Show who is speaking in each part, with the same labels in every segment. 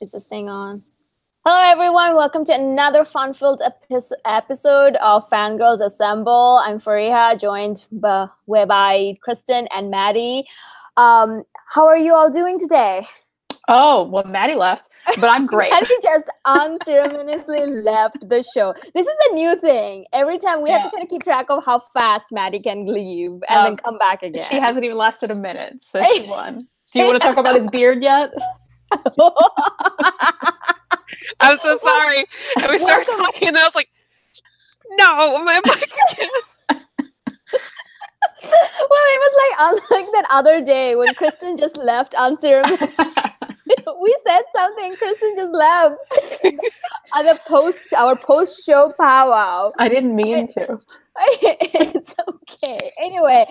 Speaker 1: Is this thing on? Hello, everyone. Welcome to another fun-filled episode of Fangirlz Assemble. I'm Fariha, joined by Kristan and Maddie. How are you all doing today?
Speaker 2: Oh, well, Maddie left, but I'm great.
Speaker 1: Maddie just unceremoniously left the show. This is a new thing. Every time we have to kind of keep track of how fast Maddie can leave and then come back again.
Speaker 2: She hasn't even lasted a minute, so she won. Do you want to talk about his beard yet?
Speaker 3: I'm so sorry. And we started talking, and I was like, no, my mic again.
Speaker 1: Well, it was like unlike that other day when Kristan just left unceremoniously. We said something, Kristan just left. Our post-show powwow.
Speaker 2: I didn't mean to.
Speaker 1: It's okay. Anyway,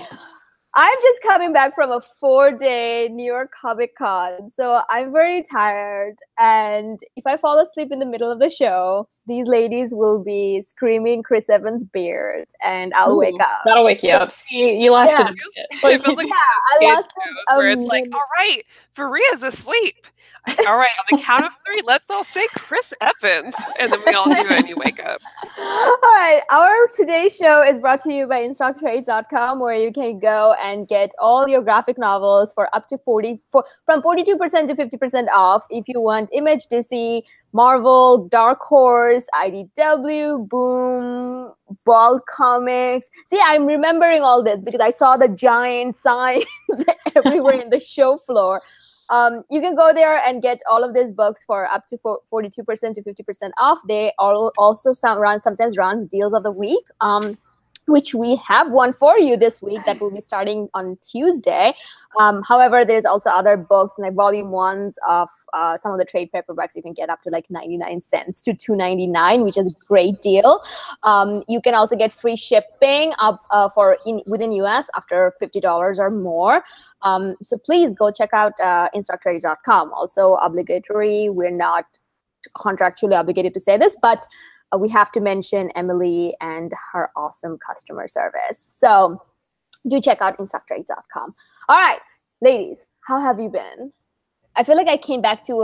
Speaker 1: I'm just coming back from a 4-day New York Comic Con, so I'm very tired. And if I fall asleep in the middle of the show, these ladies will be screaming Chris Evans' beard, and I'll wake up.
Speaker 2: That'll wake you up. See, you lasted a minute.
Speaker 3: It feels like I lasted where it's like, all right, Fariha's asleep. All right, on the count of 3, let's all say Chris Evans, and then we all do it and you wake up.
Speaker 1: All right, our today's show is brought to you by InStockTrades.com, where you can go and get all your graphic novels for up to from 42% to 50% off. If you want Image, DC, Marvel, Dark Horse, IDW, Boom, Vault Comics. See, I'm remembering all this because I saw the giant signs everywhere in the show floor. You can go there and get all of these books for up to 42% to 50% off. They also sometimes runs deals of the week, which we have one for you this week that will be starting on Tuesday. However, there's also other books, like volume 1s of some of the trade paperbacks you can get up to like 99 cents to $2.99, which is a great deal. You can also get free shipping up within US after $50 or more. So please go check out InStockTrades.com. Also obligatory. We're not contractually obligated to say this, but we have to mention Emily and her awesome customer service. So do check out InStockTrades.com. All right, ladies, how have you been? I feel like I came back to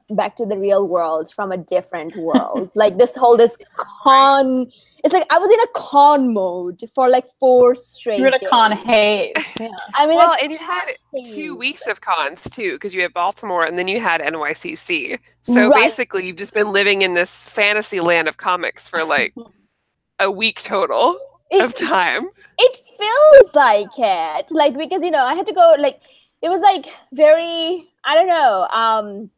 Speaker 1: the real world from a different world. Like this con. It's like I was in a con mode for like 4 straight days.
Speaker 2: You're in a con haze. Yeah.
Speaker 1: I mean,
Speaker 3: well, and you had 2 weeks of cons too, because you had Baltimore and then you had NYCC. So basically, you've just been living in this fantasy land of comics for like a week total of time.
Speaker 1: It feels like it, like because I had to go like it was like very. I don't know.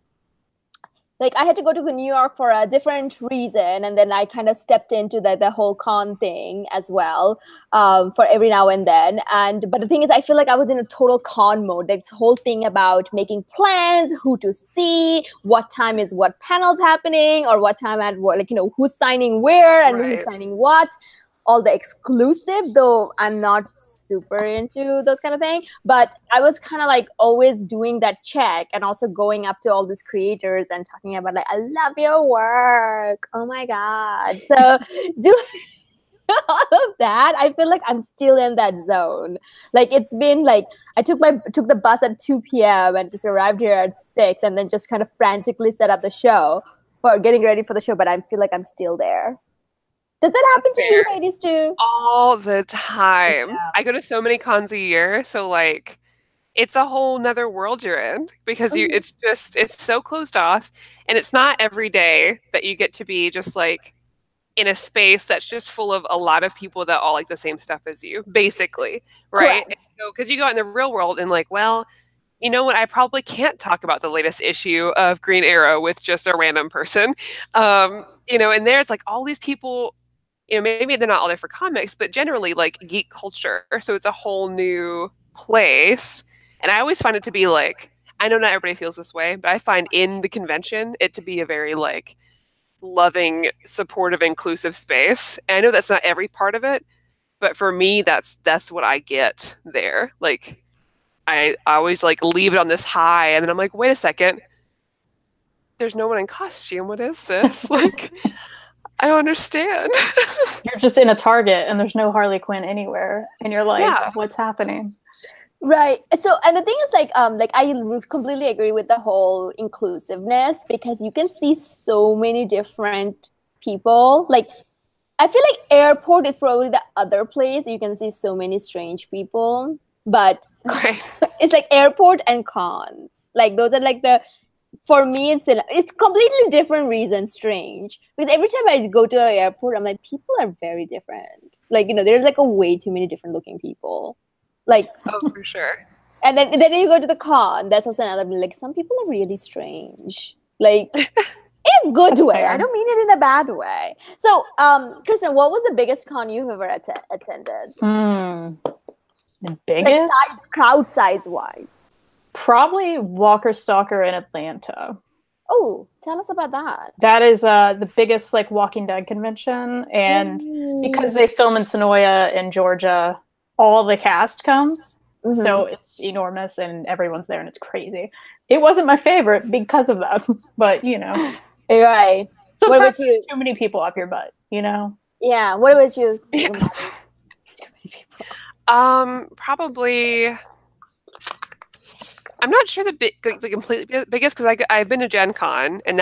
Speaker 1: Like I had to go to New York for a different reason, and then I kind of stepped into the whole con thing as well for every now and then. But the thing is, I feel like I was in a total con mode. This whole thing about making plans, who to see, what time is what panels happening, or what time at what, like who's signing where and who's signing what. All the exclusive, though I'm not super into those kind of thing, but I was kind of like always doing that check and also going up to all these creators and talking about like, I love your work. Oh my God. So doing all of that, I feel like I'm still in that zone. Like it's been like, I took the bus at 2 p.m. and just arrived here at 6 and then just kind of frantically set up the show for getting ready for the show, but I feel like I'm still there. Does that happen to you ladies too?
Speaker 3: All the time. Yeah. I go to so many cons a year, so like it's a whole nother world you're in because it's so closed off, and it's not every day that you get to be just like in a space that's just full of a lot of people that all like the same stuff as you, basically, right? So because you go out in the real world and like, well, you know what? I probably can't talk about the latest issue of Green Arrow with just a random person, and there's like all these people. Maybe they're not all there for comics, but generally like geek culture. So it's a whole new place. And I always find it to be like, I know not everybody feels this way, but I find in the convention it to be a very like loving, supportive, inclusive space. And I know that's not every part of it, but for me, that's what I get there. Like I always like leave it on this high, and then I'm like, wait a second. There's no one in costume. What is this? Like I don't understand.
Speaker 2: You're just in a Target and there's no Harley Quinn anywhere. And you're like, what's happening?
Speaker 1: Right. So, and the thing is, like I completely agree with the whole inclusiveness, because you can see so many different people. Like, I feel like airport is probably the other place you can see so many strange people, but
Speaker 3: Right.
Speaker 1: it's like airport and cons. Like, those are like for me, it's completely different reasons strange. Because every time I go to an airport, I'm like, people are very different. Like, there's like a way too many different looking people. Like,
Speaker 3: Oh, for sure.
Speaker 1: and then you go to the con. That's also another, like, some people are really strange. Like, in a good way.
Speaker 2: fair.
Speaker 1: I don't mean it in a bad way. So, Kristan, what was the biggest con you've ever attended?
Speaker 2: The biggest?
Speaker 1: Like, crowd size-wise.
Speaker 2: Probably Walker Stalker in Atlanta.
Speaker 1: Oh, tell us about that.
Speaker 2: That is the biggest, like, Walking Dead convention. And because they film in Sonoya in Georgia, all the cast comes.
Speaker 1: Mm-hmm.
Speaker 2: So it's enormous and everyone's there and it's crazy. It wasn't my favorite because of that, but
Speaker 1: Right. What about you?
Speaker 2: Too many people up your butt,
Speaker 1: Yeah. What about you?
Speaker 3: Yeah.
Speaker 1: Too many people.
Speaker 3: Probably. I'm not sure the completely biggest, because I've been to Gen Con, and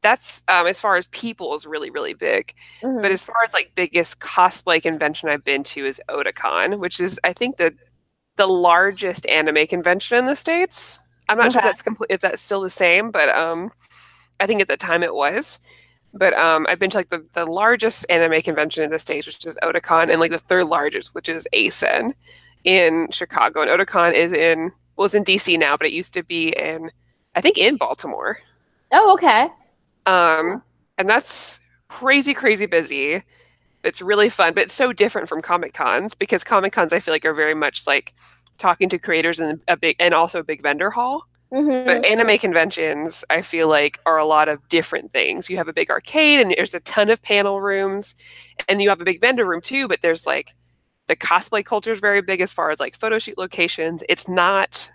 Speaker 3: that's as far as people is really, really big.
Speaker 1: Mm-hmm.
Speaker 3: But as far as like biggest cosplay convention I've been to is Otakon, which is, I think, the largest anime convention in the States. I'm not sure if that's still the same, but I think at the time it was. But I've been to like the largest anime convention in the States, which is Otakon, and like the third largest, which is ASEN in Chicago. And Otakon is it's in DC now, but it used to be I think in Baltimore.
Speaker 1: Oh, okay.
Speaker 3: And that's crazy, crazy busy. It's really fun, but it's so different from Comic Cons, because Comic Cons, I feel like, are very much like talking to creators in also a big vendor hall.
Speaker 1: Mm-hmm.
Speaker 3: But anime conventions, I feel like, are a lot of different things. You have a big arcade, and there's a ton of panel rooms, and you have a big vendor room too, but there's like, the cosplay culture is very big as far as like photo shoot locations. It's not,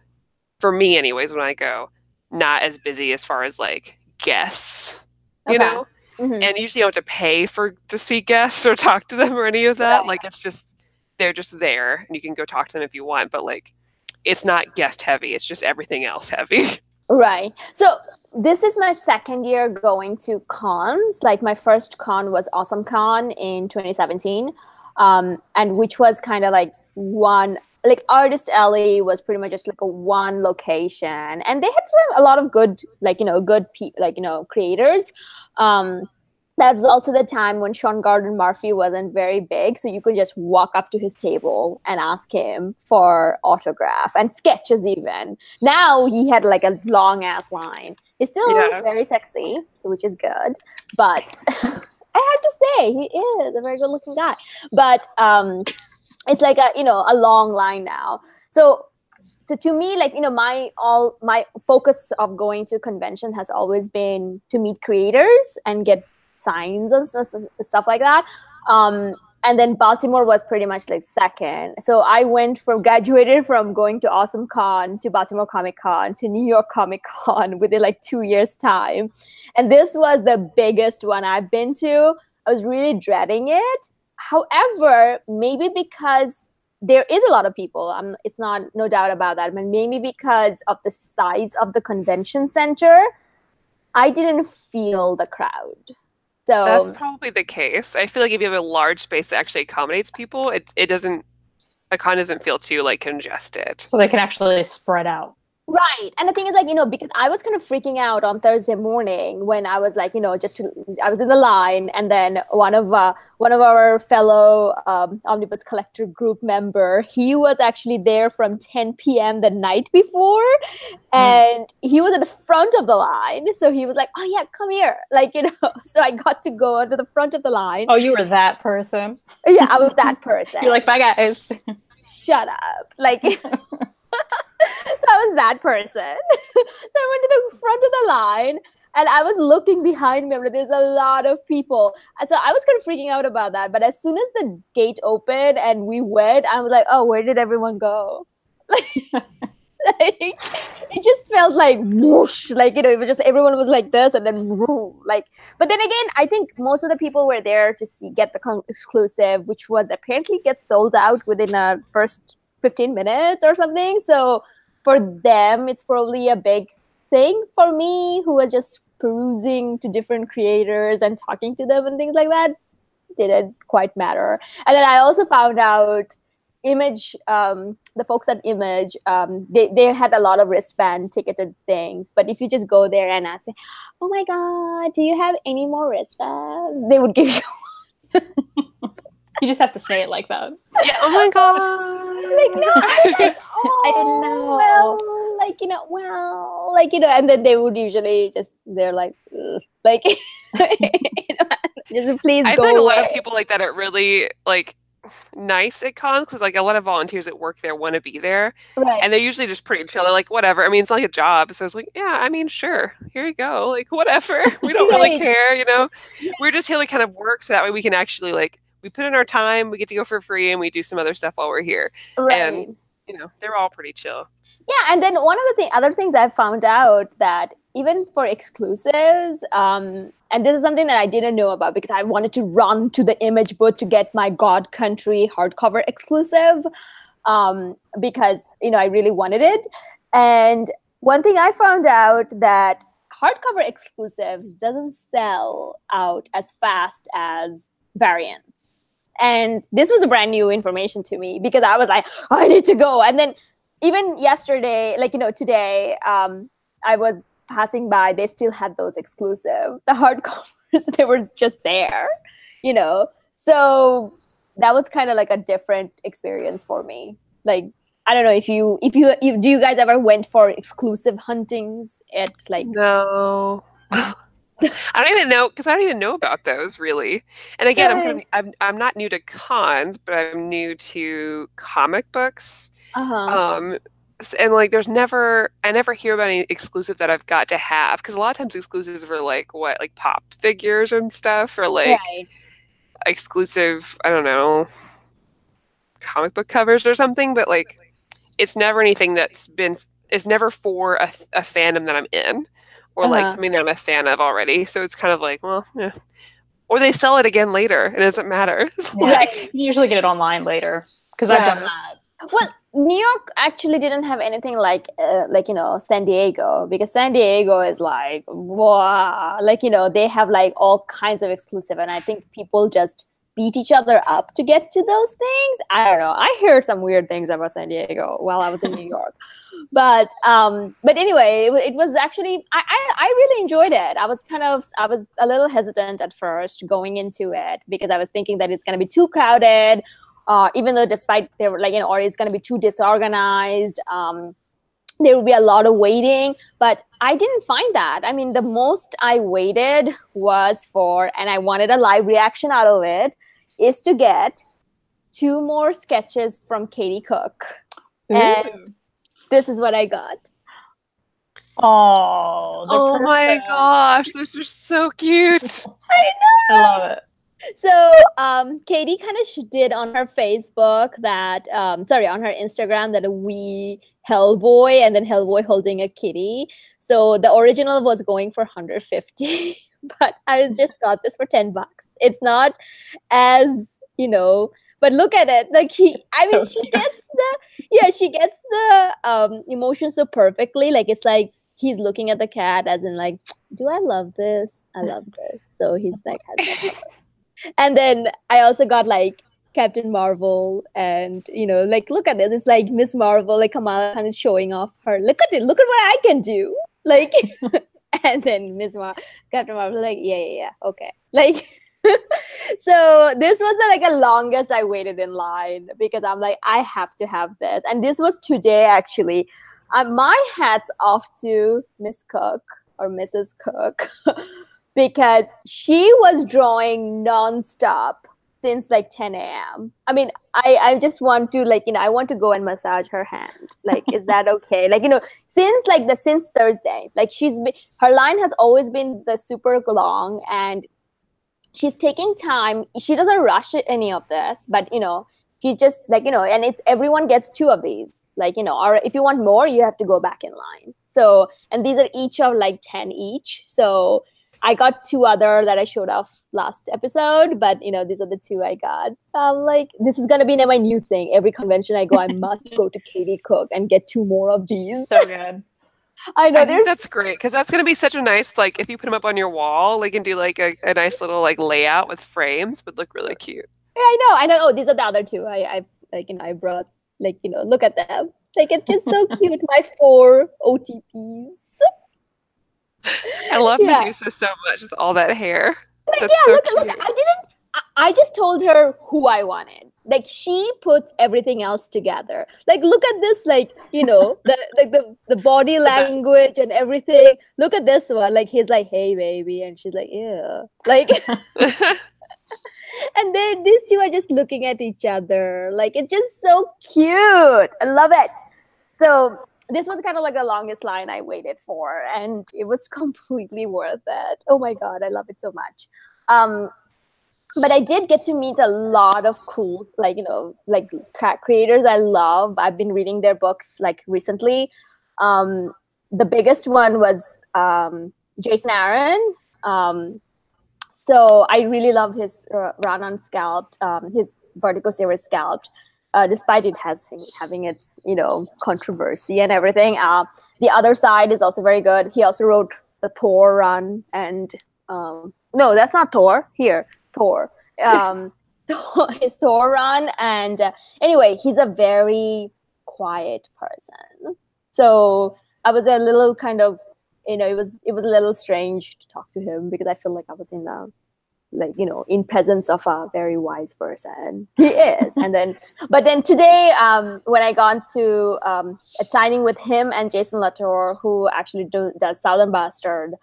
Speaker 3: for me anyways, when I go, not as busy as far as like guests, you know?
Speaker 1: Mm-hmm.
Speaker 3: And usually you don't have to pay to see guests or talk to them or any of that. Right. Like, it's just, they're just there, and you can go talk to them if you want, but like, it's not guest heavy. It's just everything else heavy.
Speaker 1: Right. So this is my second year going to cons. Like, my first con was Awesome Con in 2017. And which was kind of like Artist Alley was pretty much just like a one location, and they had a lot of good, creators. That was also the time when Sean Gordon Murphy wasn't very big, so you could just walk up to his table and ask him for autograph and sketches even. Now he had like a long ass line. He's still very sexy, which is good, but I have to say, he is a very good looking guy. But it's like a long line now. So to me, like, my focus of going to convention has always been to meet creators and get signs and stuff like that. And then Baltimore was pretty much like second. So I graduated from going to Awesome Con to Baltimore Comic Con to New York Comic Con within like 2 years' time. And this was the biggest one I've been to. I was really dreading it. However, maybe because there is a lot of people, it's not, no doubt about that, but maybe because of the size of the convention center, I didn't feel the crowd. So
Speaker 3: that's probably the case. I feel like if you have a large space that actually accommodates people, a con doesn't feel too like congested.
Speaker 2: So they can actually spread out.
Speaker 1: Right. And the thing is, like, because I was kind of freaking out on Thursday morning when I was like, I was in the line, and then one of our fellow Omnibus Collector group member, he was actually there from 10 p.m. the night before, and he was at the front of the line. So he was like, oh yeah, come here. Like, so I got to go onto the front of the line.
Speaker 2: Oh, you were that person?
Speaker 1: Yeah, I was that person.
Speaker 2: You're like, bye guys.
Speaker 1: Shut up. Like, so I was that person. So I went to the front of the line, and I was looking behind me. There's a lot of people. And so I was kind of freaking out about that. But as soon as the gate opened and we went, I was like, oh, where did everyone go? Like, it just felt like whoosh. Like, it was just, everyone was like this, and then whoosh, like. But then again, I think most of the people were there to get the exclusive, which was apparently get sold out within a first 15 minutes or something. So for them, it's probably a big thing. For me, who was just perusing to different creators and talking to them and things like that, didn't quite matter. And then I also found out Image, the folks at Image, they had a lot of wristband ticketed things. But if you just go there and ask, oh my God, do you have any more wristbands? They would give you
Speaker 2: You just have to say it like that.
Speaker 3: Yeah. Oh my God.
Speaker 1: Like, no, I was like, oh,
Speaker 2: I didn't know.
Speaker 1: Well, like, well, like, and then they would usually just, they're like, ugh. Like, just please
Speaker 3: I
Speaker 1: go
Speaker 3: feel like
Speaker 1: away.
Speaker 3: a lot of people like that are really like nice at cons because like a lot of volunteers that work there want to be there,
Speaker 1: Right.
Speaker 3: and they're usually just pretty chill. They're like, whatever. I mean, it's like a job, so it's like, yeah, I mean, sure, here you go, like whatever. We don't really
Speaker 1: Right.
Speaker 3: care,
Speaker 1: Yeah.
Speaker 3: We're just here to kind of work, so that way we can actually like we put in our time, we get to go for free, and we do some other stuff while we're here.
Speaker 1: Right.
Speaker 3: And they're all pretty chill.
Speaker 1: Yeah, and then one of the other things I found out that even for exclusives, and this is something that I didn't know about because I wanted to run to the Image booth to get my God Country hardcover exclusive, because I really wanted it. And one thing I found out that hardcover exclusives doesn't sell out as fast as variants. And this was a brand new information to me because I was like, I need to go. And then even yesterday, like, today, I was passing by, they still had those exclusive, the hardcovers, they were just there, So that was kind of like a different experience for me. Like, I don't know if do you guys ever went for exclusive huntings at like...
Speaker 3: No. I don't even know because I don't even know about those really. And again, I'm not new to cons, but I'm new to comic books. And like, I never hear about any exclusive that I've got to have because a lot of times exclusives are like pop figures and stuff, or like exclusive, I don't know, comic book covers or something. But like, it's never anything it's never for a fandom that I'm in. Or like something that I'm a fan of already. So it's kind of like, well, yeah. Or they sell it again later. It doesn't matter.
Speaker 2: You usually get it online later because I've done that.
Speaker 1: Well, New York actually didn't have anything like San Diego, because San Diego is like, wow, like, they have like all kinds of exclusive. And I think people just beat each other up to get to those things. I don't know. I heard some weird things about San Diego while I was in New York. But anyway, it was actually, I really enjoyed it. I was a little hesitant at first going into it because I was thinking that it's going to be too crowded, even though despite they were like, or it's going to be too disorganized. There will be a lot of waiting, but I didn't find that. I mean, the most I waited was and I wanted a live reaction out of it, is to get 2 more sketches from Katie Cook.
Speaker 2: Ooh.
Speaker 1: And this is what I got.
Speaker 2: Oh
Speaker 1: my
Speaker 2: gosh,
Speaker 3: those are so cute.
Speaker 1: I know.
Speaker 2: I love it.
Speaker 1: So Katie kind of did on her Facebook that, on her Instagram, that we Hellboy and then Hellboy holding a kitty. So the original was going for $150, but I just got this for $10. It's not as, but look at it. Like she gets the emotion so perfectly. Like, it's like he's looking at the cat as in like, do I love this? I love this. So he's like, and then I also got like Captain Marvel, and like, look at this. It's like Miss Marvel, like Kamala Khan is showing off her. Look at it. Look at what I can do. Like, and then Captain Marvel, like, yeah, okay, like. So this was like the longest I waited in line because I'm like, I have to have this. And this was today, actually. My hat's off to Miss Cook or Mrs. Cook because she was drawing nonstop since like 10 a.m. I mean, I just want to I want to go and massage her hand. Like, is that okay? Like, since Thursday, like her line has always been the super long, and she's taking time. She doesn't rush any of this, but she's just like, and it's everyone gets 2 of these, like, or if you want more, you have to go back in line. So, and these are each of like 10 each. So I got 2 other that I showed off last episode, but these are the 2 I got. So I'm like, this is gonna be my new thing. Every convention I go, I must go to Katie Cook and get 2 more of these.
Speaker 2: So good.
Speaker 1: I know.
Speaker 3: I think that's great because that's gonna be such a nice if you put them up on your wall, and do a nice little layout with frames, would look really cute.
Speaker 1: Yeah, I know. Oh, these are the other 2. I brought look at them. It's just so cute. My 4 OTPs.
Speaker 3: I love Medusa so much with all that hair. That's
Speaker 1: look,
Speaker 3: cute.
Speaker 1: I just told her who I wanted. She puts everything else together. Look at this, the body language and everything. Look at this one. He's like, hey, baby. And she's like, yeah. And then these 2 are just looking at each other. It's just so cute. I love it. So this was kind of the longest line I waited for, and it was completely worth it. Oh my God, I love it so much. But I did get to meet a lot of cool, creators I love. I've been reading their books recently. The biggest one was Jason Aaron. So I really love his run on Scalped, his Vertigo series Scalped. Despite it having its controversy and everything. The Other Side is also very good. He also wrote the Thor run, and no, that's not Thor. Thor. His Thor run, and anyway, he's a very quiet person. So I was a little kind of, it was a little strange to talk to him because I feel like I was in the in presence of a very wise person. He is. But then today, when I got to a signing with him and Jason Latour, who actually does Southern Bastard,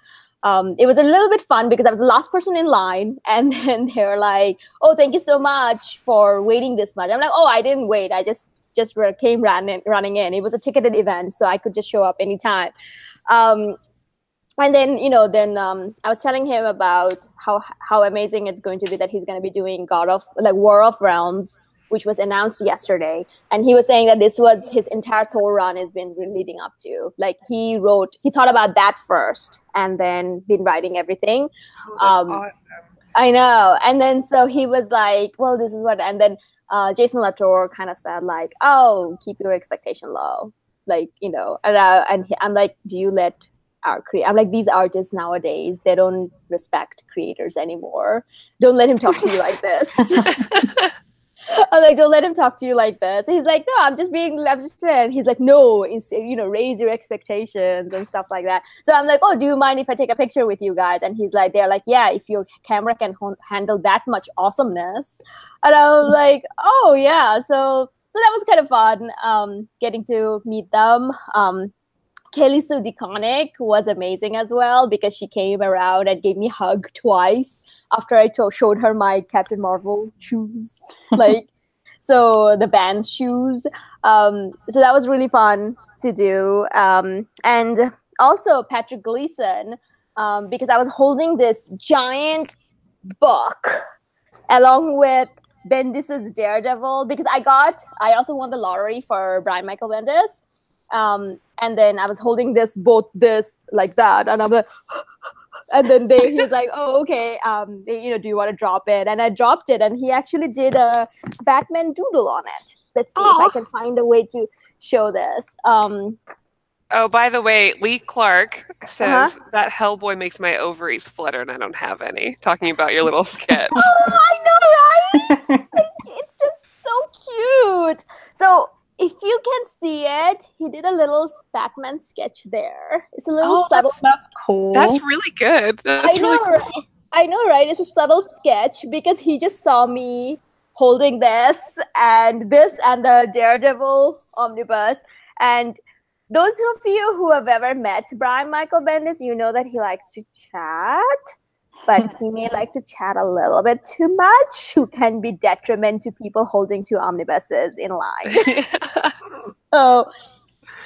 Speaker 1: it was a little bit fun because I was the last person in line, and then they were like, oh, thank you so much for waiting this much. I'm like, oh, I didn't wait. I just came running in. It was a ticketed event, so I could just show up anytime. And then, I was telling him about how amazing it's going to be that he's going to be doing War of Realms, which was announced yesterday. And he was saying that this was his entire Thor run has been leading up to. He thought about that first and then been writing everything.
Speaker 3: Oh, that's awesome.
Speaker 1: I know. And then so he was like, well, this is what, and then Jason Latour kind of said oh, keep your expectation low. And I'm like, do you let I'm like, these artists nowadays, they don't respect creators anymore. Don't let him talk to you like this. I'm like, don't let him talk to you like this. And he's like, no, I'm just and he's like, no, raise your expectations and stuff like that. So I'm like, oh, do you mind if I take a picture with you guys? And he's like, they're like, yeah, if your camera can handle that much awesomeness. And I was like, oh yeah. So that was kind of fun, getting to meet them. Kelly Sue DeConnick was amazing as well because she came around and gave me a hug twice after I showed her my Captain Marvel shoes, so the band's shoes. So that was really fun to do. And also Patrick Gleason, because I was holding this giant book along with Bendis's Daredevil, because I also won the lottery for Brian Michael Bendis. And then I was holding both like that, and I'm like, and then he's like, oh, okay, do you want to drop it? And I dropped it, and he actually did a Batman doodle on it. Let's see if I can find a way to show this.
Speaker 3: Oh, by the way, Lee Clark says that Hellboy makes my ovaries flutter, and I don't have any. Talking about your little sketch.
Speaker 1: Oh, I know, right? It's just so cute. So if you can see it, he did a little Batman sketch there. It's a little subtle.
Speaker 2: That's cool.
Speaker 3: That's really good. That's really cool.
Speaker 1: Right? I know, right? It's a subtle sketch because he just saw me holding this and the Daredevil omnibus. And those of you who have ever met Brian Michael Bendis, you know that he likes to chat. But he may like to chat a little bit too much, who can be detriment to people holding 2 omnibuses in line. So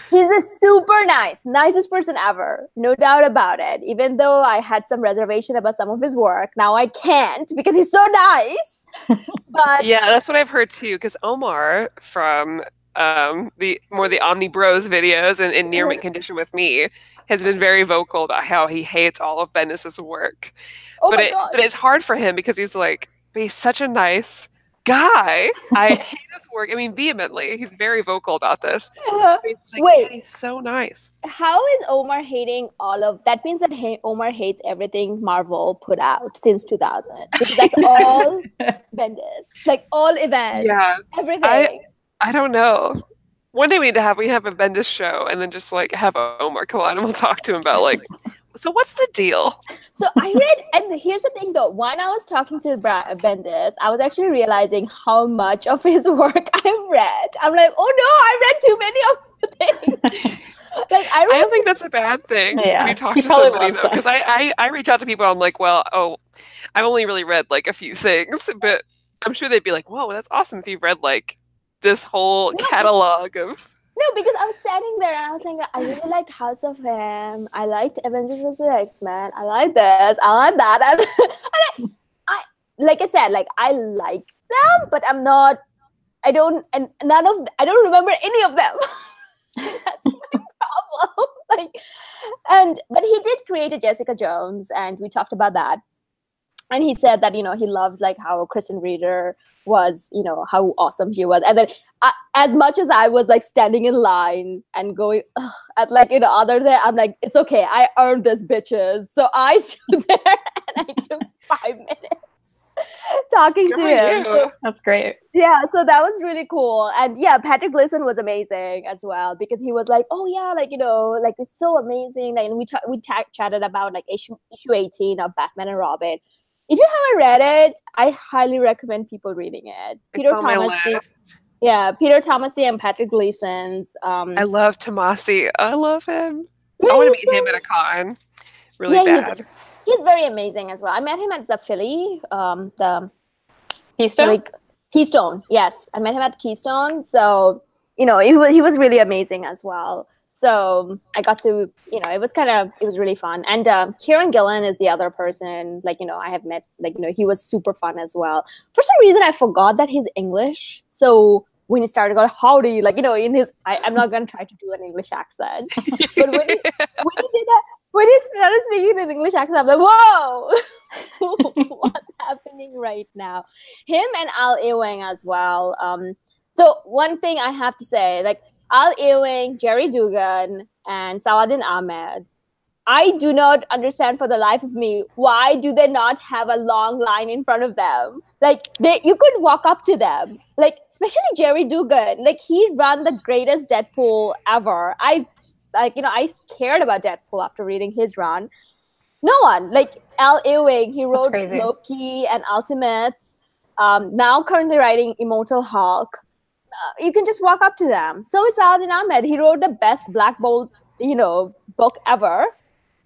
Speaker 1: he's a super nicest person ever, no doubt about it. Even though I had some reservation about some of his work, now I can't because he's so nice. But
Speaker 3: yeah, that's what I've heard too. Because Omar from the Omnibros videos and in near mint condition with me, has been very vocal about how he hates all of Bendis's work.
Speaker 1: Oh
Speaker 3: but
Speaker 1: my God.
Speaker 3: But it's hard for him because he's like, but he's such a nice guy. I hate his work. I mean, vehemently. He's very vocal about this. Like,
Speaker 1: Wait,
Speaker 3: he's so nice.
Speaker 1: how is Omar hating all of that? Means that Omar hates everything Marvel put out since 2000. Because that's all Bendis. Like all events.
Speaker 3: Yeah.
Speaker 1: Everything.
Speaker 3: I don't know. One day we have a Bendis show and then just like have Omar come on and we'll talk to him about like, so what's the deal?
Speaker 1: So I read, and here's the thing though, when I was talking to Bendis, I was actually realizing how much of his work I've read. I'm like, oh no, I read too many of the things. Like I don't
Speaker 3: think that's a bad thing when you talk to somebody though, because I reach out to people, I'm like, well, I've only really read like a few things, but I'm sure they'd be like, whoa, that's awesome if you've read like this whole catalog of...
Speaker 1: No, because I was standing there and I was saying, I really liked House of M. I liked Avengers vs. X-Men. I like this. I like that. And I like I said, like I like them, but I don't remember any of them. That's my problem. But he did create a Jessica Jones, and we talked about that. And he said that, he loves like how Kristen Reader was, how awesome she was. And then as much as I was like standing in line and going at like, other day, I'm like, it's okay. I earned this, bitches. So I stood there and I took 5 minutes talking to him. So,
Speaker 2: that's great.
Speaker 1: Yeah. So that was really cool. And yeah, Patrick Gleason was amazing as well, because he was like, oh yeah, like, like it's so amazing. Like, and we chatted about like issue 18 of Batman and Robin. If you haven't read it, I highly recommend people reading it.
Speaker 3: Peter Tomasi.
Speaker 1: Yeah, Peter Tomasi and Patrick Gleason's.
Speaker 3: I love Tomasi. I love him. Yeah, I want to meet him at a con. Really bad.
Speaker 1: He's very amazing as well. I met him at the Philly, the
Speaker 2: Keystone.
Speaker 1: Keystone, yes, I met him at Keystone. So he was really amazing as well. So I got to, it was really fun. And Kieran Gillen is the other person, like, I have met, like, he was super fun as well. For some reason, I forgot that he's English. So when he started going, howdy, like, in his, I'm not going to try to do an English accent. But when he did that, when he started speaking an English accent, I'm like, whoa, what's happening right now? Him and Al Ewing as well. So one thing I have to say, like, Al Ewing, Jerry Dugan, and Saladin Ahmed, I do not understand for the life of me, why do they not have a long line in front of them? Like, you could walk up to them. Like, especially Jerry Dugan. Like, he ran the greatest Deadpool ever. I cared about Deadpool after reading his run. No one. Like, Al Ewing, he wrote Loki and Ultimates. Now currently writing Immortal Hulk. You can just walk up to them. So is Saladin Ahmed. He wrote the best Black Bolt, book ever.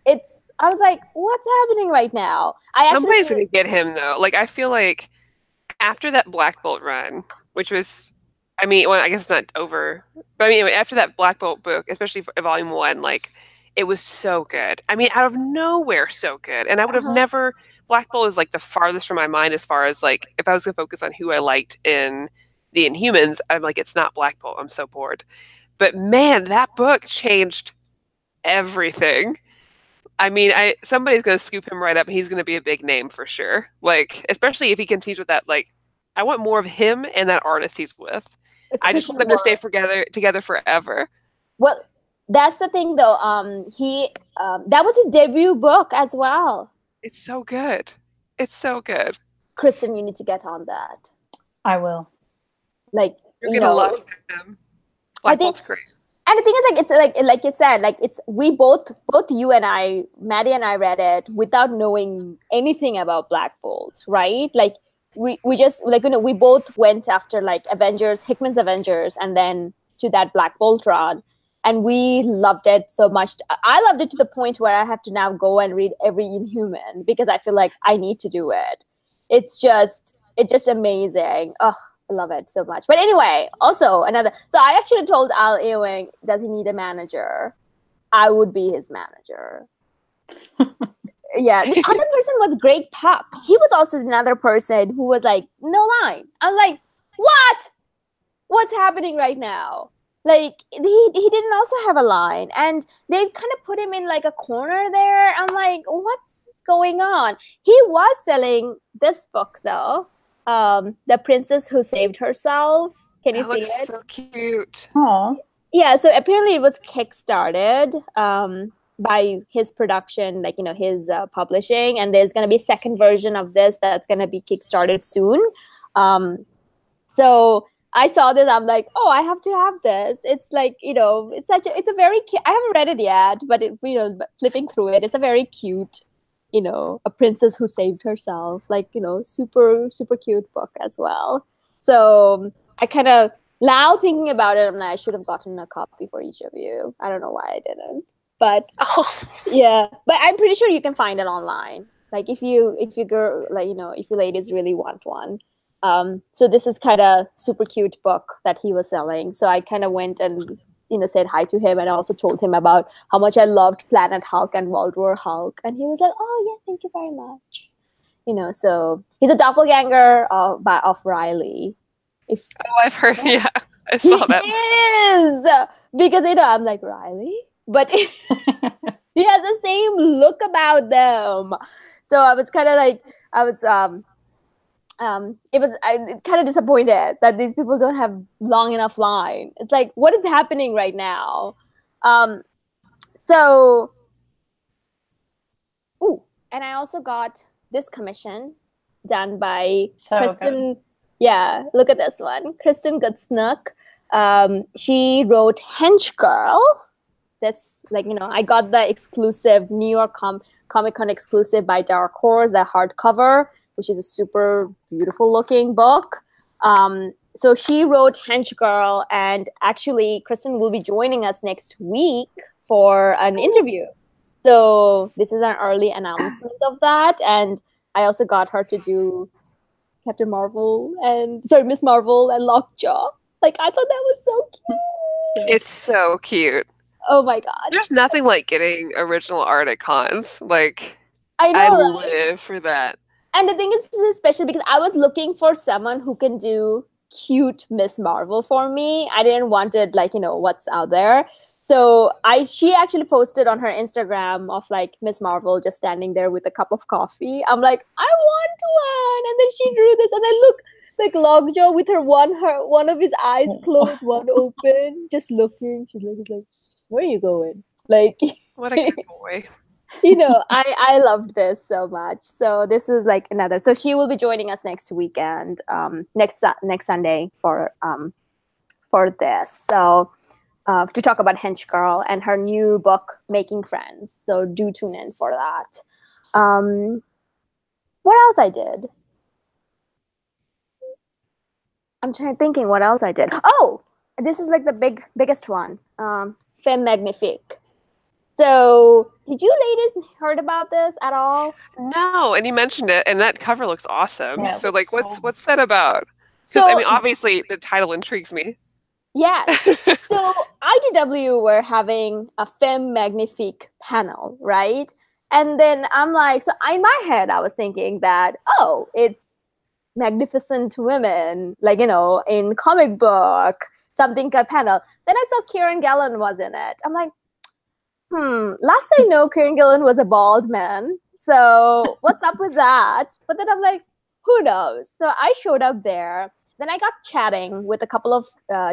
Speaker 1: I was like, what's happening right now?
Speaker 3: Somebody's gonna get him though. Like, I feel like after that Black Bolt run, which was, I mean, well, I guess it's not over, but I mean, after that Black Bolt book, especially for Volume 1, like, it was so good. I mean, out of nowhere, so good. And I would have never. Black Bolt is like the farthest from my mind as far as like if I was gonna focus on who I liked in the Inhumans, I'm like, it's not Black Bolt. I'm so bored. But man, that book changed everything. I mean, somebody's going to scoop him right up, and he's going to be a big name for sure. Like, especially if he continues with that. Like, I want more of him and that artist he's with. I just want them to stay together forever.
Speaker 1: Well, that's the thing, though. That was his debut book as well.
Speaker 3: It's so good. It's so good.
Speaker 1: Kristan, you need to get on that.
Speaker 2: I will.
Speaker 1: Like,
Speaker 3: you're gonna love him. Black Bolt's great.
Speaker 1: And the thing is, like you said, like we both you and I, Maddie and I read it without knowing anything about Black Bolt, right? Like we just we both went after like Hickman's Avengers, and then to that Black Bolt run, and we loved it so much. I loved it to the point where I have to now go and read every Inhuman because I feel like I need to do it. It's just amazing. Oh, I love it so much. But anyway, also so I actually told Al Ewing, does he need a manager? I would be his manager. Yeah. The other person was Greg Pup. He was also another person who was like, no line. I'm like, what? what's happening right now? Like, he didn't also have a line, and they kind of put him in like a corner there. I'm like, what's going on? He was selling this book though, The Princess Who Saved Herself. Can you see it?
Speaker 3: Looks so cute.
Speaker 2: Aw.
Speaker 1: Yeah, so apparently it was kickstarted by his production, like, his publishing, and there's going to be a second version of this that's going to be kickstarted soon. So I saw this, I'm like, oh, I have to have this. It's like, it's a very cute, I haven't read it yet, but flipping through it, it's a very cute, a princess who saved herself, like, super, super cute book as well. So I kind of, now thinking about it, I'm like, I should have gotten a copy for each of you. I don't know why I didn't, but yeah, but I'm pretty sure you can find it online. Like if you girl, like, if you ladies really want one. So this is kind of super cute book that he was selling. So I kind of went and, said hi to him, and I also told him about how much I loved Planet Hulk and World War Hulk. And he was like, oh yeah, thank you very much. So he's a doppelganger of Ryley. Oh,
Speaker 3: I've heard. Yeah, I saw that.
Speaker 1: He is, because I'm like, Ryley, but he has the same look about them. So I was kind of like, I'm kind of disappointed that these people don't have long enough line. It's like, what is happening right now? So, and I also got this commission done by Kristan.
Speaker 2: Good.
Speaker 1: Yeah, look at this one. Kristan Gutsnook. She wrote Hench Girl. That's like, I got the exclusive New York Comic-Con exclusive by Dark Horse, the hardcover, which is a super beautiful looking book. So she wrote Hench Girl, and actually Kristan will be joining us next week for an interview. So this is an early announcement of that. And I also got her to do Miss Marvel and Lockjaw. Like, I thought that was so cute.
Speaker 3: It's so cute.
Speaker 1: Oh my god.
Speaker 3: There's nothing like getting original art at cons. Like,
Speaker 1: I know,
Speaker 3: I
Speaker 1: right?
Speaker 3: live for that.
Speaker 1: And the thing is, especially because I was looking for someone who can do cute Miss Marvel for me. I didn't want it like, what's out there. So she actually posted on her Instagram of like Miss Marvel just standing there with a cup of coffee. I'm like, I want one. And then she drew this, and I look like Lockjaw with her one of his eyes closed, one open, just looking. She's like, where are you going? Like,
Speaker 3: what a good boy.
Speaker 1: I loved this so much. So this is like another. So she will be joining us next weekend, next Sunday for this. So. To talk about Hench Girl and her new book, Making Friends. So do tune in for that. What else I did? I'm thinking what else I did. Oh, this is like the biggest one. Femme Magnifique. So did you ladies heard about this at all?
Speaker 3: No, and you mentioned it, and that cover looks awesome.
Speaker 2: Yeah,
Speaker 3: so like, what's that about? Because I mean, obviously the title intrigues me.
Speaker 1: Yeah. So IDW were having a Femme Magnifique panel, right? And then I'm like, so in my head, I was thinking that, oh, it's magnificent women, like, in comic book, something like panel. Then I saw Kieran Gillen was in it. I'm like, last I know, Kieran Gillen was a bald man. So what's up with that? But then I'm like, who knows? So I showed up there. Then I got chatting with a couple of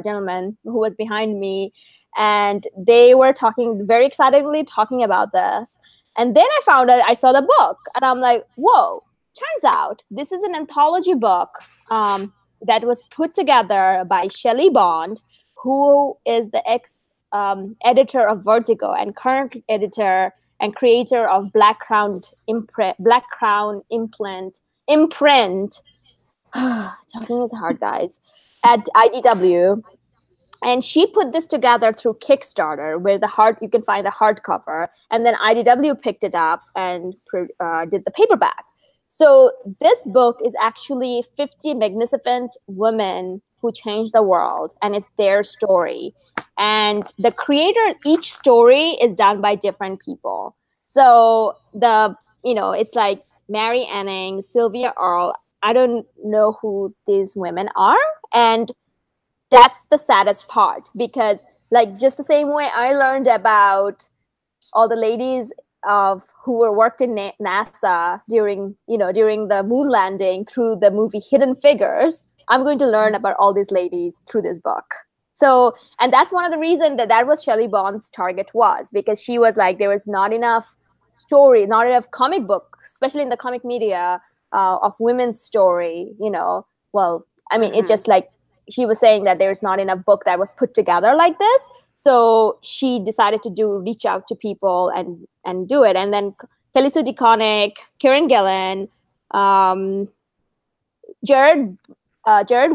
Speaker 1: gentlemen who was behind me, and they were very excitedly talking about this. And then I found out, I saw the book, and I'm like, whoa, turns out this is an anthology book that was put together by Shelley Bond, who is the ex-editor of Vertigo and current editor and creator of Black Crown imprint. Talking is hard, guys. At IDW, and she put this together through Kickstarter, where you can find the hardcover, and then IDW picked it up and did the paperback. So this book is actually 50 magnificent women who changed the world, and it's their story. And the creator, each story is done by different people. So it's like Mary Anning, Sylvia Earle. I don't know who these women are. And that's the saddest part, because like just the same way I learned about all the ladies who were worked in NASA during the moon landing through the movie Hidden Figures, I'm going to learn about all these ladies through this book. So, and that's one of the reasons that was Shelley Bond's target, was because she was like, there was not enough story, not enough comic book, especially in the comic media, of women's story, well, I mean, it just like, she was saying that there's not enough book that was put together like this. So she decided to reach out to people and do it. And then Kelly Sue DeConnick, Kieran Gillen, Jared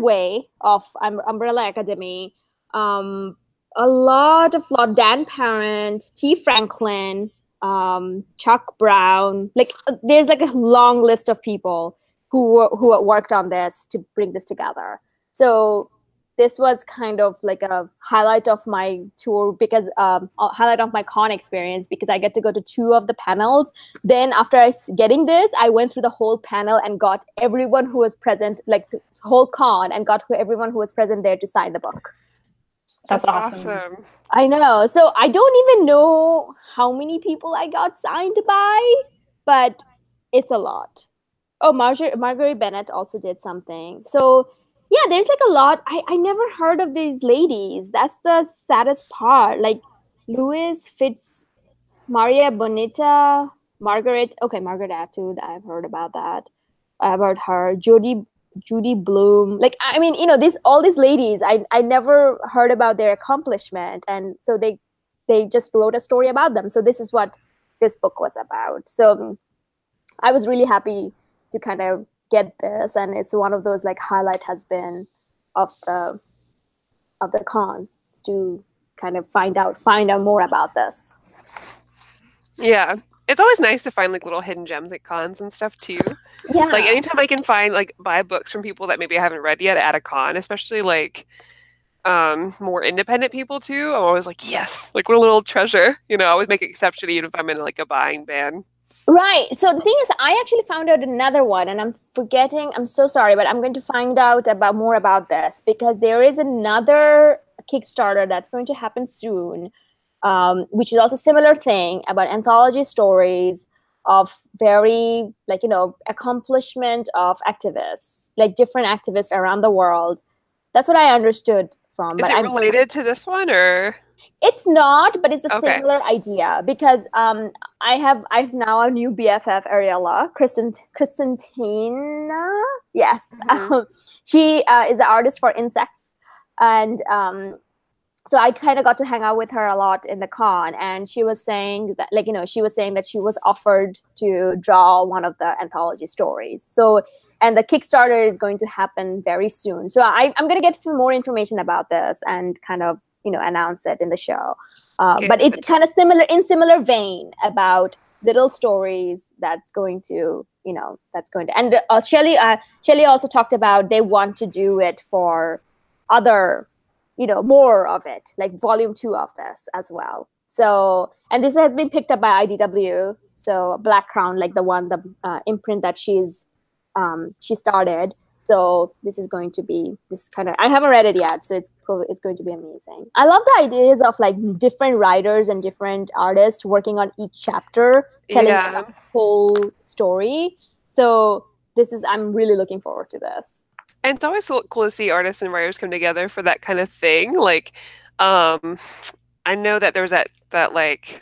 Speaker 1: Way of Umbrella Academy, Dan Parent, T. Franklin, Chuck Brown. Like, there's like a long list of people who worked on this to bring this together. So this was kind of like a highlight of my tour, because a highlight of my con experience, because I get to go to 2 of the panels. Then after getting this, I went through the whole panel and got everyone who was present, like the whole con, and got everyone who was present there to sign the book.
Speaker 2: That's awesome.
Speaker 1: I know. So I don't even know how many people I got signed by, but it's a lot. Oh, Marguerite Bennett also did something. So yeah, there's like a lot. I never heard of these ladies. That's the saddest part. Like Louise Fitz, Maria Bonita, Margaret. Okay, Margaret Atwood. I've heard about that. About her. Judy Bloom. Like, I mean, all these ladies, I never heard about their accomplishment. And so they just wrote a story about them. So this is what this book was about. So I was really happy to kind of get this, and it's one of those like highlight has been of the con, to kind of find out more about this.
Speaker 3: Yeah, it's always nice to find like little hidden gems at cons and stuff too.
Speaker 1: Yeah,
Speaker 3: like anytime I can find buy books from people that maybe I haven't read yet at a con, especially like more independent people too, I'm always like, yes, like what a little treasure. I always make an exception even if I'm in like a buying ban.
Speaker 1: Right. So the thing is, I actually found out another one, and I'm forgetting. I'm so sorry, but I'm going to find out more about this, because there is another Kickstarter that's going to happen soon, which is also a similar thing, about anthology stories of very, accomplishment of activists, like different activists around the world. That's what I understood from.
Speaker 3: Is it related to this one, or?
Speaker 1: It's not, but it's a similar idea, because I've now a new BFF, Ariella, Kristan. Yes. She is an artist for insects, and so I kind of got to hang out with her a lot in the con, and she was saying that she was offered to draw one of the anthology stories. So, and the Kickstarter is going to happen very soon. So I'm going to get some more information about this and kind of announce it in the show. But it's kind of similar vein, about little stories that's going to, and Shelley also talked about they want to do it for other, more of it, like volume 2 of this as well. So, and this has been picked up by IDW. So Black Crown, like the imprint that she started. So this is going to be I haven't read it yet, so it's going to be amazing. I love the ideas of like different writers and different artists working on each chapter, telling the whole story. So I'm really looking forward to this.
Speaker 3: And it's always so cool to see artists and writers come together for that kind of thing. Like, I know that there was that like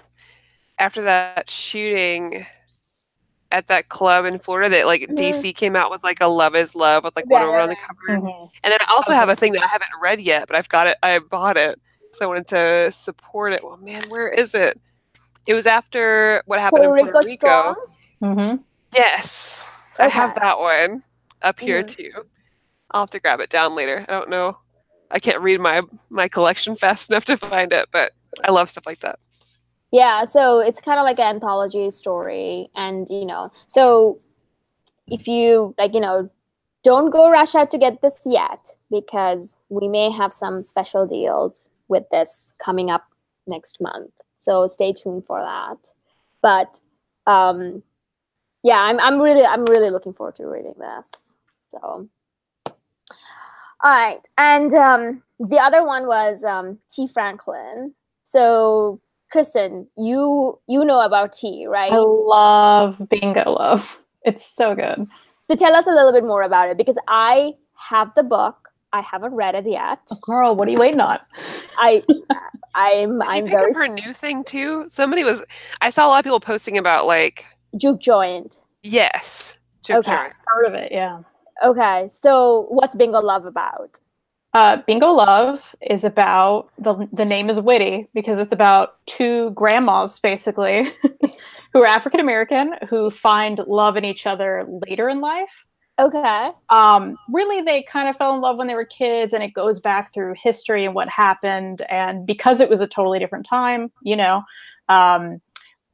Speaker 3: after that shooting at that club in Florida, that like DC came out with like a Love is Love with like Wonder Woman on the cover. And then I also have a thing that I haven't read yet, but I bought it. So I wanted to support it. Well, man, where is it? It was after what happened in Puerto Rico. Yes. I have that one up here too. I'll have to grab it down later. I don't know. I can't read my collection fast enough to find it, but I love stuff like that.
Speaker 1: Yeah, so it's kind of like an anthology story, and so if you don't go rush out to get this yet, because we may have some special deals with this coming up next month. So stay tuned for that. But yeah, I'm really looking forward to reading this. So All right, and the other one was T. Franklin. So, Kristan, you know about T, right?
Speaker 2: I love Bingo Love. It's so good.
Speaker 1: So tell us a little bit more about it, because I have the book. I haven't read it yet.
Speaker 2: Oh, girl, what are you waiting on?
Speaker 1: I'm
Speaker 3: Did you pick
Speaker 1: very
Speaker 3: up her new thing too? I saw a lot of people posting about like
Speaker 1: Juke Joint.
Speaker 3: Yes.
Speaker 1: Okay.
Speaker 2: Part of it, yeah.
Speaker 1: Okay, so what's Bingo Love about?
Speaker 2: Bingo Love is about, the name is witty because it's about two grandmas, basically, who are African American, who find love in each other later in life.
Speaker 1: Okay.
Speaker 2: Really, they kind of fell in love when they were kids, and it goes back through history and what happened. And because it was a totally different time, you know,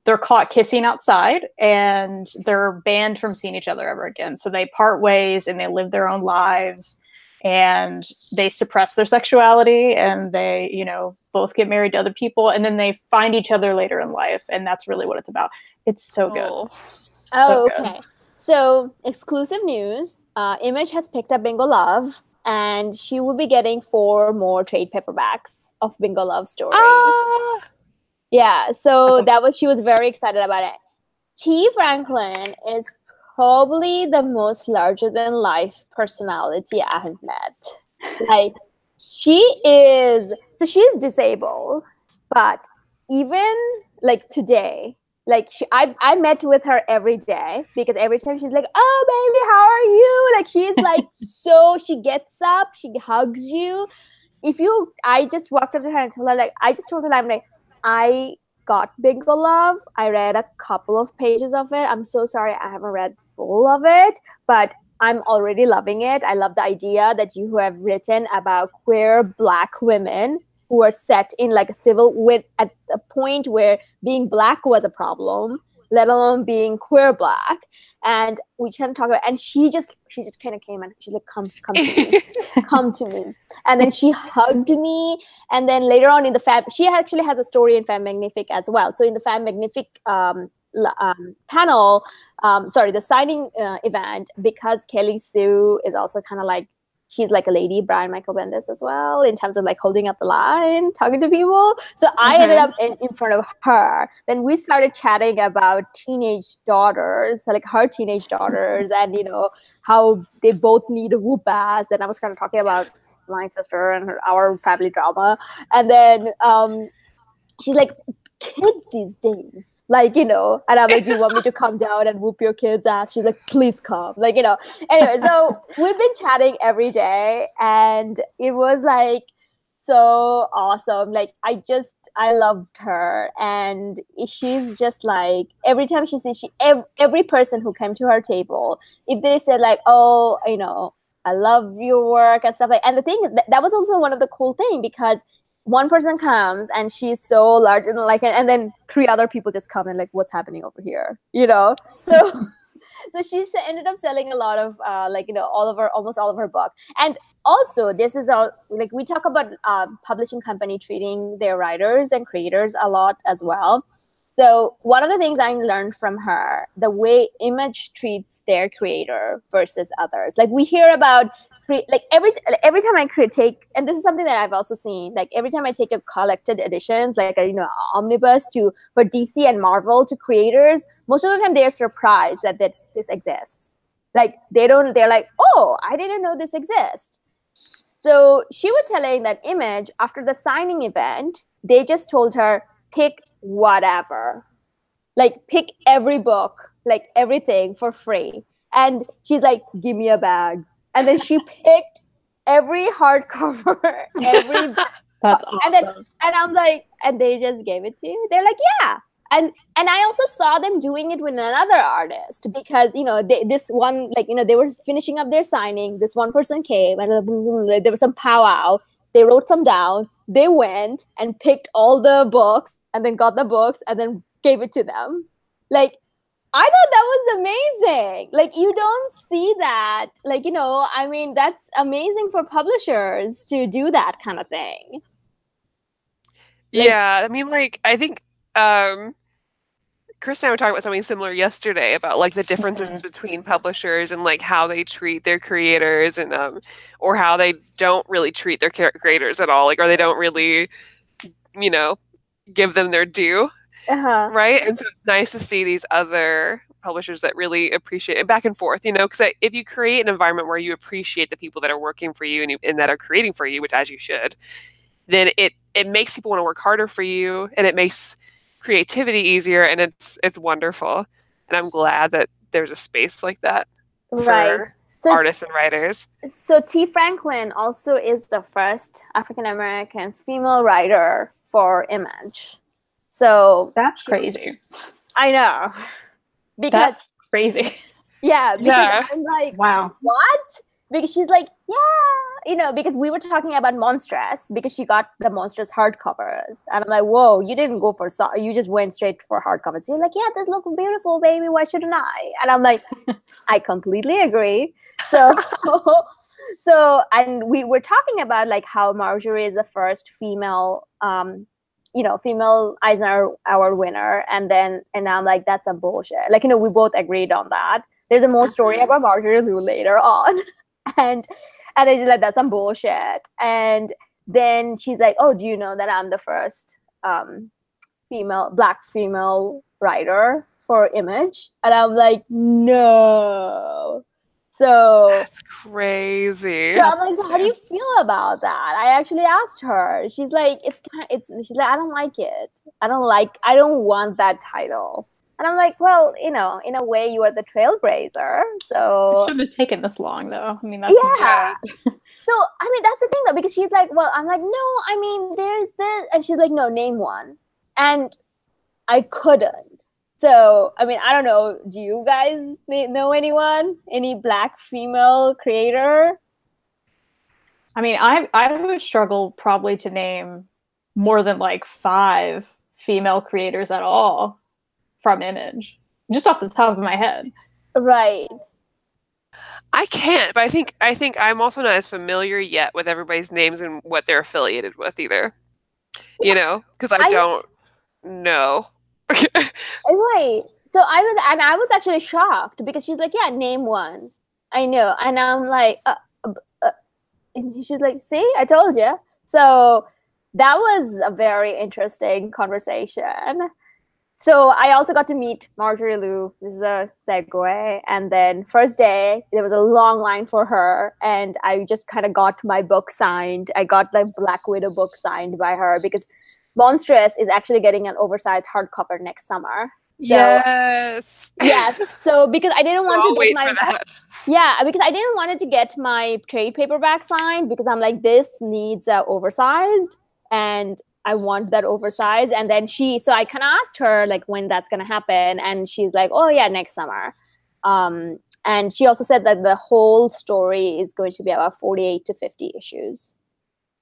Speaker 2: they're caught kissing outside, and they're banned from seeing each other ever again. So they part ways, and they live their own lives. And they suppress their sexuality, and they, you know, both get married to other people, and then they find each other later in life, and that's really what it's about. It's so good.
Speaker 1: Okay. So, exclusive news, Image has picked up Bingo Love, and she will be getting 4 more trade paperbacks of Bingo Love story. Yeah, so she was very excited about it. T. Franklin is probably the most larger-than-life personality I have met. Like, she's disabled, but even, like, today, like, I met with her every day, because every time she's like, oh, baby, how are you? Like, she's, like, so, she gets up, she hugs you. I just walked up to her and told her, like, I'm like, I got Bingo Love. I read a couple of pages of it. I'm so sorry I haven't read full of it, but I'm already loving it. I love the idea that you have written about queer Black women who are set in like a civil with at a point where being Black was a problem, let alone being queer Black. And we try to talk about, and she just kind of came and she's like, come to me, come to me. And then she hugged me. And then later on in the she actually has a story in Femme Magnifique as well. So in the Femme Magnifique panel, the signing event, because Kelly Sue is also kind of like, she's like a lady, Brian Michael Bendis as well, in terms of like holding up the line, talking to people. So I ended up in front of her. Then we started chatting about teenage daughters, like her teenage daughters, and you know how they both need a whoop ass. Then I was kind of talking about my sister and our family drama. And then she's like, kids these days, like, you know, and I'm like, do you want me to come down and whoop your kid's ass? She's like, please come, like, you know. Anyway, so we've been chatting every day, and it was like so awesome. Like, I loved her, and she's just like, every time she sees, every person who came to her table, if they said like, oh, you know, I love your work and stuff like, and the thing is that was also one of the cool thing, because one person comes and she's so large and like, and then 3 other people just come and like, what's happening over here, you know? So she ended up selling a lot of like, you know, almost all of her book. And also, this is all like, we talk about publishing company treating their writers and creators a lot as well. So one of the things I learned from her, the way Image treats their creator versus others. Like, we hear about like every time I take, and this is something that I've also seen, like every time I take a collected editions, like a, you know, omnibus for DC and Marvel to creators, most of the time they're surprised that this exists. Like, they're like, oh, I didn't know this exists. So she was telling that Image, after the signing event, they just told her, pick whatever, like pick every book, like everything for free. And she's like, give me a bag. And then she picked every hardcover, every
Speaker 2: That's awesome.
Speaker 1: and I'm like, and they just gave it to you? They're like, yeah. And I also saw them doing it with another artist, because, you know, this one, like, you know, they were finishing up their signing. This one person came and there was some powwow. They wrote some down. They went and picked all the books and then got the books and then gave it to them. Like, I thought that was amazing. Like, you don't see that. Like, you know, I mean, that's amazing for publishers to do that kind of thing.
Speaker 3: Like, yeah, I mean, like, I think Chris and I were talking about something similar yesterday about like the differences between publishers and like how they treat their creators and or how they don't really treat their creators at all, like, or they don't really, you know, give them their due. Right? And so it's nice to see these other publishers that really appreciate it, back and forth, you know, because if you create an environment where you appreciate the people that are working for you and that are creating for you, which as you should, then it makes people want to work harder for you, and it makes creativity easier, and it's wonderful. And I'm glad that there's a space like that for artists and writers.
Speaker 1: So T. Franklin also is the first African-American female writer for Image. So
Speaker 2: that's crazy.
Speaker 1: I know. Because
Speaker 2: that's crazy.
Speaker 1: Yeah, because I'm like,
Speaker 2: wow.
Speaker 1: What? Because she's like, yeah, you know, because we were talking about Monstress, because she got the Monstress hardcovers. And I'm like, whoa, you didn't go for you just went straight for hardcovers. You're like, yeah, this looks beautiful, baby. Why shouldn't I? And I'm like, I completely agree. So and we were talking about like how Marjorie is the first female you know, female Eisner Award winner, and I'm like, that's some bullshit. Like, you know, we both agreed on that. There's a more story about Marjorie Liu later on, and I just like, that's some bullshit. And then she's like, oh, do you know that I'm the first black female writer for Image? And I'm like, no. So
Speaker 3: that's crazy.
Speaker 1: So I'm like, so how do you feel about that? I actually asked her. She's like, she's like, I don't like it. I don't want that title. And I'm like, well, you know, in a way, you are the trailblazer. So
Speaker 2: it shouldn't have taken this long, though. I mean, that's
Speaker 1: So I mean, that's the thing, though, because she's like, well, I'm like, no, I mean, there's this, and she's like, no, name one, and I couldn't. So, I mean, I don't know. Do you guys know anyone? Any black female creator?
Speaker 2: I mean, I would struggle probably to name more than like 5 female creators at all from Image, just off the top of my head.
Speaker 1: Right.
Speaker 3: I can't, but I think I'm also not as familiar yet with everybody's names and what they're affiliated with either. Yeah. You know, because I don't know.
Speaker 1: Right. So I was actually shocked because she's like, yeah, name one. I know. And I'm like, and she's like, see, I told you. So that was a very interesting conversation. So I also got to meet Marjorie Liu. This is a segue. And then first day, there was a long line for her. And I just kind of got my book signed. I got the Black Widow book signed by her because Monstress is actually getting an oversized hardcover next summer. So, yes. So because I didn't want to get because I didn't want to get my trade paperback signed because I'm like, this needs oversized, and I want that oversized. And then so I kind of asked her like when that's gonna happen, and she's like, oh yeah, next summer. And she also said that the whole story is going to be about 48 to 50 issues.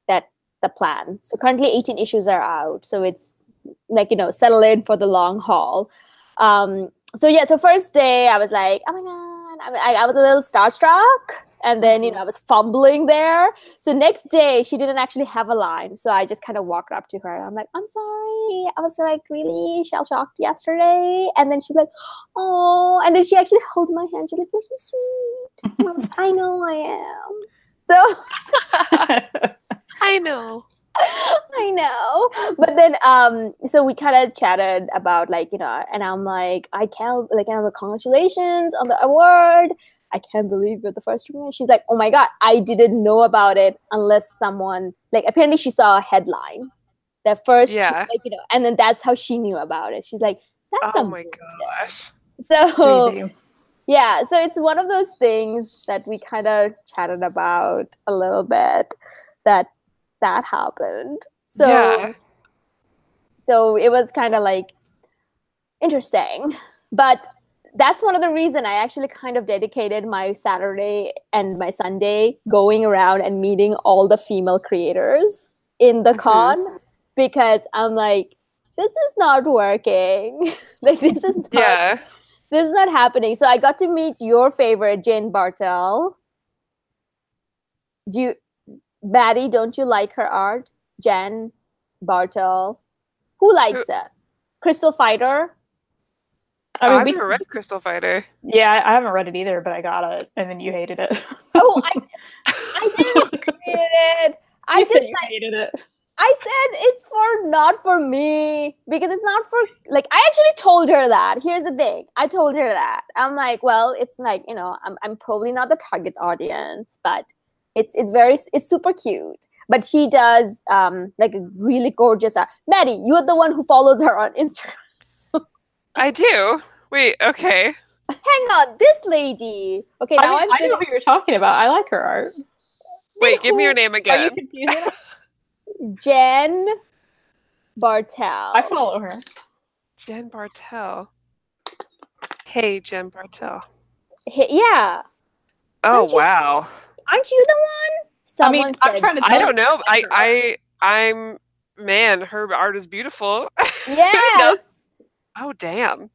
Speaker 1: That the plan. So currently 18 issues are out. So it's like, you know, settle in for the long haul. So first day I was like, oh my God, I was a little starstruck. And then, you know, I was fumbling there. So next day she didn't actually have a line. So I just kind of walked up to her and I'm like, I'm sorry. I was like really shell-shocked yesterday. And then she's like, oh, and then she actually holds my hand. She's like, you're so sweet. I'm like, I know I am. So
Speaker 3: I know.
Speaker 1: I know. But then so we kind of chatted about like, you know, and I'm like, I'm like, congratulations on the award. I can't believe you're the first one. She's like, oh my God, I didn't know about it unless someone, like, apparently she saw a headline. The first, like, you know, and then that's how she knew about it. She's like, that's
Speaker 3: oh my gosh.
Speaker 1: So crazy. Yeah, so it's one of those things that we kind of chatted about a little bit that happened. So it was kind of like interesting. But that's one of the reasons I actually kind of dedicated my Saturday and my Sunday going around and meeting all the female creators in the con, because I'm like, this is not working. Like, this is not, this is not happening. So I got to meet your favorite, Jane Bartel. Maddie, don't you like her art? Jen Bartel. Who likes it? Crystal Fighter?
Speaker 2: I mean,
Speaker 3: I've never read Crystal Fighter.
Speaker 2: Yeah, I haven't read it either, but I got it, and then you hated it.
Speaker 1: Oh, I didn't hate it. I
Speaker 2: said you hated it.
Speaker 1: I said it's not for me because it's not for like. I actually told her that. Here's the thing. I told her that. I'm like, well, it's like, you know, I'm probably not the target audience, but it's super cute. But she does like a really gorgeous art. Maddie, you're the one who follows her on Instagram.
Speaker 3: I do. Wait, okay.
Speaker 1: Hang on, this lady. Okay, now
Speaker 2: I know who you're talking about. I like her art.
Speaker 3: Wait, give me your name again.
Speaker 2: Are you confusing us?
Speaker 1: Jen Bartel.
Speaker 2: I follow her.
Speaker 3: Jen Bartel. Hey, Jen Bartel.
Speaker 1: Hey, yeah.
Speaker 3: Oh, wow.
Speaker 1: Aren't you the one? Someone
Speaker 2: I'm trying to.
Speaker 3: I don't know. I'm. Man, her art is beautiful.
Speaker 1: Yes.
Speaker 3: Oh, damn.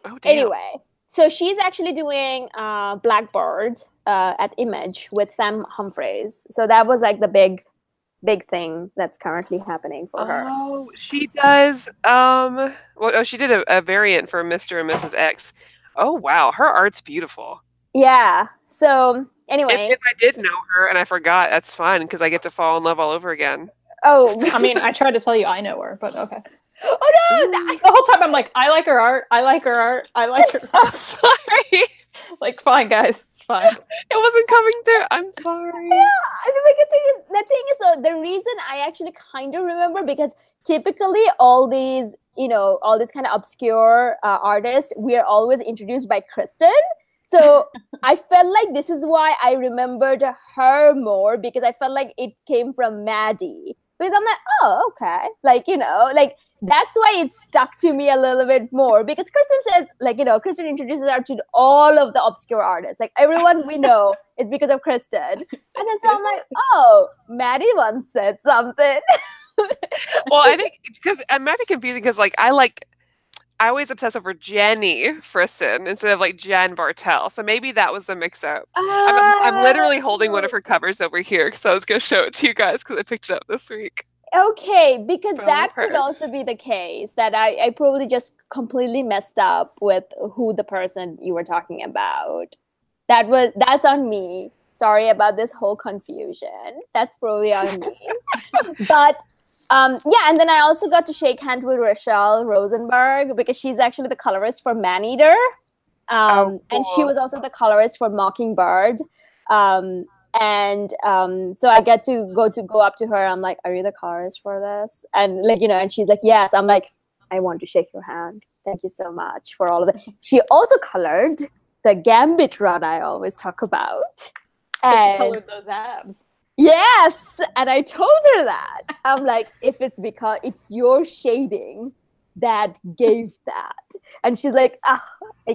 Speaker 3: Oh, damn.
Speaker 1: Anyway, so she's actually doing Blackbird at Image with Sam Humphreys. So that was like the big thing that's currently happening for her.
Speaker 3: Oh, she does. She did a variant for Mr. and Mrs. X. Oh, wow. Her art's beautiful.
Speaker 1: Yeah. So anyway,
Speaker 3: if I did know her and I forgot, that's fine because I get to fall in love all over again.
Speaker 1: Oh,
Speaker 2: I mean, I tried to tell you I know her, but okay.
Speaker 1: Oh no!
Speaker 2: The whole time I'm like, I like her art. I like her art. I like her art.
Speaker 3: Sorry.
Speaker 2: Like, fine, guys. It's fine.
Speaker 3: It wasn't coming through. I'm sorry.
Speaker 1: Yeah, the thing is, so the reason I actually kind of remember, because typically all these kind of obscure artists, we are always introduced by Kristan. So I felt like this is why I remembered her more, because I felt like it came from Maddie. Because I'm like, oh, okay. Like, like that's why it stuck to me a little bit more, because Kristan says, like, Kristan introduces her to all of the obscure artists. Like, everyone we know is because of Kristan. And then so I'm like, oh, Maddie once said something.
Speaker 3: Well, I think because I might be confusing because, like, I always obsess over Jenny Frisson instead of like Jen Bartel. So maybe that was the mix-up. I'm literally holding one of her covers over here because I was going to show it to you guys because I picked it up this week.
Speaker 1: Okay, because that could also be the case, that I probably just completely messed up with who the person you were talking about. That's on me. Sorry about this whole confusion. That's probably on me. But yeah, and then I also got to shake hands with Rochelle Rosenberg because she's actually the colorist for Maneater.
Speaker 3: Cool.
Speaker 1: And she was also the colorist for Mockingbird. So I get to go up to her. I'm like, are you the colorist for this? And like, and she's like, yes. I'm like, I want to shake your hand. Thank you so much for all of it. She also colored the Gambit run I always talk about.
Speaker 2: And she colored those abs.
Speaker 1: Yes, and I told her that. I'm like, if it's because it's your shading that gave that. And she's like, I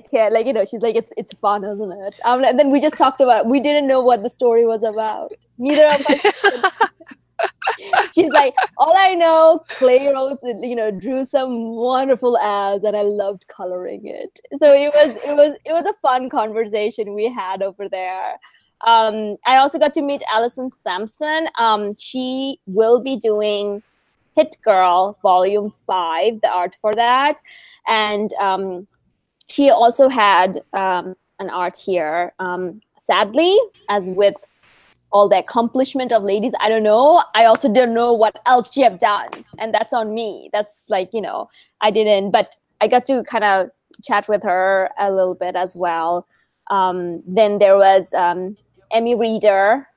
Speaker 1: can't, like, she's like, it's fun, isn't it? And then we just talked about, we didn't know what the story was about. Neither of us. She's like, all I know, Clay wrote, drew some wonderful abs, and I loved coloring it. So it was a fun conversation we had over there. I also got to meet Allison Sampson. She will be doing Hit Girl Volume 5, the art for that. And she also had an art here. Sadly, as with all the accomplishment of ladies, I don't know. I also don't know what else she have done. And that's on me. That's like, I didn't. But I got to kind of chat with her a little bit as well. Then there was Emmy Reader.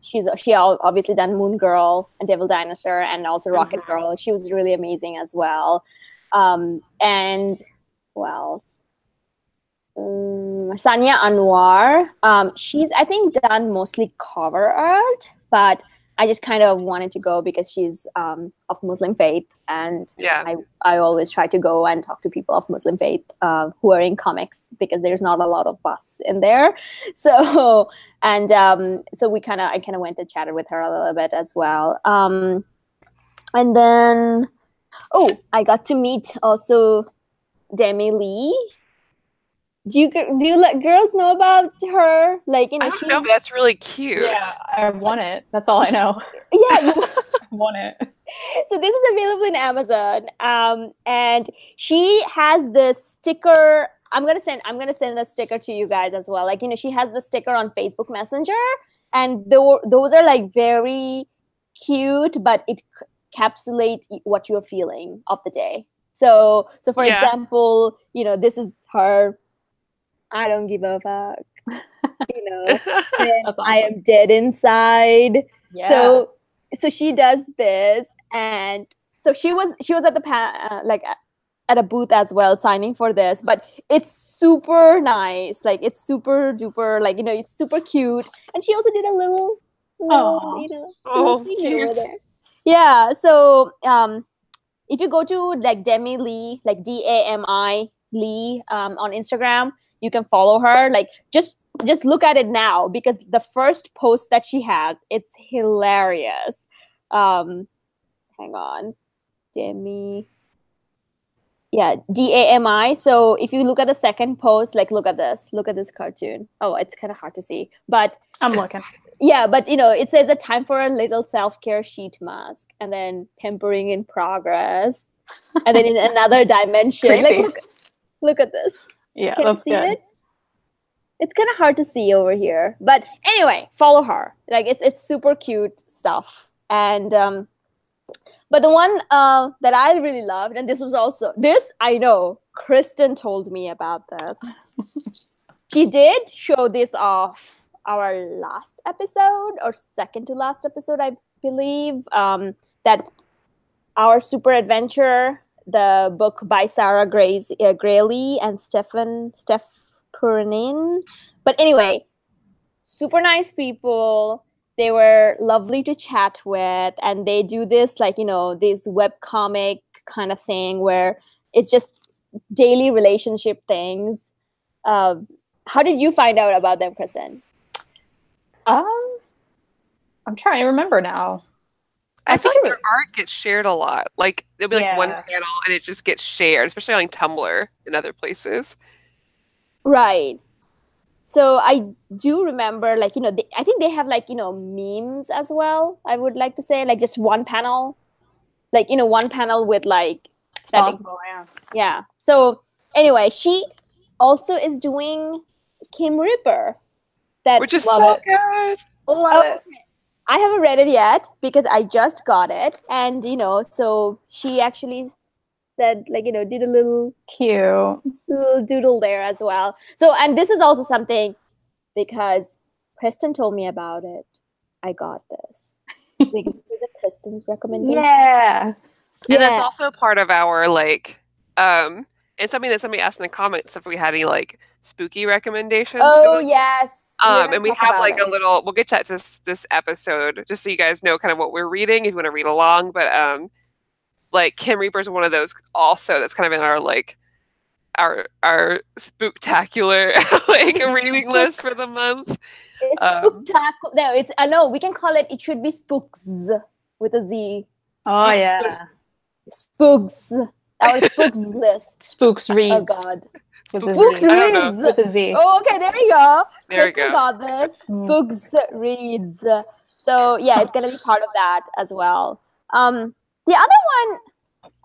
Speaker 1: She obviously done Moon Girl and Devil Dinosaur and also Rocket Girl. She was really amazing as well. And who else? Sanya Anwar. She's, I think, done mostly cover art, but I just kind of wanted to go because she's of Muslim faith, and
Speaker 3: yeah,
Speaker 1: I always try to go and talk to people of Muslim faith who are in comics because there's not a lot of us in there. So so I kind of went and chatted with her a little bit as well. And then I got to meet also Demi Lee. Do you let girls know about her? Like,
Speaker 3: I don't know, but that's really cute.
Speaker 2: Yeah, I want it. That's all I know.
Speaker 1: Yeah,
Speaker 2: I want it.
Speaker 1: So this is available in Amazon, and she has this sticker. I'm gonna send a sticker to you guys as well. Like, you know, she has the sticker on Facebook Messenger, and those are like very cute, but it encapsulates what you're feeling of the day. So for example, you know, this is her. I don't give a fuck. You know, and awesome. I am dead inside. Yeah. So she does this, and so she was at the like at a booth as well, signing for this. But it's super nice, like it's super duper, like, you know, it's super cute. And she also did a little you know, thing over there. Yeah. So if you go to like Demi Lee, like Dami Lee, on Instagram, you can follow her. Like just look at it now, because the first post that she has, it's hilarious. Hang on. Dami. Yeah, Dami. So if you look at the second post, like look at this cartoon. Oh, it's kind of hard to see, but
Speaker 2: I'm looking.
Speaker 1: Yeah, but you know, it says a time for a little self-care sheet mask, and then pampering in progress, and then in another dimension. Like look at this.
Speaker 2: Yeah,
Speaker 1: can
Speaker 2: that's
Speaker 1: you see
Speaker 2: good.
Speaker 1: it? It's kind of hard to see over here, but anyway, follow her. Like it's super cute stuff. And but the one that I really loved, and this I know Kristan told me about this. She did show this off our last episode, or second to last episode, I believe. That our super adventure, the book by Sarah Graylee and Steph Purnin. But anyway, super nice people. They were lovely to chat with, and they do this, like, you know, this webcomic kind of thing where it's just daily relationship things. How did you find out about them, Kristan?
Speaker 2: I'm trying to remember now.
Speaker 3: I feel like their art gets shared a lot. Like, it'll be like one panel and it just gets shared, especially on Tumblr and other places.
Speaker 1: Right. So I do remember, like, you know, I think they have, like, you know, memes as well, I would like to say. Like, just one panel. Like, you know, one panel with, like...
Speaker 2: It's possible, yeah.
Speaker 1: Yeah. So, anyway, she also is doing Kim Ripper.
Speaker 3: Which is so good.
Speaker 2: Love it.
Speaker 1: I haven't read it yet because I just got it. And, you know, so she actually said, like, you know, did a little
Speaker 2: cute
Speaker 1: little doodle there as well. So, and this is also something, because Kristan told me about it, I got this. Like, Kristan's recommendation.
Speaker 2: Yeah.
Speaker 3: And that's also part of our, like, and something that somebody asked in the comments if we had any, like, spooky recommendations.
Speaker 1: Oh, yes.
Speaker 3: And we have, like, a little, we'll get to that this episode, just so you guys know kind of what we're reading if you want to read along. But, like, Kim Reaper's one of those also that's kind of in our, like, our spooktacular, like, reading list for the month.
Speaker 1: It's spooktacular. No, I know, we can call it should be spooks with a Z.
Speaker 2: Oh, yeah.
Speaker 1: Spooks. Our spooks list.
Speaker 2: Spooks reads.
Speaker 1: Oh, God.
Speaker 2: Spooks
Speaker 1: reads.
Speaker 2: With a Z.
Speaker 1: Oh, okay, there you go.
Speaker 3: There we go.
Speaker 1: Got this. Spooks reads. So, yeah, it's going to be part of that as well. The other one,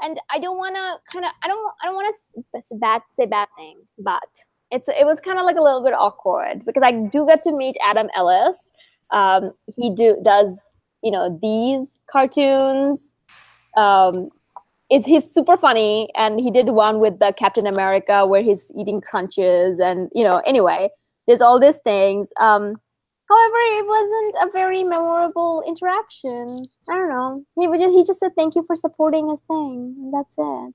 Speaker 1: and I don't want to say bad things, but it was kind of like a little bit awkward because I do get to meet Adam Ellis. He does, you know, these cartoons. He's super funny, and he did one with the Captain America where he's eating crunches, and, you know, anyway, there's all these things. However, it wasn't a very memorable interaction. I don't know. He just said thank you for supporting his thing, and that's it.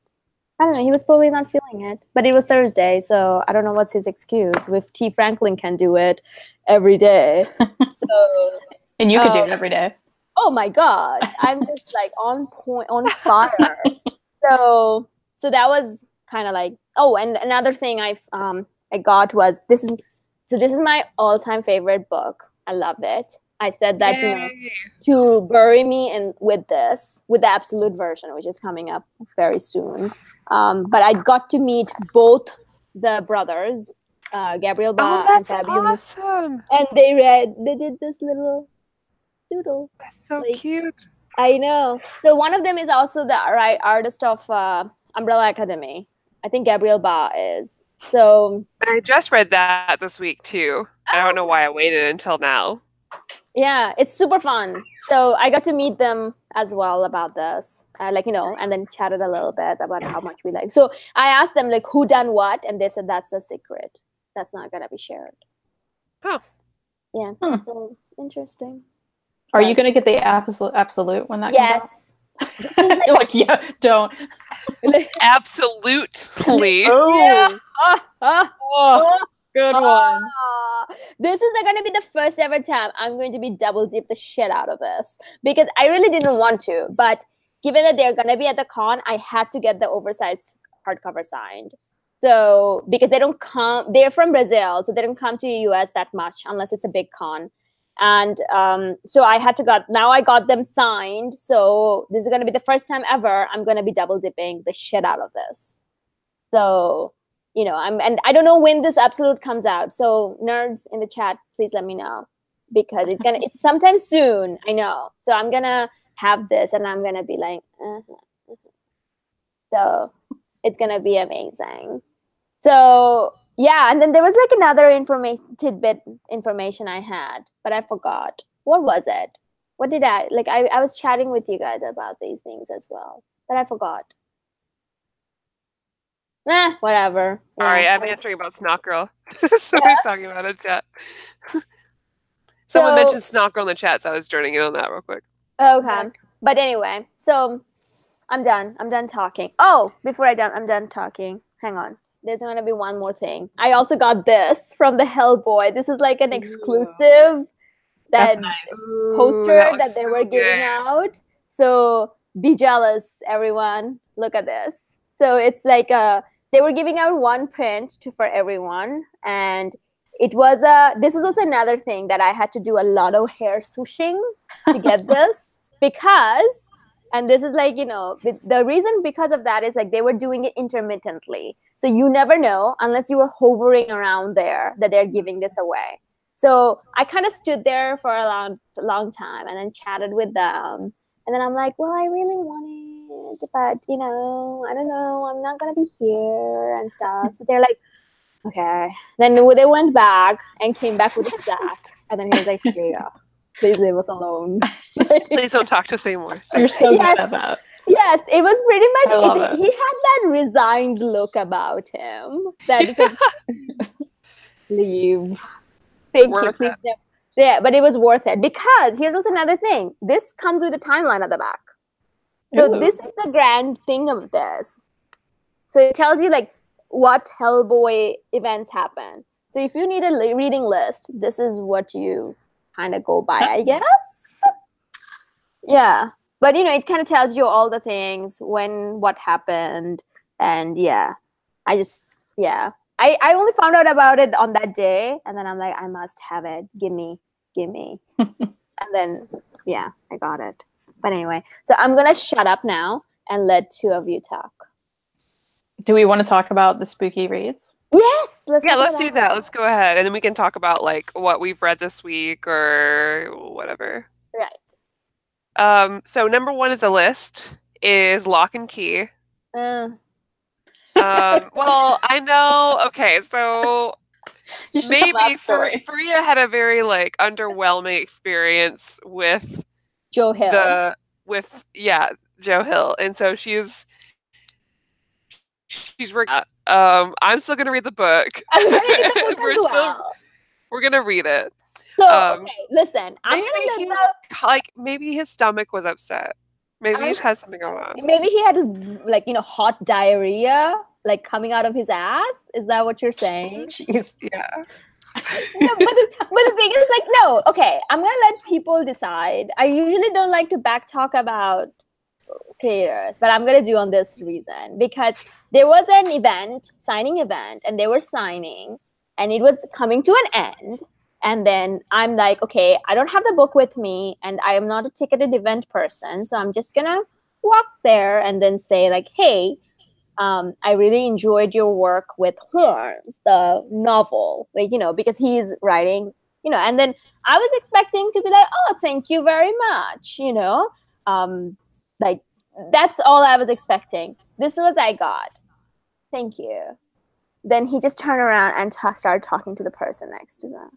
Speaker 1: I don't know. He was probably not feeling it, but it was Thursday, so I don't know what's his excuse. If T. Franklin can do it every day, so
Speaker 2: and you could do it every day.
Speaker 1: Oh my God, I'm just like on point, on fire. So that was kind of like, oh, and another thing I got was this is my all-time favorite book. I love it. I said that, you know, to bury me with the absolute version, which is coming up very soon. But I got to meet both the brothers, Gabriel Ba and Fabulous,
Speaker 3: awesome.
Speaker 1: and they did this little doodle.
Speaker 3: That's so cute.
Speaker 1: I know. So one of them is also the artist of Umbrella Academy. I think Gabriel Ba is. So
Speaker 3: I just read that this week too. I don't know why I waited until now.
Speaker 1: yeah, it's super fun. So I got to meet them as well about this, like, you know, and then chatted a little bit about how much we like. So I asked them like who done what, and they said that's a secret. That's not gonna be shared.
Speaker 3: Huh.
Speaker 1: Yeah. So interesting.
Speaker 2: Are you gonna get the absolute when that
Speaker 1: yes.
Speaker 2: comes out? You're like, yeah, don't.
Speaker 3: Absolutely.
Speaker 2: Oh.
Speaker 1: Yeah.
Speaker 2: Good one.
Speaker 1: This is going to be the first ever time I'm going to be double dip the shit out of this because I really didn't want to, but given that they're going to be at the con, I had to get the oversized hardcover signed. So because they don't come, they're from Brazil, so they don't come to the US that much unless it's a big con. And so I had to now I got them signed. So this is going to be the first time ever I'm going to be double dipping the shit out of this. So, you know, and I don't know when this absolute comes out. So nerds in the chat, please let me know because it's sometime soon. I know. So I'm going to have this and I'm going to be like, so it's going to be amazing. So yeah. And then there was like another tidbit information I had, but I forgot. What was it? What did I was chatting with you guys about these things as well, but I forgot. Whatever.
Speaker 3: Sorry, I'm answering about Snot Girl. Somebody's talking about it in chat. Someone mentioned Snot Girl in the chat, so I was joining in on that real quick.
Speaker 1: Okay. But anyway, so I'm done. I'm done talking. Oh, before I'm done talking. Hang on. There's going to be one more thing. I also got this from the Hellboy. This is like an exclusive poster that they were giving out. So be jealous, everyone. Look at this. So it's like they were giving out one print for everyone, and it was this was also another thing that I had to do a lot of hair swooshing to get this because, and this is like, you know, the reason because of that is like they were doing it intermittently, so you never know unless you were hovering around there that they're giving this away. So I kind of stood there for a long time and then chatted with them, and then I'm like, well, I really want it. But you know, I don't know, I'm not gonna be here and stuff. So they're like, okay. Then they went back and came back with a stack, and then he was like, here you go, please leave us alone.
Speaker 3: Please don't talk to us anymore.
Speaker 2: You're so good at that.
Speaker 1: Yes, it was pretty much he had that resigned look about him that is like, leave. Thank you. Please. Yeah, but it was worth it because here's also another thing. This comes with a timeline at the back. So this is the grand thing of this. So it tells you like what Hellboy events happen. So if you need a reading list, this is what you kind of go by, I guess. Yeah. But, you know, it kind of tells you all the things, what happened. And yeah, I only found out about it on that day. And then I'm like, I must have it. Give me. And then, yeah, I got it. But anyway, so I'm going to shut up now and let two of you talk.
Speaker 2: Do we want to talk about the spooky reads?
Speaker 1: Yes.
Speaker 3: Let's do that. Let's go ahead. And then we can talk about like what we've read this week or whatever.
Speaker 1: Right.
Speaker 3: So number one of the list is Lock and Key. Well, I know. Okay, so maybe Fariha had a very like underwhelming experience with
Speaker 1: Joe Hill.
Speaker 3: Joe Hill, and so she's I'm still gonna read the book.
Speaker 1: I'm gonna read the book
Speaker 3: we're gonna read it.
Speaker 1: So okay, listen, I'm gonna
Speaker 3: maybe his stomach was upset. Maybe he has something going on.
Speaker 1: Maybe he had like, you know, hot diarrhea like coming out of his ass. Is that what you're saying?
Speaker 3: Jeez, yeah.
Speaker 1: No, but the thing is like, no, okay, I'm gonna let people decide. I usually don't like to back talk about creators, but I'm gonna do on this reason because there was an signing event, and they were signing, and it was coming to an end. And then I'm like, okay, I don't have the book with me, and I am not a ticketed event person, so I'm just gonna walk there and then say like, hey, I really enjoyed your work with Horns, the novel, like, you know, because he's writing, you know, and then I was expecting to be like, oh, thank you very much, you know, like that's all I was expecting. This was I got. Thank you. Then he just turned around and started talking to the person next to them.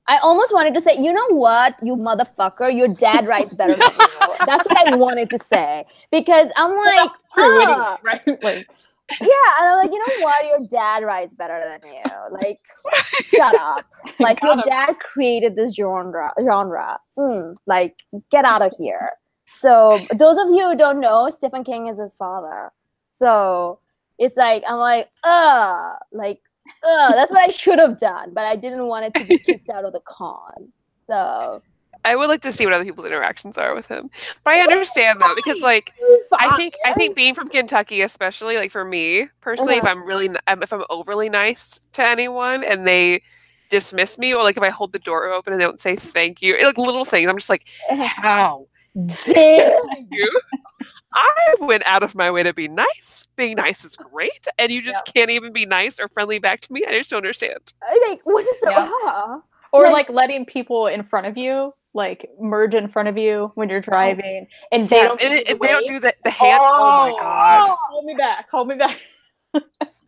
Speaker 1: I almost wanted to say, you know what, you motherfucker, your dad writes better than you. That's what I wanted to say. Because I'm like,
Speaker 2: right? Like,
Speaker 1: yeah, and I'm like, you know what, your dad writes better than you. Like, shut up. Like, your dad created this genre. Like, get out of here. So, those of you who don't know, Stephen King is his father. So, it's like, I'm like, that's what I should have done, but I didn't want it to be kicked out of the con. So
Speaker 3: I would like to see what other people's interactions are with him. But I understand though, because like I think being from Kentucky, especially like for me personally, if I'm overly nice to anyone and they dismiss me, or like if I hold the door open and they don't say thank you, like little things, I'm just like, how dare you? I went out of my way to be nice. Being nice is great, and you just can't even be nice or friendly back to me. I just don't understand.
Speaker 1: Like, what is it?
Speaker 2: Or like letting people in front of you, like merge in front of you when you're driving, and they don't.
Speaker 3: They don't do the hand. Oh my god!
Speaker 2: Hold me back! Hold me back!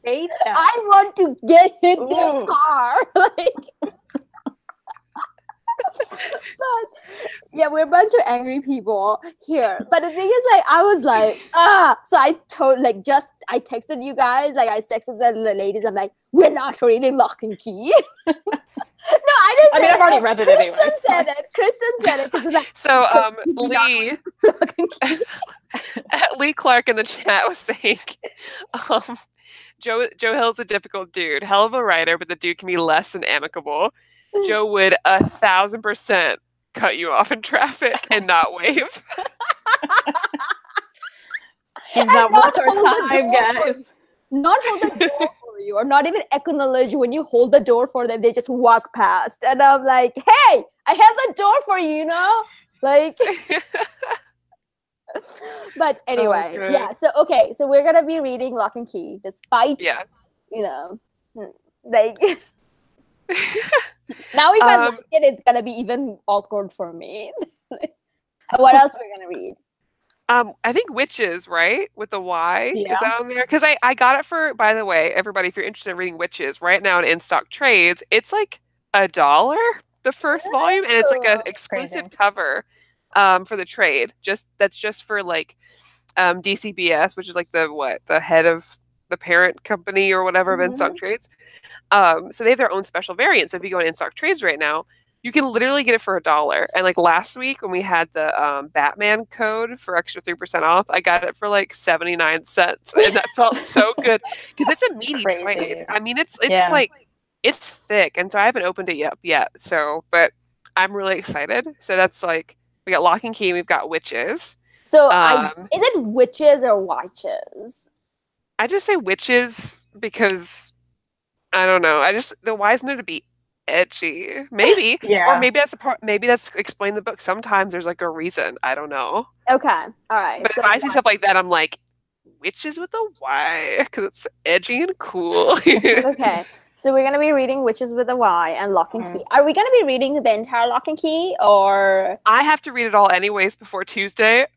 Speaker 1: I want to get in the car. Like. But yeah, we're a bunch of angry people here. But the thing is, like, I was like, so I texted you guys, like, I texted the ladies, I'm like, we're not reading Lock and Key. No, I didn't.
Speaker 2: I mean, I've already read it anyway.
Speaker 1: Kristan said it. Like,
Speaker 3: so, Lee Clark in the chat was saying, Joe Hill's a difficult dude, hell of a writer, but the dude can be less than amicable. Joe would 1,000% cut you off in traffic and not wave.
Speaker 2: He's not worth our time, guys.
Speaker 1: Not hold the door for you, or not even acknowledge when you hold the door for them. They just walk past, and I'm like, "Hey, I held the door for you, you know." Like, but anyway, yeah. So okay, so we're gonna be reading Lock and Key, despite you know, like. Now if I like it, it's gonna be even awkward for me. What else we're gonna read?
Speaker 3: I think Witches, right? With the Y. Yeah. Is that on there? Because I got it for, by the way, everybody, if you're interested in reading Witches, right now in in-stock trades, it's like $1, the first volume, and it's like an exclusive cover for the trade. That's just for like DCBS, which is like the head of the parent company or whatever of in-stock trades. So they have their own special variant. So if you go on in-stock trades right now, you can literally get it for $1. And like last week when we had the Batman code for extra 3% off, I got it for like 79 cents. And that felt so good because it's a meaty trade. I mean, it's like, it's thick. And so I haven't opened it yet. So, but I'm really excited. So that's like, we got Lock and Key, we've got Witches.
Speaker 1: So is it Witches or Watches?
Speaker 3: I just say Witches because I don't know. The Y's need to be edgy. Maybe. Or maybe that's the part. Maybe that's explain the book. Sometimes there's like a reason. I don't know.
Speaker 1: Okay. All right.
Speaker 3: But if I see stuff like that, I'm like, Witches with a Y because it's edgy and cool.
Speaker 1: Okay. So we're gonna be reading Witches with a Y and Lock and Key. Are we gonna be reading the entire Lock and Key, or
Speaker 3: I have to read it all anyways before Tuesday,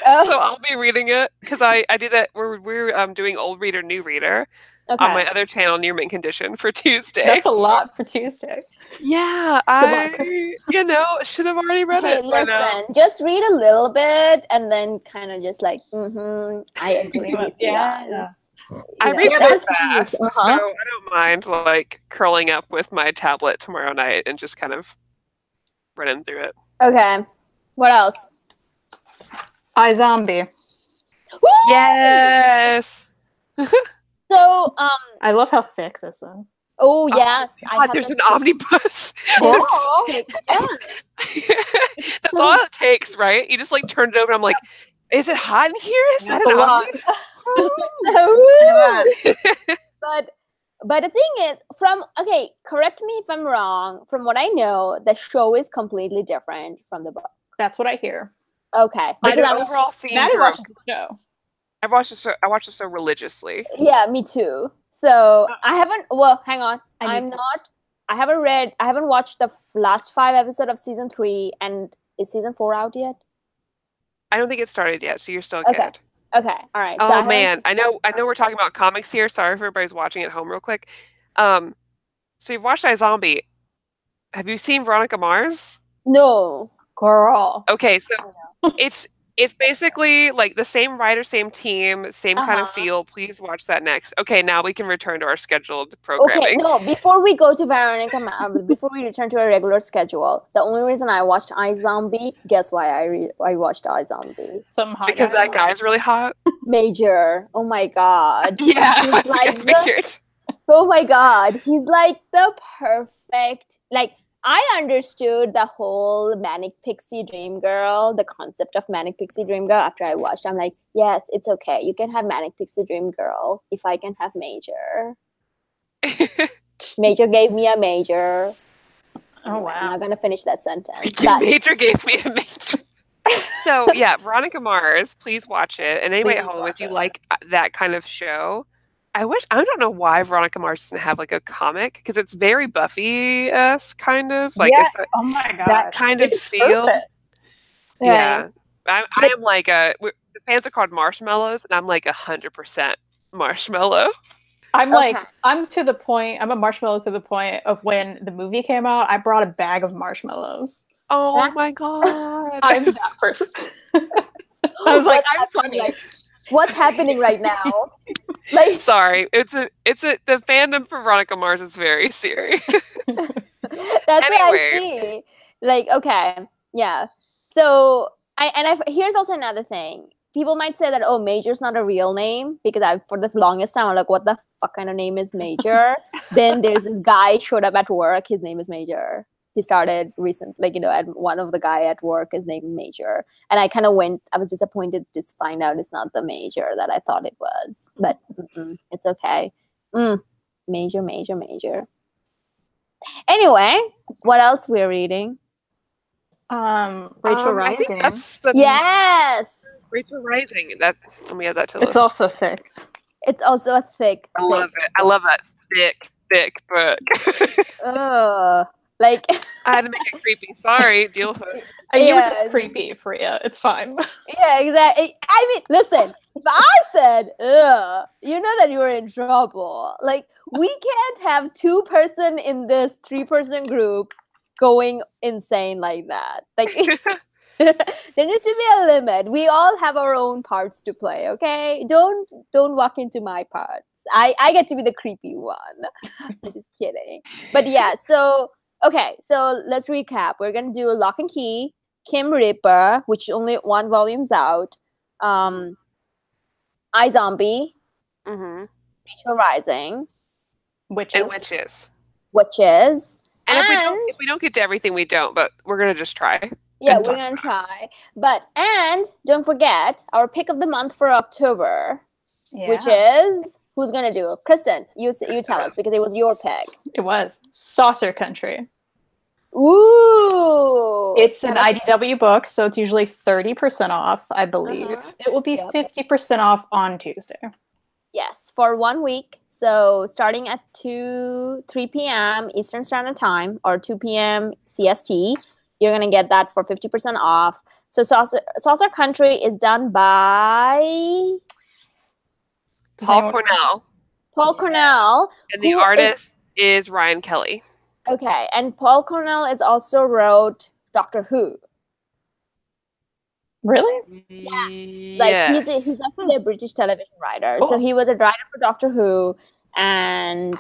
Speaker 3: so I'll be reading it because I do that. We're doing old reader, new reader on my other channel, Near Mint Condition, for Tuesday.
Speaker 2: That's a lot for Tuesday.
Speaker 3: Yeah, should have already read it.
Speaker 1: Listen, just read a little bit and then kind of just like, I agree with you guys.
Speaker 3: I read really fast, so I don't mind like curling up with my tablet tomorrow night and just kind of running through it.
Speaker 1: Okay. What else?
Speaker 2: iZombie.
Speaker 1: Woo!
Speaker 3: Yes.
Speaker 1: So,
Speaker 2: I love how thick this is.
Speaker 1: Oh yes,
Speaker 3: God, there's an omnibus. That's all it takes, right? You just like turn it over. And I'm like, is it hot in here? Is that an omnibus?
Speaker 1: But the thing is, correct me if I'm wrong. From what I know, the show is completely different from the book.
Speaker 2: That's what I hear.
Speaker 1: Okay,
Speaker 3: because overall theme.
Speaker 2: Maddie watches the show.
Speaker 3: I watched it so religiously.
Speaker 1: Yeah, me too. So I haven't. Well, hang on. I haven't watched the last 5 episodes of season 3. And is season 4 out yet?
Speaker 3: I don't think it started yet, so you're still
Speaker 1: Okay.
Speaker 3: good.
Speaker 1: Okay. All right.
Speaker 3: Oh man, I know we're talking about comics here. Sorry for everybody's watching at home real quick. So you've watched iZombie. Have you seen Veronica Mars?
Speaker 1: No.
Speaker 2: Girl.
Speaker 3: Okay, so it's basically like the same writer, same team, same kind of feel. Please watch that next. Okay, now we can return to our scheduled programming.
Speaker 1: Okay, no, before we go to Veronica, before we return to our regular schedule, the only reason I watched iZombie, guess why I watched iZombie?
Speaker 2: Some hot
Speaker 3: Because that guy's really hot.
Speaker 1: Major. Oh my god.
Speaker 3: Yeah,
Speaker 1: He's like
Speaker 3: I figured.
Speaker 1: oh my god, he's like the perfect, like, I understood the whole Manic Pixie Dream Girl, the concept of Manic Pixie Dream Girl after I watched. I'm like, yes, it's okay. You can have Manic Pixie Dream Girl if I can have Major. Major gave me a major.
Speaker 2: Oh, wow.
Speaker 1: I'm not going to finish that sentence.
Speaker 3: Major gave me a major. So, yeah, Veronica Mars, please watch it. And anybody at home, if you like that kind of show, I don't know why Veronica Mars doesn't have like a comic, because it's very Buffy-esque kind of. Like,
Speaker 2: yeah.
Speaker 3: Oh my god. That kind of feel. Perfect. Yeah. Right. I am like the fans are called marshmallows, and I'm like 100% marshmallow.
Speaker 2: I'm like, I'm to the point, I'm a marshmallow to the point of when the movie came out, I brought a bag of marshmallows.
Speaker 3: Oh my god.
Speaker 2: I'm that person. I was like, I'm funny.
Speaker 1: Like, what's happening right now? Like,
Speaker 3: sorry, the fandom for Veronica Mars is very serious.
Speaker 1: That's what I see. Like, okay, yeah. So here's also another thing. People might say that, oh, Major's not a real name, because for the longest time I'm like, what the fuck kind of name is Major? Then there's this guy showed up at work. His name is Major. He started at one of the guy at work, his name is Major. And I was disappointed to just find out it's not the Major that I thought it was. But it's okay. Major. Anyway, what else we're reading?
Speaker 2: Rachel Rising.
Speaker 3: I think that's
Speaker 1: yes!
Speaker 3: Rachel Rising. Let me add that to the list.
Speaker 2: It's also thick.
Speaker 1: It's also a thick.
Speaker 3: I love it. I love that thick book.
Speaker 1: Like,
Speaker 3: I had to make it creepy. Sorry, deal with it.
Speaker 2: You were just creepy, Fariha. It's fine.
Speaker 1: Yeah, exactly. I mean, listen, if I said, ugh, you know that you were in trouble. Like, we can't have 2-person in this 3-person group going insane like that. Like, there needs to be a limit. We all have our own parts to play, okay? Don't walk into my parts. I get to be the creepy one. I'm just kidding. But yeah, so okay, so let's recap. We're gonna do Lock and Key, Kim Ripper, which only 1 volume's out, iZombie, Rachel Rising,
Speaker 3: Witches.
Speaker 1: And
Speaker 3: if we don't get to everything, we don't, but we're gonna just try.
Speaker 1: Yeah, we're gonna try. And don't forget our pick of the month for October, which is, who's gonna do it? Kristan, you tell us, because it was your pick.
Speaker 2: It was Saucer Country.
Speaker 1: Ooh!
Speaker 2: It's an IDW book, so it's usually 30% off, I believe. It will be 50% off on Tuesday.
Speaker 1: Yes, for 1 week. So starting at 3 p.m. Eastern Standard Time, or 2 p.m. CST, you're going to get that for 50% off. So Saucer Country is done by
Speaker 3: Paul Cornell.
Speaker 1: Paul Cornell.
Speaker 3: And the artist is Ryan Kelly.
Speaker 1: Okay, and Paul Cornell is also wrote Doctor Who.
Speaker 2: Really?
Speaker 1: Yes. Like, he's actually a British television writer. Cool. So he was a writer for Doctor Who, and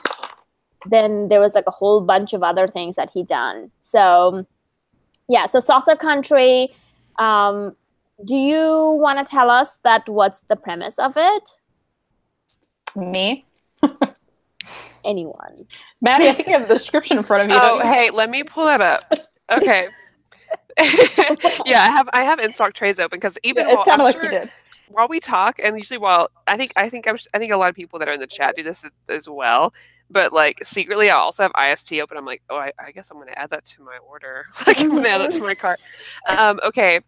Speaker 1: then there was like a whole bunch of other things that he done. So yeah, so Saucer Country, do you want to tell us what's the premise of it?
Speaker 2: Me?
Speaker 1: Anyone.
Speaker 2: Maddie, I think you have the description in front of you.
Speaker 3: Oh, hey, let me pull that up. Okay. Yeah, I have in stock trays open, because even
Speaker 2: it sounded like you did.
Speaker 3: While we talk, and usually I think a lot of people that are in the chat do this as well. But like secretly, I also have IST open. I'm like, oh, I guess I'm going to add that to my order. Like, I'm going to add that to my cart. Okay,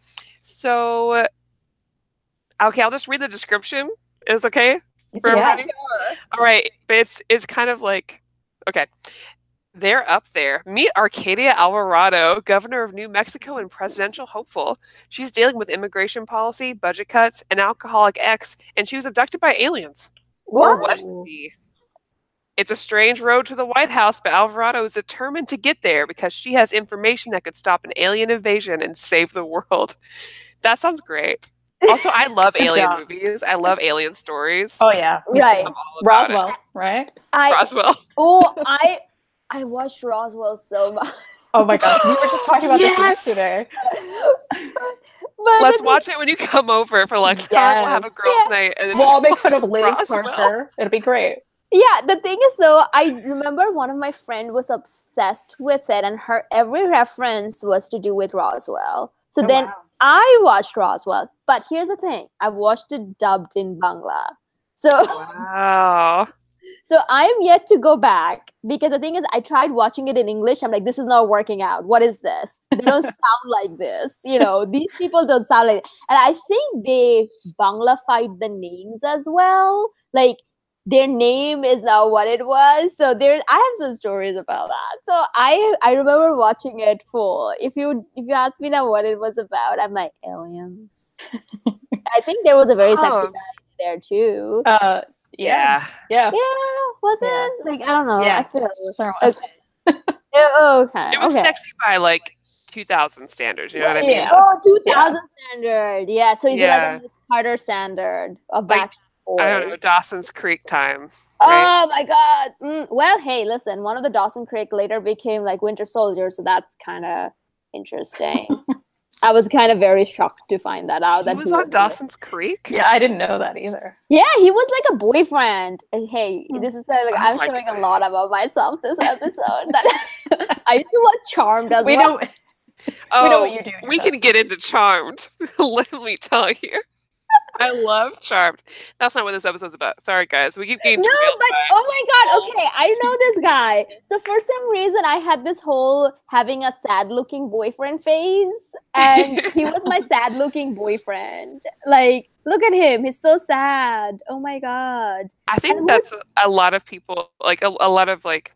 Speaker 3: so I'll just read the description. Is okay for everybody? Sure. All right, but it's kind of like, okay. They're up there. Meet Arcadia Alvarado, governor of New Mexico and presidential hopeful. She's dealing with immigration policy, budget cuts, an alcoholic ex, and she was abducted by aliens. Or
Speaker 1: What?
Speaker 3: was she? It's a strange road to the White House, but Alvarado is determined to get there because she has information that could stop an alien invasion and save the world. That sounds great. Also, I love alien movies. I love alien stories.
Speaker 2: Oh yeah,
Speaker 1: right.
Speaker 2: Roswell, right?
Speaker 3: Roswell.
Speaker 1: Oh, I watched Roswell so much.
Speaker 2: Oh my god, we were just talking about this yesterday.
Speaker 3: Let's watch it when you come over for lunch. We'll have a girls' night. And
Speaker 2: we'll all make fun of Liz Parker. It'll be great.
Speaker 1: Yeah, the thing is though, I remember one of my friends was obsessed with it, and her every reference was to do with Roswell. So I watched Roswell, but here's the thing: I watched it dubbed in Bangla. So so I'm yet to go back, because the thing is, I tried watching it in English. I'm like, this is not working out. What is this? They don't sound like this. You know, these people don't sound like. And I think they Banglafied the names as well. Like, their name is now what it was. So I have some stories about that. So I remember watching it full. If you ask me now what it was about, I'm like, aliens. I think there was a very sexy guy there too.
Speaker 2: Yeah.
Speaker 1: Was it? Like, I don't know.
Speaker 2: Yeah.
Speaker 1: I feel okay.
Speaker 3: It was sexy by like 2000 standards. You know what I mean?
Speaker 1: Yeah. Oh, 2000 standard. Yeah. So is it like a harder standard of back?
Speaker 3: I don't know, Dawson's Creek time. Right?
Speaker 1: Oh my god. Well, hey, listen, one of the Dawson Creek later became like Winter Soldier, so that's kind of interesting. I was kind of very shocked to find that out.
Speaker 3: He was on Dawson's Creek?
Speaker 2: Yeah, I didn't know that either.
Speaker 1: Yeah, he was like a boyfriend. Hey, this is like I'm showing a lot about myself this episode. I used to watch Charmed as well.
Speaker 2: We know what you do.
Speaker 3: We can get into Charmed. Let me tell you. I love Charmed. That's not what this episode's about. Sorry, guys. We keep getting
Speaker 1: oh my god. Okay, I know this guy. So for some reason, I had this whole having a sad-looking boyfriend phase, and he was my sad-looking boyfriend. Like, look at him. He's so sad. Oh my god.
Speaker 3: I think that's a lot of people, like a lot of like,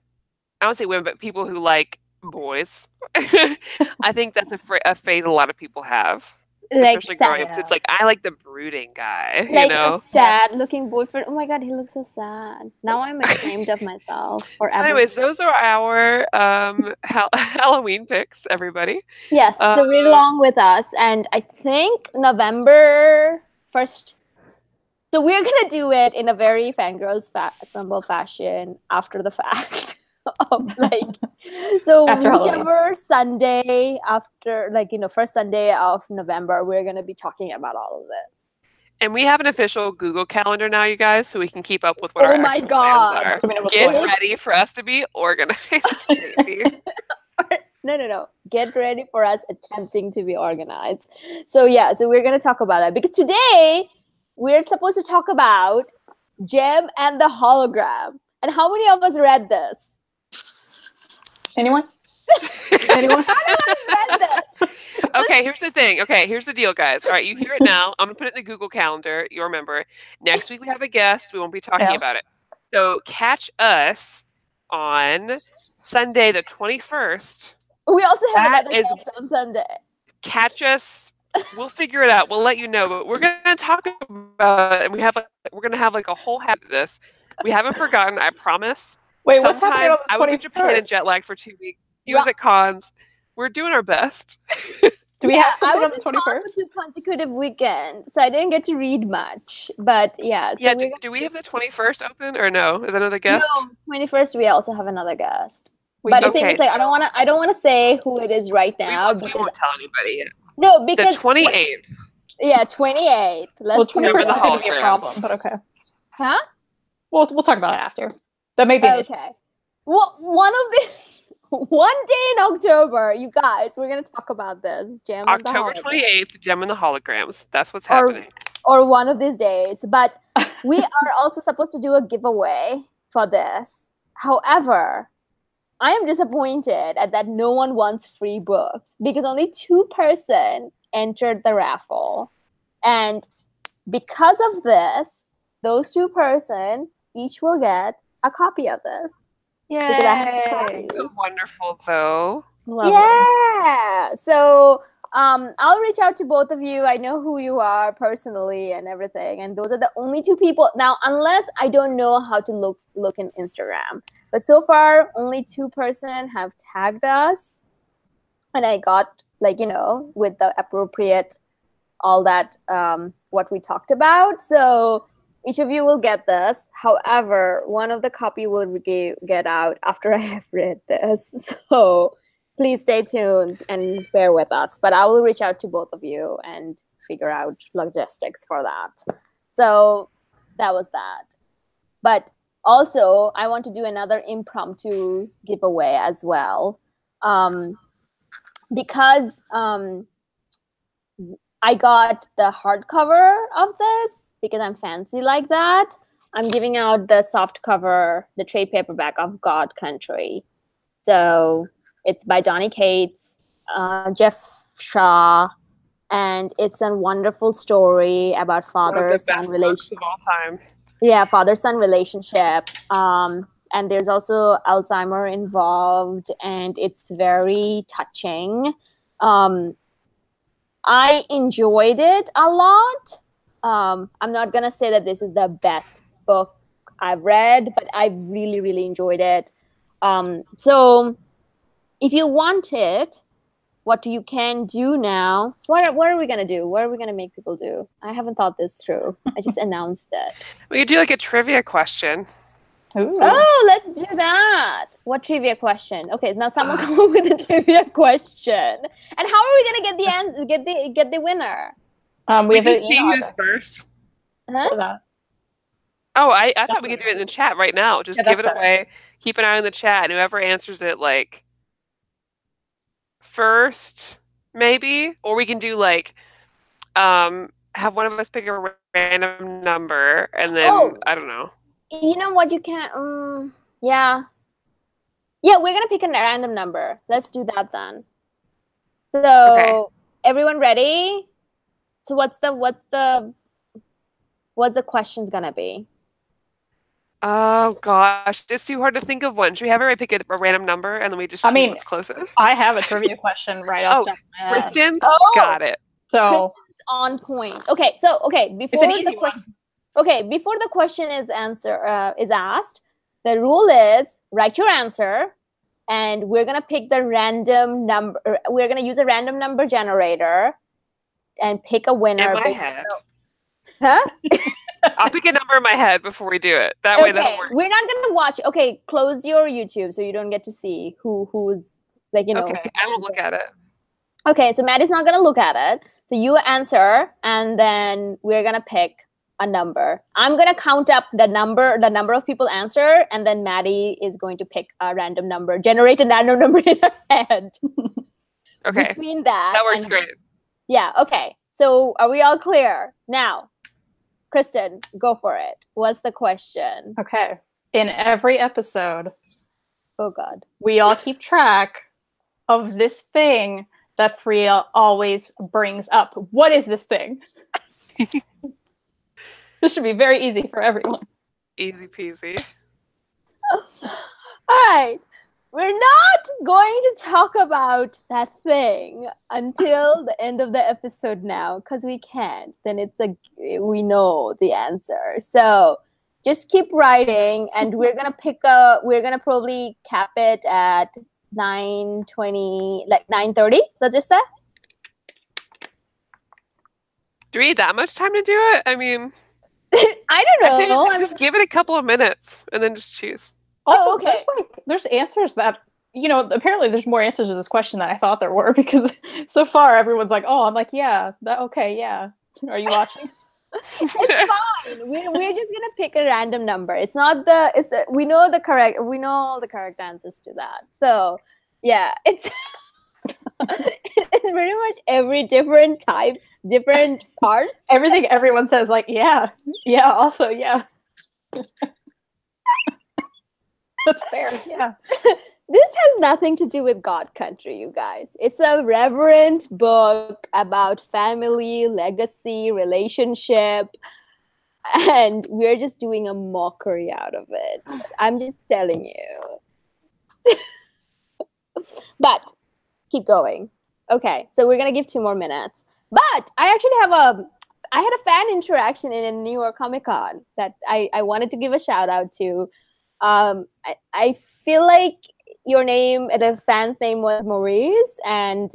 Speaker 3: I don't say women, but people who like boys. I think that's a phase a lot of people have.
Speaker 1: Like,
Speaker 3: especially growing up, it's like I like the brooding guy,
Speaker 1: like,
Speaker 3: you know,
Speaker 1: a sad-looking boyfriend. Oh my god, he looks so sad. Now I'm ashamed of myself forever.
Speaker 3: So anyways, those are our Halloween picks, everybody.
Speaker 1: Yes, so read along with us, and I think November 1st. So we're gonna do it in a very Fangirlz Assemble fashion after the fact. Of like, so
Speaker 2: after
Speaker 1: whichever
Speaker 2: Halloween.
Speaker 1: Sunday after, like, you know, first Sunday of November, we're going to be talking about all of this.
Speaker 3: And we have an official Google Calendar now, you guys, so we can keep up with what our actual plans are. Get ready for us to be organized.
Speaker 1: No. Get ready for us attempting to be organized. So yeah, so we're going to talk about it, because today we're supposed to talk about Gem and the Hologram. And how many of us read this?
Speaker 2: Anyone?
Speaker 1: Anyone? How many of us read this?
Speaker 3: Okay, here's the thing. Okay, here's the deal, guys. All right, you hear it now. I'm going to put it in the Google Calendar. You'll remember. Next week we have a guest. We won't be talking about it. So catch us on Sunday the 21st.
Speaker 1: We also have another guest on Sunday.
Speaker 3: Catch us. We'll figure it out. We'll let you know. But we're going to talk about it. And we're going to have like a whole half of this. We haven't forgotten, I promise.
Speaker 2: Wait, what's happening on the 21st?
Speaker 3: I was in Japan and jet lagged for 2 weeks. He was at cons. We're doing our best.
Speaker 2: Do we have something on the 21st?
Speaker 1: I was in consecutive weekend, so I didn't get to read much. But yeah. So
Speaker 3: yeah. Do we have the 21st open or no? Is that another guest?
Speaker 1: No, 21st we also have another guest. But the thing is, like, I don't want to say who it is right now.
Speaker 3: We won't tell anybody yet.
Speaker 1: No, because
Speaker 3: the 28th.
Speaker 1: Yeah, 28th.
Speaker 2: Well, 21st is going to be a problem, but okay.
Speaker 1: Huh?
Speaker 2: We'll talk about it after. That may be
Speaker 1: okay. Well, one day in October, you guys, we're gonna talk about this. Gem
Speaker 3: October 28th, Gem and the Holograms. That's what's happening.
Speaker 1: Or one of these days. But we are also supposed to do a giveaway for this. However, I am disappointed at that no one wants free books, because only 2 persons entered the raffle. And because of this, those 2 persons each will get a copy of this.
Speaker 2: Yay!
Speaker 1: Because I have 2 copies.
Speaker 3: So wonderful, though.
Speaker 2: Lovely.
Speaker 1: Yeah. So I'll reach out to both of you. I know who you are personally and everything. And those are the only 2 people. Now, unless I don't know how to look in Instagram. But so far, only 2 person have tagged us. And I got, like, you know, with the appropriate, all that, what we talked about. So each of you will get this. However, one of the copy will get out after I have read this. So please stay tuned and bear with us. But I will reach out to both of you and figure out logistics for that. So that was that. But also, I want to do another impromptu giveaway as well. Because I got the hardcover of this, because I'm fancy like that. I'm giving out the soft cover, the trade paperback of God Country. So it's by Donny Cates, Jeff Shaw, and it's a wonderful story about father-son relationship.
Speaker 3: Of all time.
Speaker 1: Yeah, father-son relationship. And there's also Alzheimer involved, and it's very touching. I enjoyed it a lot. I'm not going to say that this is the best book I've read, but I really, really enjoyed it. So if you want it, what you can do now, what are we going to do? What are we going to make people do? I haven't thought this through. I just announced it.
Speaker 3: We could do like a trivia question.
Speaker 2: Ooh.
Speaker 1: Oh, let's do that. What trivia question? Okay, now someone come up with a trivia question. And how are we gonna get the winner?
Speaker 3: We have to see who's first.
Speaker 1: Huh?
Speaker 3: Oh, I thought we could do it in the chat right now. Just give it away. Keep an eye on the chat, and whoever answers it like first, maybe, or we can do like have one of us pick a random number, and then I don't know.
Speaker 1: You know what? You can't. Yeah, we're gonna pick a random number. Let's do that then. So, everyone ready? So, what's the questions gonna be?
Speaker 3: Oh gosh, it's too hard to think of one. Should we have everybody pick a random number and then we just choose what's closest?
Speaker 2: I have a trivia question right off the top of my head.
Speaker 3: Kristan? Got it.
Speaker 2: So
Speaker 1: on point. Okay, so before the question is asked, the rule is write your answer, and we're gonna pick the random number. We're gonna use a random number generator and pick a winner.
Speaker 3: In my head. Huh? I'll pick a number in my head before we do it. That way that'll work.
Speaker 1: We're not gonna watch. Okay, close your YouTube so you don't get to see who's like, you know.
Speaker 3: Okay, I won't look at it.
Speaker 1: Okay, so Maddie's not gonna look at it. So you answer, and then we're gonna pick a number. I'm gonna count up the number of people answer, and then Maddie is going to pick a random number, generate a random number in her head.
Speaker 3: Okay.
Speaker 1: Between that
Speaker 3: works great.
Speaker 1: Yeah. Okay. So are we all clear now? Kristan, go for it. What's the question?
Speaker 2: Okay. In every episode,
Speaker 1: oh God,
Speaker 2: we all keep track of this thing that Fariha always brings up. What is this thing? This should be very easy for everyone.
Speaker 3: Easy peasy.
Speaker 1: All right. We're not going to talk about that thing until the end of the episode now, because we can't. Then we know the answer. So just keep writing, and we're gonna probably cap it at 9:20, like 9:30. Let's just say.
Speaker 3: Do we need that much time to do it? I mean,
Speaker 1: I don't know.
Speaker 3: Actually, just give it a couple of minutes and then just choose.
Speaker 2: Also, there's answers that, you know, apparently there's more answers to this question than I thought there were, because so far everyone's like, oh, I'm like, yeah, yeah. Are you watching?
Speaker 1: It's fine. We're just gonna pick a random number. We know all the correct answers to that. So yeah, it's it's pretty much every different types, different parts.
Speaker 2: Everything everyone says, like, yeah, also, yeah. That's fair, yeah.
Speaker 1: This has nothing to do with God Country, you guys. It's a reverent book about family, legacy, relationship, and we're just doing a mockery out of it. I'm just telling you. But keep going. Okay, so we're gonna give 2 more minutes. But I actually have I had a fan interaction in a New York Comic Con that I wanted to give a shout out to. I feel like your name, the fan's name was Maurice, and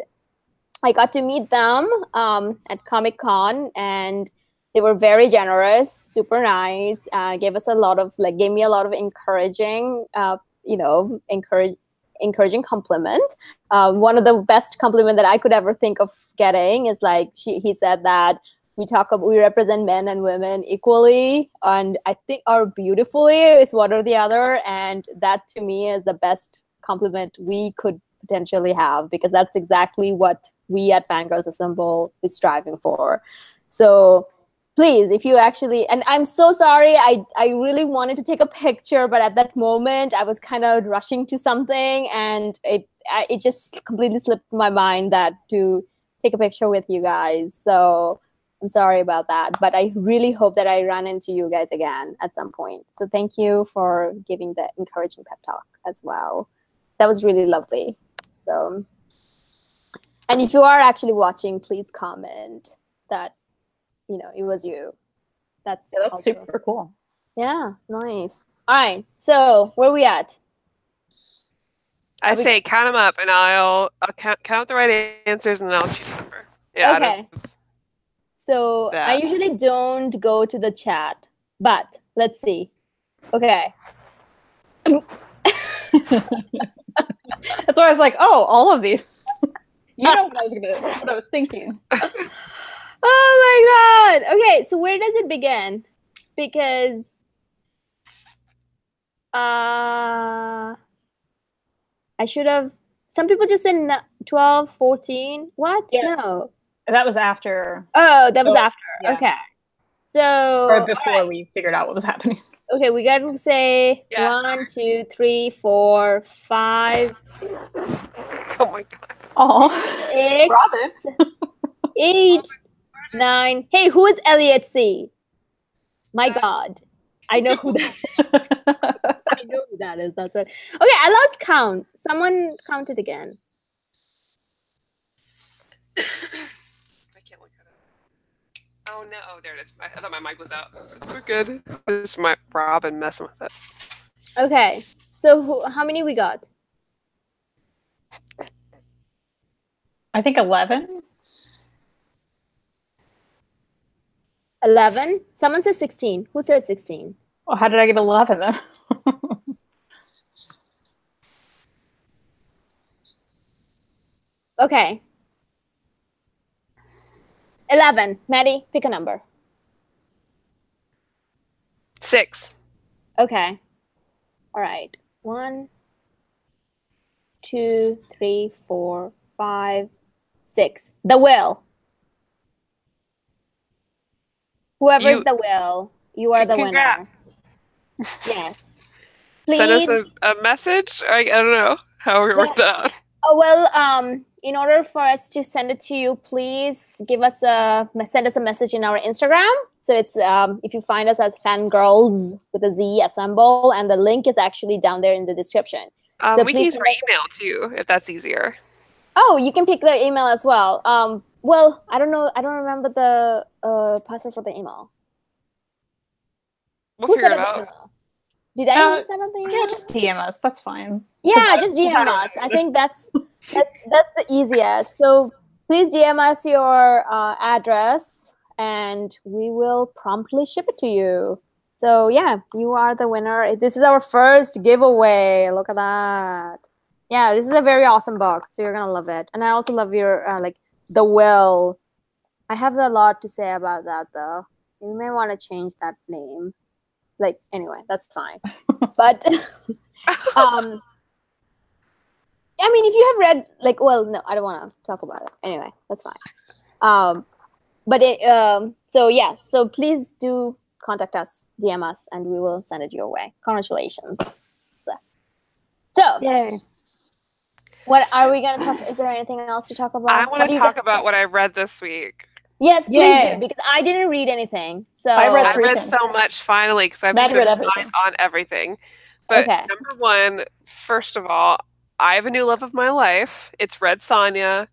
Speaker 1: I got to meet them at Comic Con, and they were very generous, super nice. Gave me a lot of encouraging, encouraging compliment. One of the best compliment that I could ever think of getting is like he said that we represent men and women equally, and I think are beautifully is one or the other, and that to me is the best compliment we could potentially have, because that's exactly what we at Fangirlz Assemble is striving for. So please, if you actually, and I'm so sorry, I really wanted to take a picture, but at that moment I was kind of rushing to something, and it just completely slipped my mind that to take a picture with you guys. So I'm sorry about that, but I really hope that I run into you guys again at some point. So thank you for giving the encouraging pep talk as well. That was really lovely. So, and if you are actually watching, please comment that, you know, it was you. That's also
Speaker 2: super cool.
Speaker 1: Yeah, nice. All right, so where are we at?
Speaker 3: I say count them up, and I'll count the right answers, and then I'll choose a number. Yeah.
Speaker 1: Okay. So I usually don't go to the chat, but let's see. Okay.
Speaker 2: That's why I was like, oh, all of these. You know what I was thinking.
Speaker 1: Oh my god. Okay, so where does it begin? Because I should have, some people just said 12, 14. What? Yeah. No.
Speaker 2: That was after.
Speaker 1: Oh, that was after. Yeah. Okay. So
Speaker 2: or before we figured out what was happening.
Speaker 1: Okay, we got to say 1, 2, 3, 4, 5.
Speaker 3: Oh my god.
Speaker 2: Oh,
Speaker 1: 6, 8, 9. Hey, who is Elliot C? My god. I know who that is. I know who that is. That's what. Okay, I lost count. Someone count it again.
Speaker 3: Oh no! Oh, there it is. I thought my mic was out. We're good. Just my Robin messing with it.
Speaker 1: Okay, so how many we got?
Speaker 2: I think 11.
Speaker 1: 11. Someone says 16. Who says 16?
Speaker 2: Well, how did I get 11 then?
Speaker 1: Okay. 11. Maddie, pick a number.
Speaker 3: 6.
Speaker 1: Okay. All right. 1, 2, 3, 4, 5, 6. The will. Whoever is the will, you are the winner. Yes. Please.
Speaker 3: Send us a message. I don't know how we work that out.
Speaker 1: Oh well, in order for us to send it to you, please send us a message in our Instagram. So it's if you find us as Fangirlz with a Z Assemble, and the link is actually down there in the description. So
Speaker 3: we can use our email too, if that's easier.
Speaker 1: Oh, you can pick the email as well. Well, I don't know. I don't remember the password for the email.
Speaker 3: We'll figure it out.
Speaker 1: Did I send out the email?
Speaker 2: Yeah, just DM us. That's fine.
Speaker 1: Yeah, just DM us. I think that's the easiest. So please DM us your address, and we will promptly ship it to you. So yeah, you are the winner. This is our first giveaway. Look at that. Yeah, this is a very awesome book. So you're gonna love it. And I also love your the will. I have a lot to say about that though. You may want to change that name. Anyway, that's fine. But I mean, if you have read well, no, I don't want to talk about it. Anyway, that's fine. But so yes, so please do contact us, DM us, and we will send it your way. Congratulations. So,
Speaker 2: yay.
Speaker 1: What are we gonna talk? Is there anything else to talk about?
Speaker 3: I want to talk about what I read this week.
Speaker 1: Yes, please do, because I didn't read anything. So
Speaker 3: I read so much finally because I've just been behind on everything. But number one, first of all, I have a new love of my life. It's Red Sonja.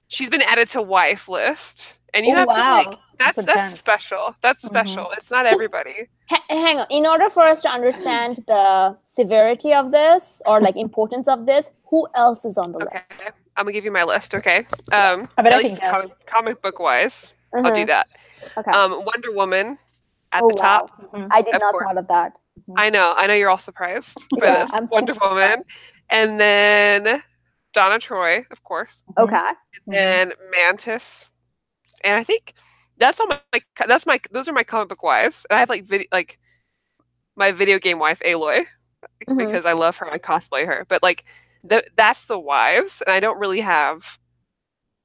Speaker 3: She's been added to wife list. And you have to like, that's special. That's special. It's not everybody.
Speaker 1: Hang on. In order for us to understand the severity of this or like importance of this, who else is on the list?
Speaker 3: I'm gonna give you my list. Okay.
Speaker 2: I bet
Speaker 3: at
Speaker 2: I
Speaker 3: least
Speaker 2: can guess.
Speaker 3: comic book wise, I'll do that.
Speaker 1: Okay.
Speaker 3: Wonder Woman at the top.
Speaker 1: I did not thought of that.
Speaker 3: I know you're all surprised by this.
Speaker 1: I'm
Speaker 3: Wonder Woman, and then Donna Troy, of course.
Speaker 1: Okay.
Speaker 3: And then Mantis, and I think those are my comic book wives. And I have like my video game wife Aloy because I love her and I cosplay her. But like that's the wives, and I don't really have.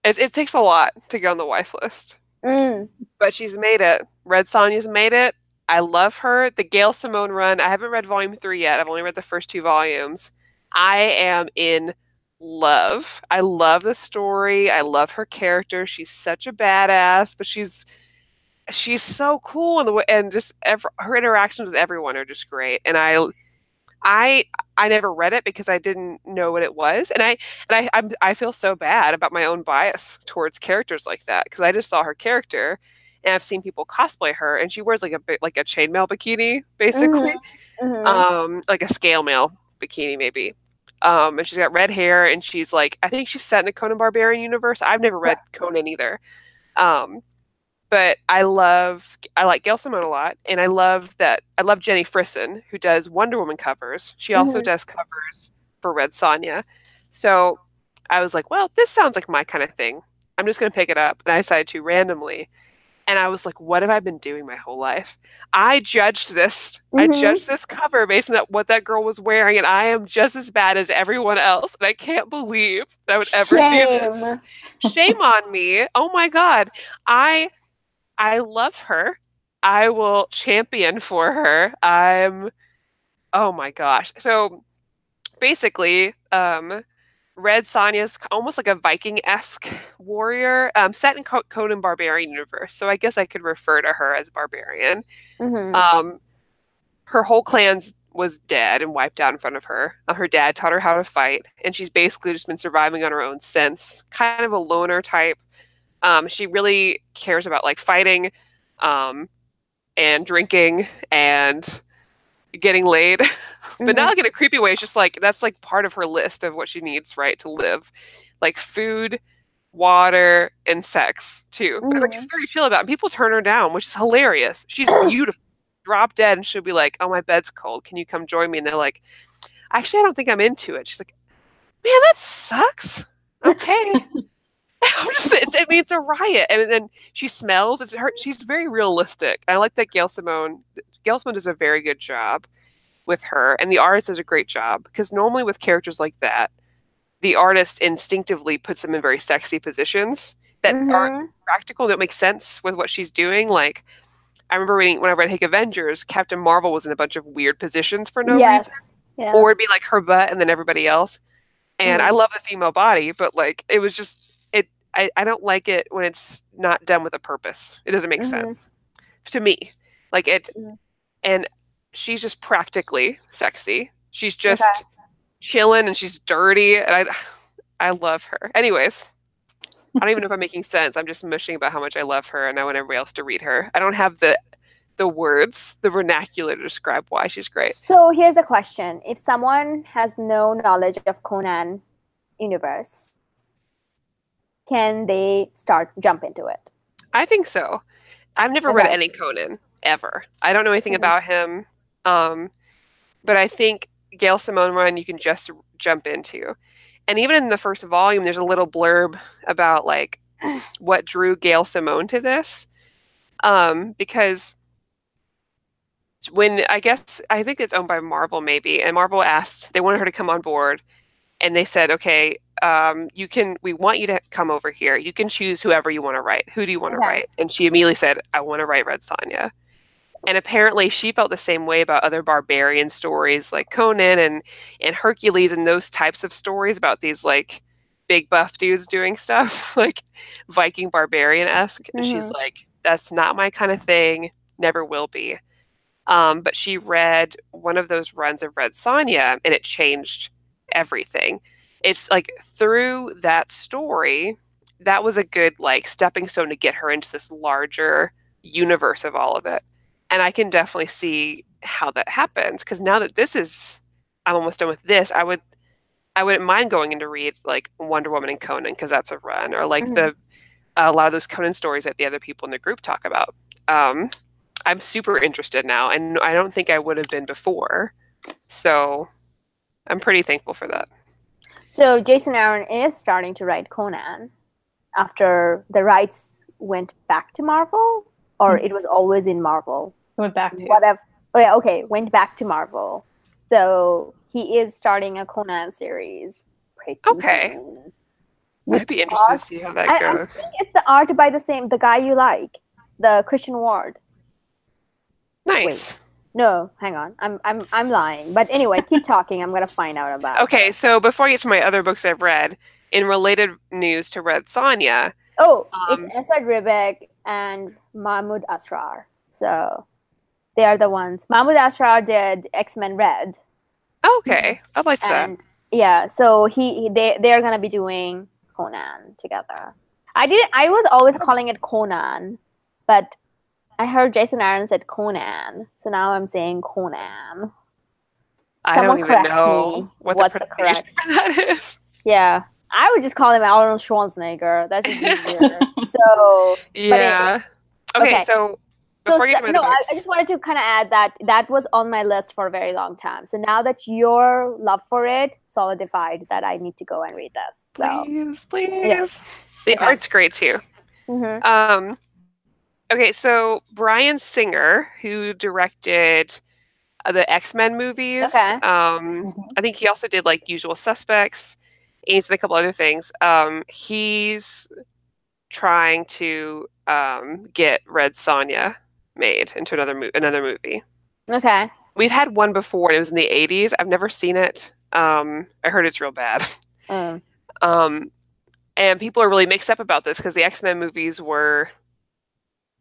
Speaker 3: It takes a lot to get on the wife list. But she's made it. Red Sonja's made it. I love her. The Gail Simone run. I haven't read volume 3 yet. I've only read the first 2 volumes. I am in love. I love the story. I love her character. She's such a badass, but she's so cool in the way, and just her interactions with everyone are just great. And I never read it because I didn't know what it was, and I feel so bad about my own bias towards characters like that because I just saw her character, and I've seen people cosplay her, and she wears like a chainmail bikini basically, like a scale mail bikini maybe, and she's got red hair, and she's like I think she's set in the Conan Barbarian universe. I've never read Conan either, but I like Gail Simone a lot, and I love Jenny Frison, who does Wonder Woman covers. She also does covers for Red Sonja. So I was like, well, this sounds like my kind of thing. I'm just going to pick it up. And I decided to randomly. And I was like, what have I been doing my whole life? I judged this. I judged this cover based on what that girl was wearing, and I am just as bad as everyone else. And I can't believe that I would ever do this. Shame on me. Oh my God. I love her. I will champion for her. Oh my gosh. So basically, Red Sonja's almost like a Viking-esque warrior, set in Conan Barbarian universe. So I guess I could refer to her as barbarian. Her whole clan was dead and wiped out in front of her. Her dad taught her how to fight, and she's basically just been surviving on her own since. Kind of a loner type. She really cares about like fighting, and drinking and getting laid, but not like in a creepy way. It's just like that's like part of her list of what she needs, right, to live, like food, water, and sex too. But like she's very chill about it. And people turn her down, which is hilarious. She's beautiful, drop dead, and she'll be like, "Oh, my bed's cold. Can you come join me?" And they're like, "Actually, I don't think I'm into it." She's like, "Man, that sucks." Okay. It's a riot, and then she smells. She's very realistic. I like that Gail Simone does a very good job with her, and the artist does a great job because normally with characters like that, the artist instinctively puts them in very sexy positions that aren't practical, that make sense with what she's doing. Like I remember when I read Hick Avengers, Captain Marvel was in a bunch of weird positions for no reason, or it'd be like her butt and then everybody else. And I love the female body, but like it was just. I don't like it when it's not done with a purpose. It doesn't make sense to me. Like it, and she's just practically sexy. She's just chilling, and she's dirty, and I love her. Anyways, I don't even know if I'm making sense. I'm just mushing about how much I love her, and I want everybody else to read her. I don't have the words, the vernacular to describe why she's great.
Speaker 1: So here's a question: if someone has no knowledge of Conan universe, can they jump into it?
Speaker 3: I think so. I've never read any Conan ever. I don't know anything about him. But I think Gail Simone run you can just jump into. And even in the first volume, there's a little blurb about like what drew Gail Simone to this. Because when I think it's owned by Marvel maybe, and Marvel they wanted her to come on board, and they said, okay, we want you to come over here. You can choose whoever you want to write. Who do you want to write? And she immediately said, I want to write Red Sonja. And apparently she felt the same way about other barbarian stories like Conan and Hercules and those types of stories about these like big buff dudes doing stuff like Viking barbarian-esque. And she's like, that's not my kind of thing. Never will be. But she read one of those runs of Red Sonja, and it changed everything. It's like through that story, that was a good like stepping stone to get her into this larger universe of all of it. And I can definitely see how that happens, because now that I'm almost done with this, I wouldn't mind going in to read like Wonder Woman and Conan, because that's a run, or like a lot of those Conan stories that the other people in the group talk about. I'm super interested now, and I don't think I would have been before. So I'm pretty thankful for that.
Speaker 1: So Jason Aaron is starting to write Conan after the rights went back to Marvel, or it was always in Marvel?
Speaker 2: It went back to
Speaker 1: whatever. Oh yeah, okay, went back to Marvel. So he is starting a Conan series. Pretty soon.
Speaker 3: I'd be interested to see how that goes.
Speaker 1: I think it's the art by the guy you like, the Christian Ward.
Speaker 3: Nice.
Speaker 1: Wait. No, hang on. I'm lying. But anyway, keep talking. I'm gonna find out about it.
Speaker 3: Okay, so before I get to my other books I've read, in related news to Red Sonja.
Speaker 1: Oh, it's Esad Ribic and Mahmoud Asrar. So they are the ones. Mahmoud Asrar did X-Men Red.
Speaker 3: Okay, I'd like that.
Speaker 1: Yeah, so they're gonna be doing Conan together. I was always calling it Conan, but I heard Jason Aaron said Conan, so now I'm saying Conan.
Speaker 3: I don't even know what the pronunciation for that is.
Speaker 1: Yeah, I would just call him Arnold Schwarzenegger. That's just easier. So
Speaker 3: yeah. Okay, so before you get to my books,
Speaker 1: I just wanted to kind of add that was on my list for a very long time. So now that your love for it solidified, that I need to go and read this. So.
Speaker 3: Please.
Speaker 1: Yeah.
Speaker 3: The art's great too.
Speaker 1: Mm-hmm.
Speaker 3: Okay, so Bryan Singer, who directed the X-Men movies, I think he also did like Usual Suspects, and he's did a couple other things. He's trying to get Red Sonja made into another movie.
Speaker 1: Okay.
Speaker 3: We've had one before, and it was in the 80s. I've never seen it. I heard it's real bad. And people are really mixed up about this because the X-Men movies were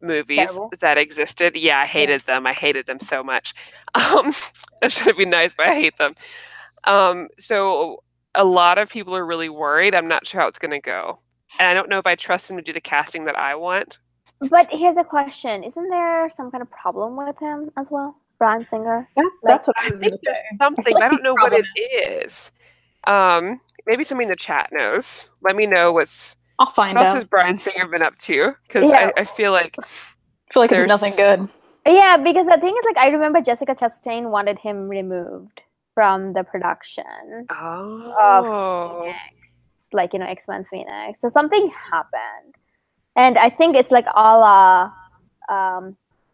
Speaker 3: movies that existed. Yeah, I hated them. I hated them so much. That should be nice, but I hate them. So a lot of people are really worried. I'm not sure how it's going to go. And I don't know if I trust him to do the casting that I want.
Speaker 1: But here's a question. Isn't there some kind of problem with him as well? Bryan Singer?
Speaker 2: Yeah, that's what I was going to say.
Speaker 3: Something. I don't know what it is. Maybe somebody in the chat knows. Let me know
Speaker 2: I'll find out.
Speaker 3: What else has Bryan Singer been up to? Because I feel like
Speaker 2: there's nothing good.
Speaker 1: Yeah, because the thing is, like, I remember Jessica Chastain wanted him removed from the production of Phoenix, like, X-Men Phoenix. So something happened. And I think it's like a la,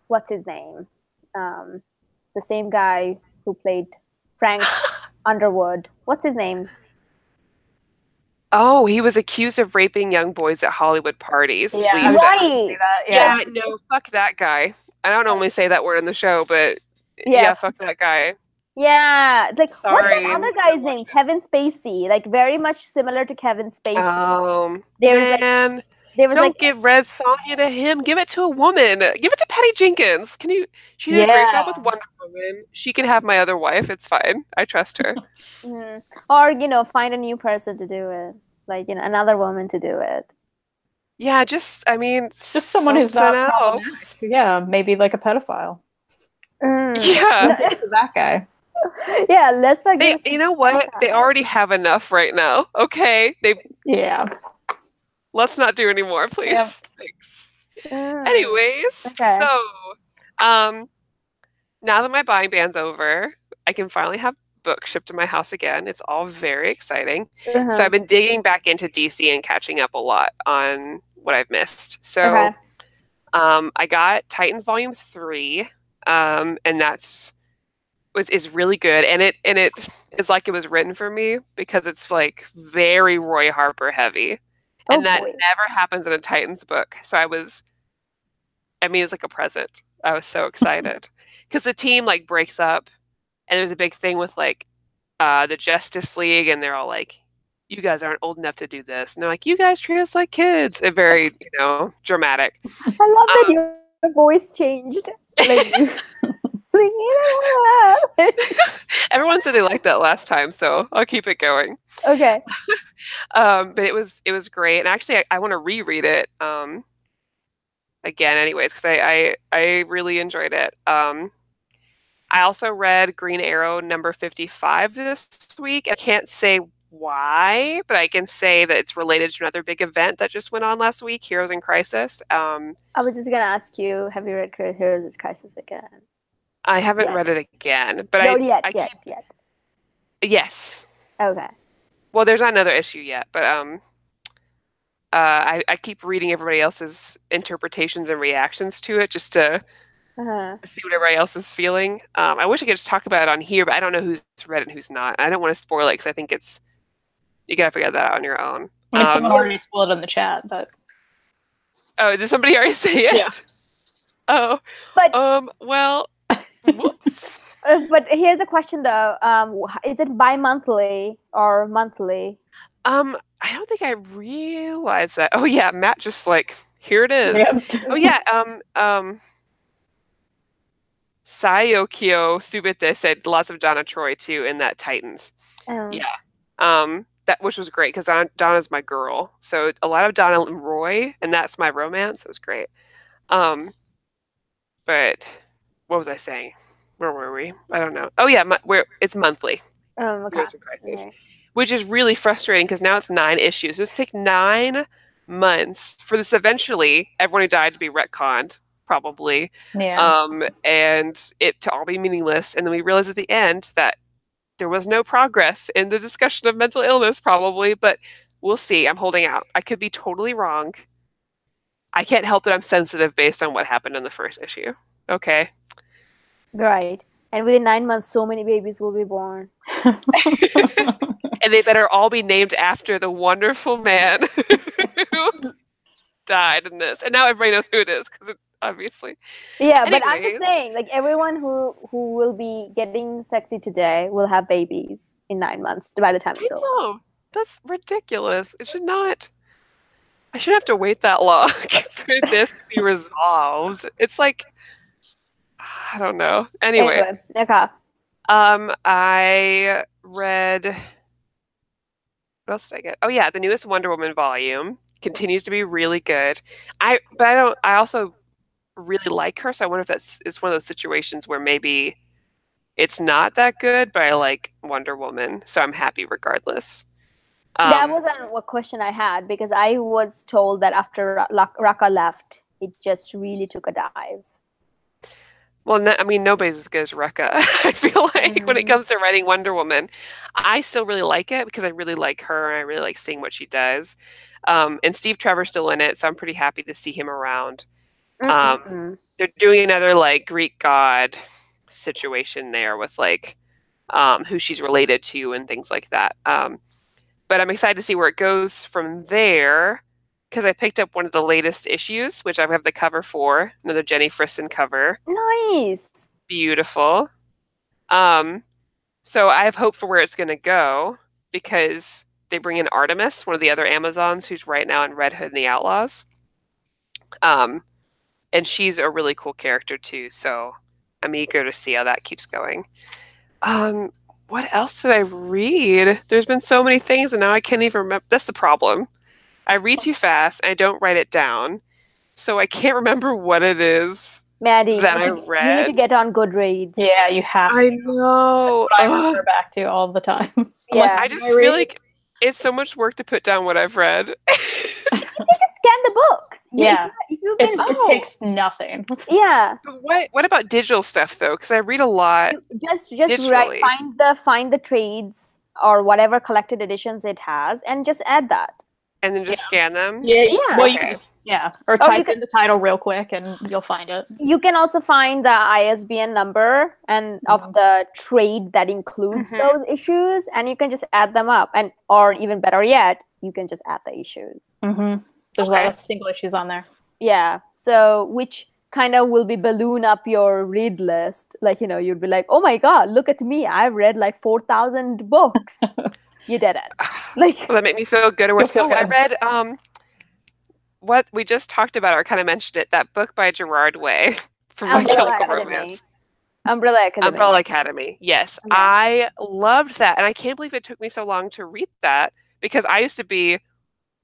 Speaker 1: what's his name? The same guy who played Frank Underwood. What's his name?
Speaker 3: Oh, he was accused of raping young boys at Hollywood parties.
Speaker 1: Yeah, right.
Speaker 3: Yeah, no, fuck that guy. I don't normally say that word in the show, but yeah fuck that guy.
Speaker 1: Yeah, like,
Speaker 3: sorry.
Speaker 1: What's the other guy's name? Kevin Spacey. Like, very much similar to Kevin Spacey.
Speaker 3: Man. Don't give Red Sonja to him. Give it to a woman. Give it to Patty Jenkins. She did a great job with Wonder Woman. She can have my other wife. It's fine. I trust her.
Speaker 1: Or, find a new person to do it. Like, another woman to do it.
Speaker 3: Yeah, just
Speaker 2: someone who's not problematic. Yeah, maybe like a pedophile.
Speaker 3: Yeah.
Speaker 2: That guy.
Speaker 1: Yeah, let's not get...
Speaker 3: You know what? They already have enough right now. Okay? Let's not do any more, please. Yep. Thanks. Anyways, so now that my buying ban's over, I can finally have books shipped to my house again. It's all very exciting. So I've been digging back into DC and catching up a lot on what I've missed. So I got Titans Volume 3, and is really good. And it is like it was written for me because it's like very Roy Harper heavy. And that never happens in a Titans book. So it was like a present. I was so excited. Because the team, like, breaks up. And there's a big thing with, like, the Justice League. And they're all like, you guys aren't old enough to do this. And they're like, you guys treat us like kids. And very, dramatic.
Speaker 1: I love that your voice changed. Like,
Speaker 3: Everyone said they liked that last time, so I'll keep it going.
Speaker 1: Okay.
Speaker 3: But it was great, and actually, I want to reread it again, anyways, because I really enjoyed it. I also read Green Arrow number 55 this week. I can't say why, but I can say that it's related to another big event that just went on last week, Heroes in Crisis.
Speaker 1: I was just gonna ask you, have you read Heroes in Crisis again?
Speaker 3: I haven't read it again, but
Speaker 1: yet.
Speaker 3: Yes.
Speaker 1: Okay.
Speaker 3: Well, there's not another issue yet, but I keep reading everybody else's interpretations and reactions to it just to see what everybody else is feeling. I wish I could just talk about it on here, but I don't know who's read it and who's not. I don't want to spoil it because I think you gotta figure that out on your own.
Speaker 2: I mean, someone already spoiled it in the chat, but
Speaker 3: did somebody already say it?
Speaker 2: Yeah.
Speaker 3: Oh,
Speaker 1: but
Speaker 3: well, whoops.
Speaker 1: But here's the question though: is it bi-monthly or monthly?
Speaker 3: I don't think I realized that. Oh yeah, Matt just here it is.
Speaker 2: Yep.
Speaker 3: Oh yeah, Sayokyo Subite said lots of Donna Troy too in that Titans. Yeah. That which was great because Donna's my girl. So a lot of Donna and Roy, and that's my romance. It was great. But what was I saying? Where were we? I don't know. Oh yeah, it's monthly.
Speaker 1: Okay.
Speaker 3: Heroes in Crisis, which is really frustrating because now it's 9 issues. It's take 9 months for this eventually everyone who died to be retconned, probably.
Speaker 2: Yeah.
Speaker 3: And it to all be meaningless. And then we realize at the end that there was no progress in the discussion of mental illness, probably, but we'll see. I'm holding out. I could be totally wrong. I can't help that I'm sensitive based on what happened in the first issue. Okay.
Speaker 1: Right. And within 9 months, so many babies will be born.
Speaker 3: And they better all be named after the wonderful man who died in this. And now everybody knows who it is, because obviously.
Speaker 1: Yeah,
Speaker 3: Anyways.
Speaker 1: but I'm just saying, everyone who will be getting sexy today will have babies in 9 months by the time it's over.
Speaker 3: No, that's ridiculous. It should not. I shouldn't have to wait that long for this to be resolved. It's I don't know. Anyway.
Speaker 1: Okay.
Speaker 3: I read. What else did I get? Oh yeah, the newest Wonder Woman volume continues to be really good. I also really like her, so I wonder if it's one of those situations where maybe it's not that good, but I like Wonder Woman, so I'm happy regardless.
Speaker 1: That wasn't what question I had, because I was told that after Raka left, it just really took a dive.
Speaker 3: Well, nobody's as good as Rekka. I feel like when it comes to writing Wonder Woman, I still really like it because I really like her and I really like seeing what she does. And Steve Trevor's still in it, so I'm pretty happy to see him around. They're doing another Greek god situation there with who she's related to and things like that. But I'm excited to see where it goes from there, because I picked up one of the latest issues, which I have the cover for, another Jenny Frison cover.
Speaker 1: Nice.
Speaker 3: Beautiful. So I have hope for where it's going to go, because they bring in Artemis, one of the other Amazons, who's right now in Red Hood and the Outlaws. And she's a really cool character too, so I'm eager to see how that keeps going. What else did I read? There's been so many things, and now I can't even remember. That's the problem. I read too fast, and I don't write it down, so I can't remember what it is
Speaker 1: Maddie,
Speaker 3: that I read.
Speaker 1: You need to get on Goodreads.
Speaker 2: Yeah, you have to.
Speaker 3: I know.
Speaker 2: I refer back to all the time.
Speaker 1: Yeah.
Speaker 3: I just feel like it's so much work to put down what I've read.
Speaker 1: You just scan the books.
Speaker 2: Yeah.
Speaker 1: It
Speaker 2: takes nothing.
Speaker 1: Yeah.
Speaker 3: But what about digital stuff though? Because I read a lot.
Speaker 1: Just find the trades or whatever collected editions it has, and just add that.
Speaker 3: And then just scan them.
Speaker 1: Yeah.
Speaker 2: Well, or type in the title real quick, and you'll find it.
Speaker 1: You can also find the ISBN number and of the trade that includes those issues, and you can just add them up. Or even better yet, you can just add the issues.
Speaker 2: There's a lot of single issues on there.
Speaker 1: Yeah. So which kind of will be balloon up your read list. You'd be like, oh my God, look at me. I've read 4,000 books. You did it.
Speaker 3: Well, that made me feel good. I read what we just talked about, or kind of mentioned it, that book by Gerard Way from My Chemical Romance.
Speaker 1: Umbrella Academy.
Speaker 3: Umbrella Academy. Yes.
Speaker 1: Yeah.
Speaker 3: I loved that. And I can't believe it took me so long to read that because I used to be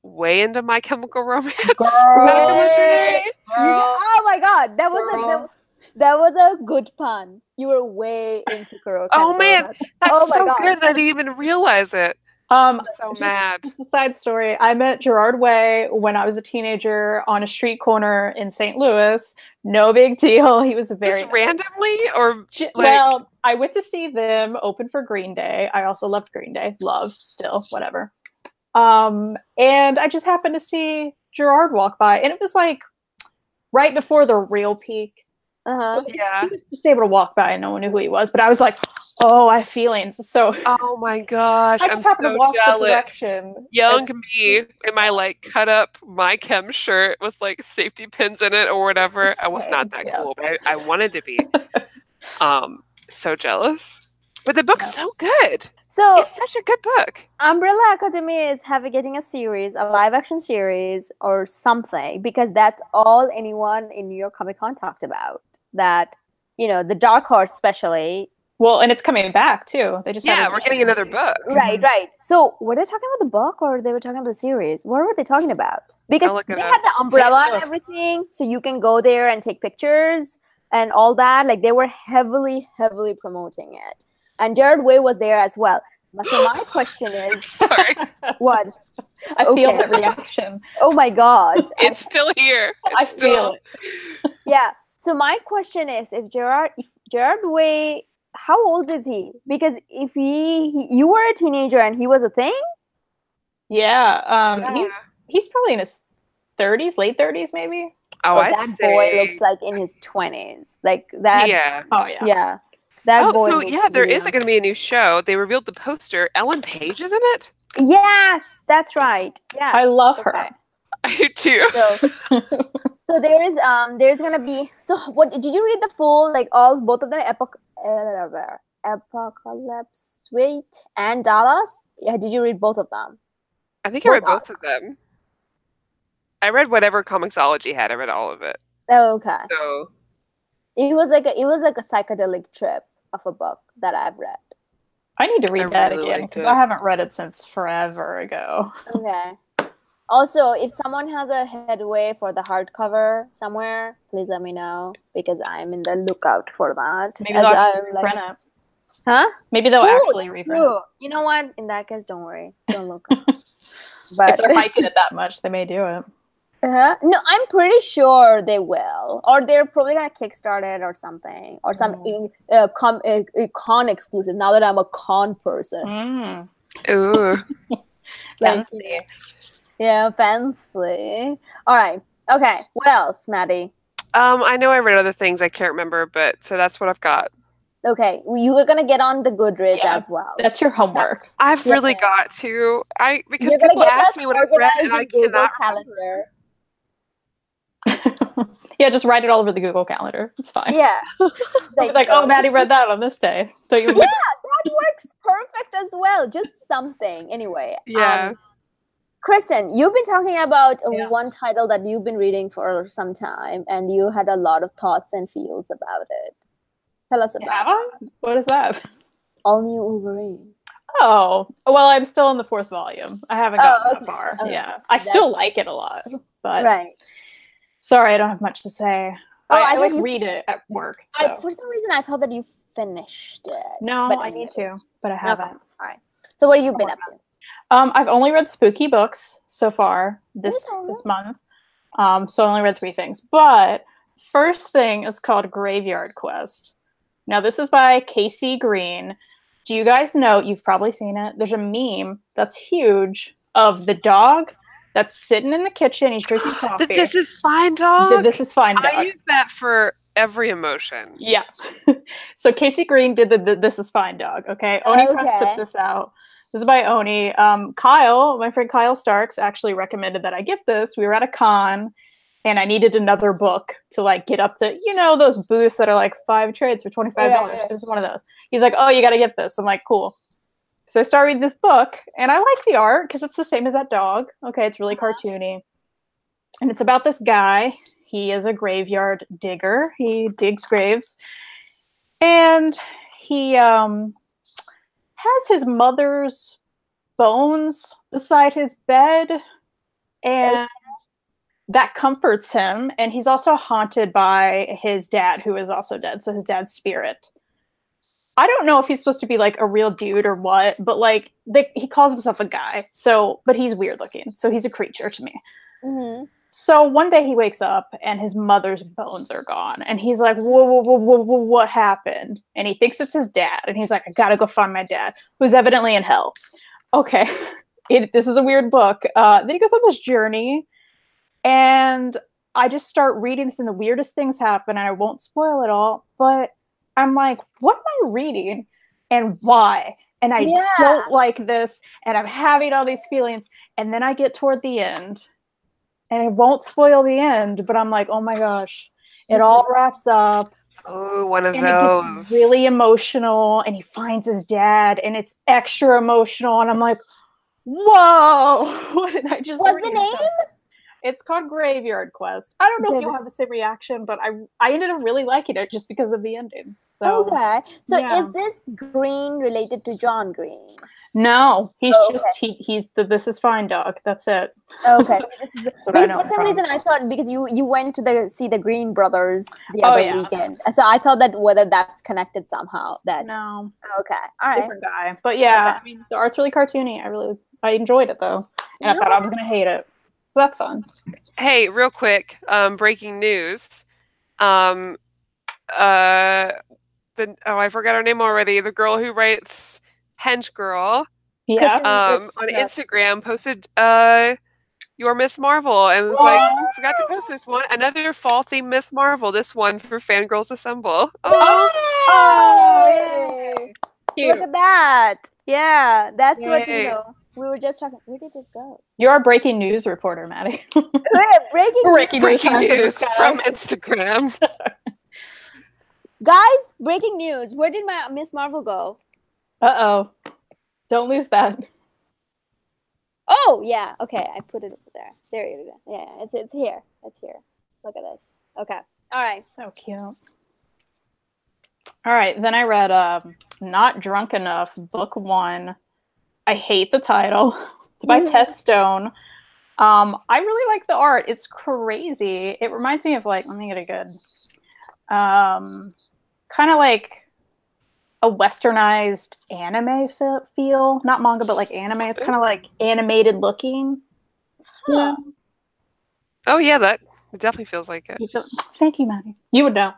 Speaker 3: way into My Chemical Romance.
Speaker 2: Girl.
Speaker 1: Oh my god, that was a good pun. You were way into Chemical
Speaker 3: Oh man,
Speaker 1: Romance.
Speaker 3: that's
Speaker 1: my
Speaker 3: so
Speaker 1: God.
Speaker 3: good. I didn't even realize it. I'm so mad.
Speaker 2: Just a side story. I met Gerard Way when I was a teenager on a street corner in St. Louis. No big deal. He was very
Speaker 3: Just randomly, or
Speaker 2: well, I went to see them open for Green Day. I also loved Green Day. Love still, whatever. And I just happened to see Gerard walk by, and it was like right before the real peak. So
Speaker 3: yeah,
Speaker 2: he was just able to walk by and no one knew who he was. But I was like, oh, I have feelings. So
Speaker 3: oh my gosh,
Speaker 2: I just happened to walk the direction.
Speaker 3: Young me in my like cut up My Chem shirt with like safety pins in it or whatever. I was not that cool, but I wanted to be. So jealous. But the book's so good.
Speaker 1: So
Speaker 3: it's such a good book.
Speaker 1: Umbrella Academy is getting a series, a live action series or something, because that's all anyone in New York Comic Con talked about. That, you know, the Dark Horse especially.
Speaker 2: Well, and it's coming back too. They just
Speaker 3: we're getting another book.
Speaker 1: Right. So were they talking about the book or they were talking about the series? What were they talking about? Because they had the umbrella and everything, so you can go there and take pictures and all that. Like they were heavily promoting it. And Gerard Way was there as well. So my question is,
Speaker 3: sorry,
Speaker 1: what?
Speaker 2: I feel the reaction.
Speaker 1: Oh my god,
Speaker 3: it's still here.
Speaker 2: I feel it.
Speaker 1: Yeah. So my question is, if Gerard Way, how old is he? Because if you were a teenager and he was a thing.
Speaker 2: Yeah. He's probably in his 30s, late 30s, maybe.
Speaker 1: Oh, that boy looks like in his 20s, like that.
Speaker 3: Yeah.
Speaker 2: Oh yeah.
Speaker 1: Yeah. That boy.
Speaker 3: So yeah, there is going to be a new show. They revealed the poster. Ellen Page is in it.
Speaker 1: Yes, that's right. Yeah,
Speaker 2: I love her.
Speaker 3: I do too.
Speaker 1: So there's gonna be. So what did you read the full both of them? Apocalypse Suite and Dallas. Yeah, did you read both of them?
Speaker 3: I think I read both of them. I read whatever Comixology had. I read all of it.
Speaker 1: Oh, okay.
Speaker 3: So
Speaker 1: it was like a psychedelic trip of a book that I've read.
Speaker 2: I need to read that again because I haven't read it since forever ago.
Speaker 1: Okay. Also, if someone has a headway for the hardcover somewhere, please let me know because I'm in the lookout for that.
Speaker 2: Maybe they'll actually reprint it.
Speaker 1: Huh?
Speaker 2: Maybe they'll actually reprint it.
Speaker 1: You know what? In that case, don't worry. Don't look.
Speaker 2: But if they're hiking it that much, they may do it.
Speaker 1: No, I'm pretty sure they will, or they're probably gonna kickstart it or something, or some con exclusive. Now that I'm a con person,
Speaker 3: ooh,
Speaker 2: fancy.
Speaker 1: Yeah, fancy. All right, okay. What else, Maddie?
Speaker 3: I know I read other things I can't remember, but so that's what I've got.
Speaker 1: Okay, you are gonna get on the Goodreads as well.
Speaker 2: That's your homework.
Speaker 3: I've really got to. Because people ask me what I've read, and I cannot remember.
Speaker 2: Yeah, just write it all over the Google Calendar. It's fine.
Speaker 1: Yeah.
Speaker 2: Like, oh, Maddie read that on this day. Don't you
Speaker 1: that works perfect as well. Just something. Anyway.
Speaker 3: Yeah.
Speaker 1: Kristan, you've been talking about one title that you've been reading for some time, and you had a lot of thoughts and feels about it. Tell us about it.
Speaker 2: What is that?
Speaker 1: All New Wolverine.
Speaker 2: Oh, well, I'm still in the 4th volume. I haven't gotten that far.
Speaker 1: Okay.
Speaker 2: Yeah. I still like it a lot. But
Speaker 1: right.
Speaker 2: Sorry, I don't have much to say. I like read it at work. So.
Speaker 1: For some reason, I thought that you finished it.
Speaker 2: No, but I need to, but I haven't.
Speaker 1: Okay. All right. So what have you been up to?
Speaker 2: I've only read spooky books so far this month. So I only read 3 things. But first thing is called Graveyard Quest. Now, this is by Casey Green. Do you guys know, you've probably seen it, there's a meme that's huge of the dog that's sitting in the kitchen. He's drinking coffee.
Speaker 3: This is fine, dog.
Speaker 2: This is fine, dog.
Speaker 3: I use that for every emotion.
Speaker 2: Yeah. So Casey Green did the This is fine, dog. Okay. Oni Press put this out. This is by Oni. Kyle, my friend Kyle Starks, actually recommended that I get this. We were at a con, and I needed another book to get up to, those booths that are like 5 trades for $25. Yeah. It was one of those. He's like, oh, you got to get this. I'm like, cool. So I started reading this book, and I like the art because it's the same as that dog. Okay, it's really cartoony. And it's about this guy. He is a graveyard digger. He digs graves. And he has his mother's bones beside his bed, and that comforts him. And he's also haunted by his dad, who is also dead, so his dad's spirit. I don't know if he's supposed to be like a real dude or what, but like he calls himself a guy, but he's weird looking, so he's a creature to me.
Speaker 1: Mm-hmm.
Speaker 2: So one day he wakes up and his mother's bones are gone, and he's like, whoa, what happened? And he thinks it's his dad, and he's like, I gotta go find my dad, who's evidently in hell. Okay, this is a weird book. Then he goes on this journey, and I just start reading this, and the weirdest things happen, and I won't spoil it all, but I'm like, what am I reading and why? And I don't like this, and I'm having all these feelings. And then I get toward the end, and it won't spoil the end, but I'm like, oh my gosh, it all wraps up.
Speaker 3: Oh, one of
Speaker 2: and
Speaker 3: those.
Speaker 2: It gets really emotional, and he finds his dad, and it's extra emotional. And I'm like, whoa, what did I just read?
Speaker 1: What's the name?
Speaker 2: It's called Graveyard Quest. I don't know if you'll have the same reaction, but I ended up really liking it just because of the ending. So
Speaker 1: okay. So is this Green related to John Green?
Speaker 2: No, he's he's This Is Fine dog. That's it.
Speaker 1: Okay. So because for some reason I thought, because you went to see the Green Brothers the other weekend, so I thought that whether that's connected somehow.
Speaker 2: No.
Speaker 1: Okay. All right.
Speaker 2: Different guy, but yeah, I mean the art's really cartoony. I enjoyed it though, and I thought I was gonna hate it. So that's fun.
Speaker 3: Hey, real quick, breaking news. I forgot her name already. The girl who writes Hench Girl, on Instagram posted your Miss Marvel and was like, forgot to post this one. Another fall theme Miss Marvel. This one for Fangirlz Assemble.
Speaker 1: Yay. Look at that. Yeah, that's what we were just talking. Where did it go?
Speaker 2: You're a breaking news reporter, Maddie.
Speaker 3: breaking news from Instagram.
Speaker 1: Guys, breaking news. Where did my Miss Marvel go?
Speaker 2: Uh-oh. Don't lose that.
Speaker 1: Oh, yeah. Okay, I put it over there. There you go. Yeah, it's here. It's here. Look at this. Okay. All right.
Speaker 2: So cute. All right, then I read Not Drunk Enough, Book 1. I hate the title. It's by Tess Stone. I really like the art. It's crazy. It reminds me of let me get a good, kind of like a westernized anime feel. Not manga, but like anime. It's kind of like animated looking.
Speaker 1: Huh.
Speaker 3: Oh yeah, that definitely feels like it.
Speaker 2: Thank you, Maddie. You would know.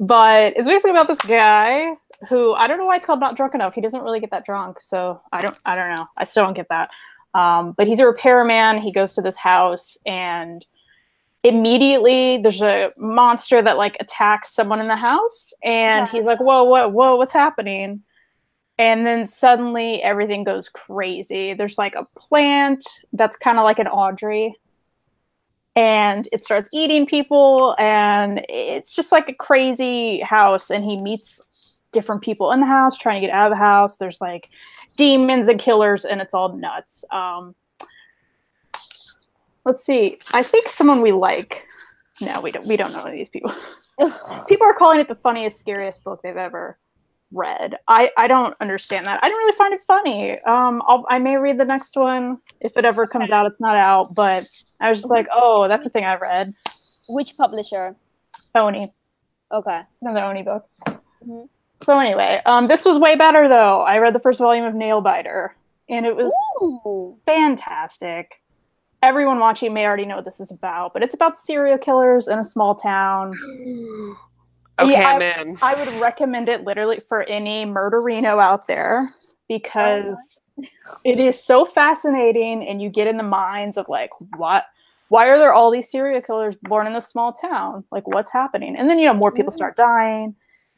Speaker 2: But it's basically about this guy who, I don't know why it's called Not Drunk Enough. He doesn't really get that drunk, so I don't know. I still don't get that. But he's a repairman. He goes to this house, and immediately there's a monster that attacks someone in the house, and he's like, whoa, what's happening? And then suddenly everything goes crazy. There's a plant that's kind of like an Audrey, and it starts eating people, and it's just like a crazy house, and he meets different people in the house trying to get out of the house. There's demons and killers, and it's all nuts. Let's see. I think someone we like. No, we don't know any of these people. People are calling it the funniest, scariest book they've ever read. I don't understand that. I don't really find it funny. I may read the next one if it ever comes out. It's not out, but I was just like, oh, that's the thing I read.
Speaker 1: Which publisher?
Speaker 2: Oni.
Speaker 1: Okay.
Speaker 2: It's another Oni book. Mm-hmm. So anyway, this was way better though. I read the first volume of Nailbiter, and it was fantastic. Everyone watching may already know what this is about, but it's about serial killers in a small town.
Speaker 3: Okay, man. I
Speaker 2: would recommend it literally for any murderino out there, because it is so fascinating, and you get in the minds of why are there all these serial killers born in this small town? What's happening? And then, more people start dying,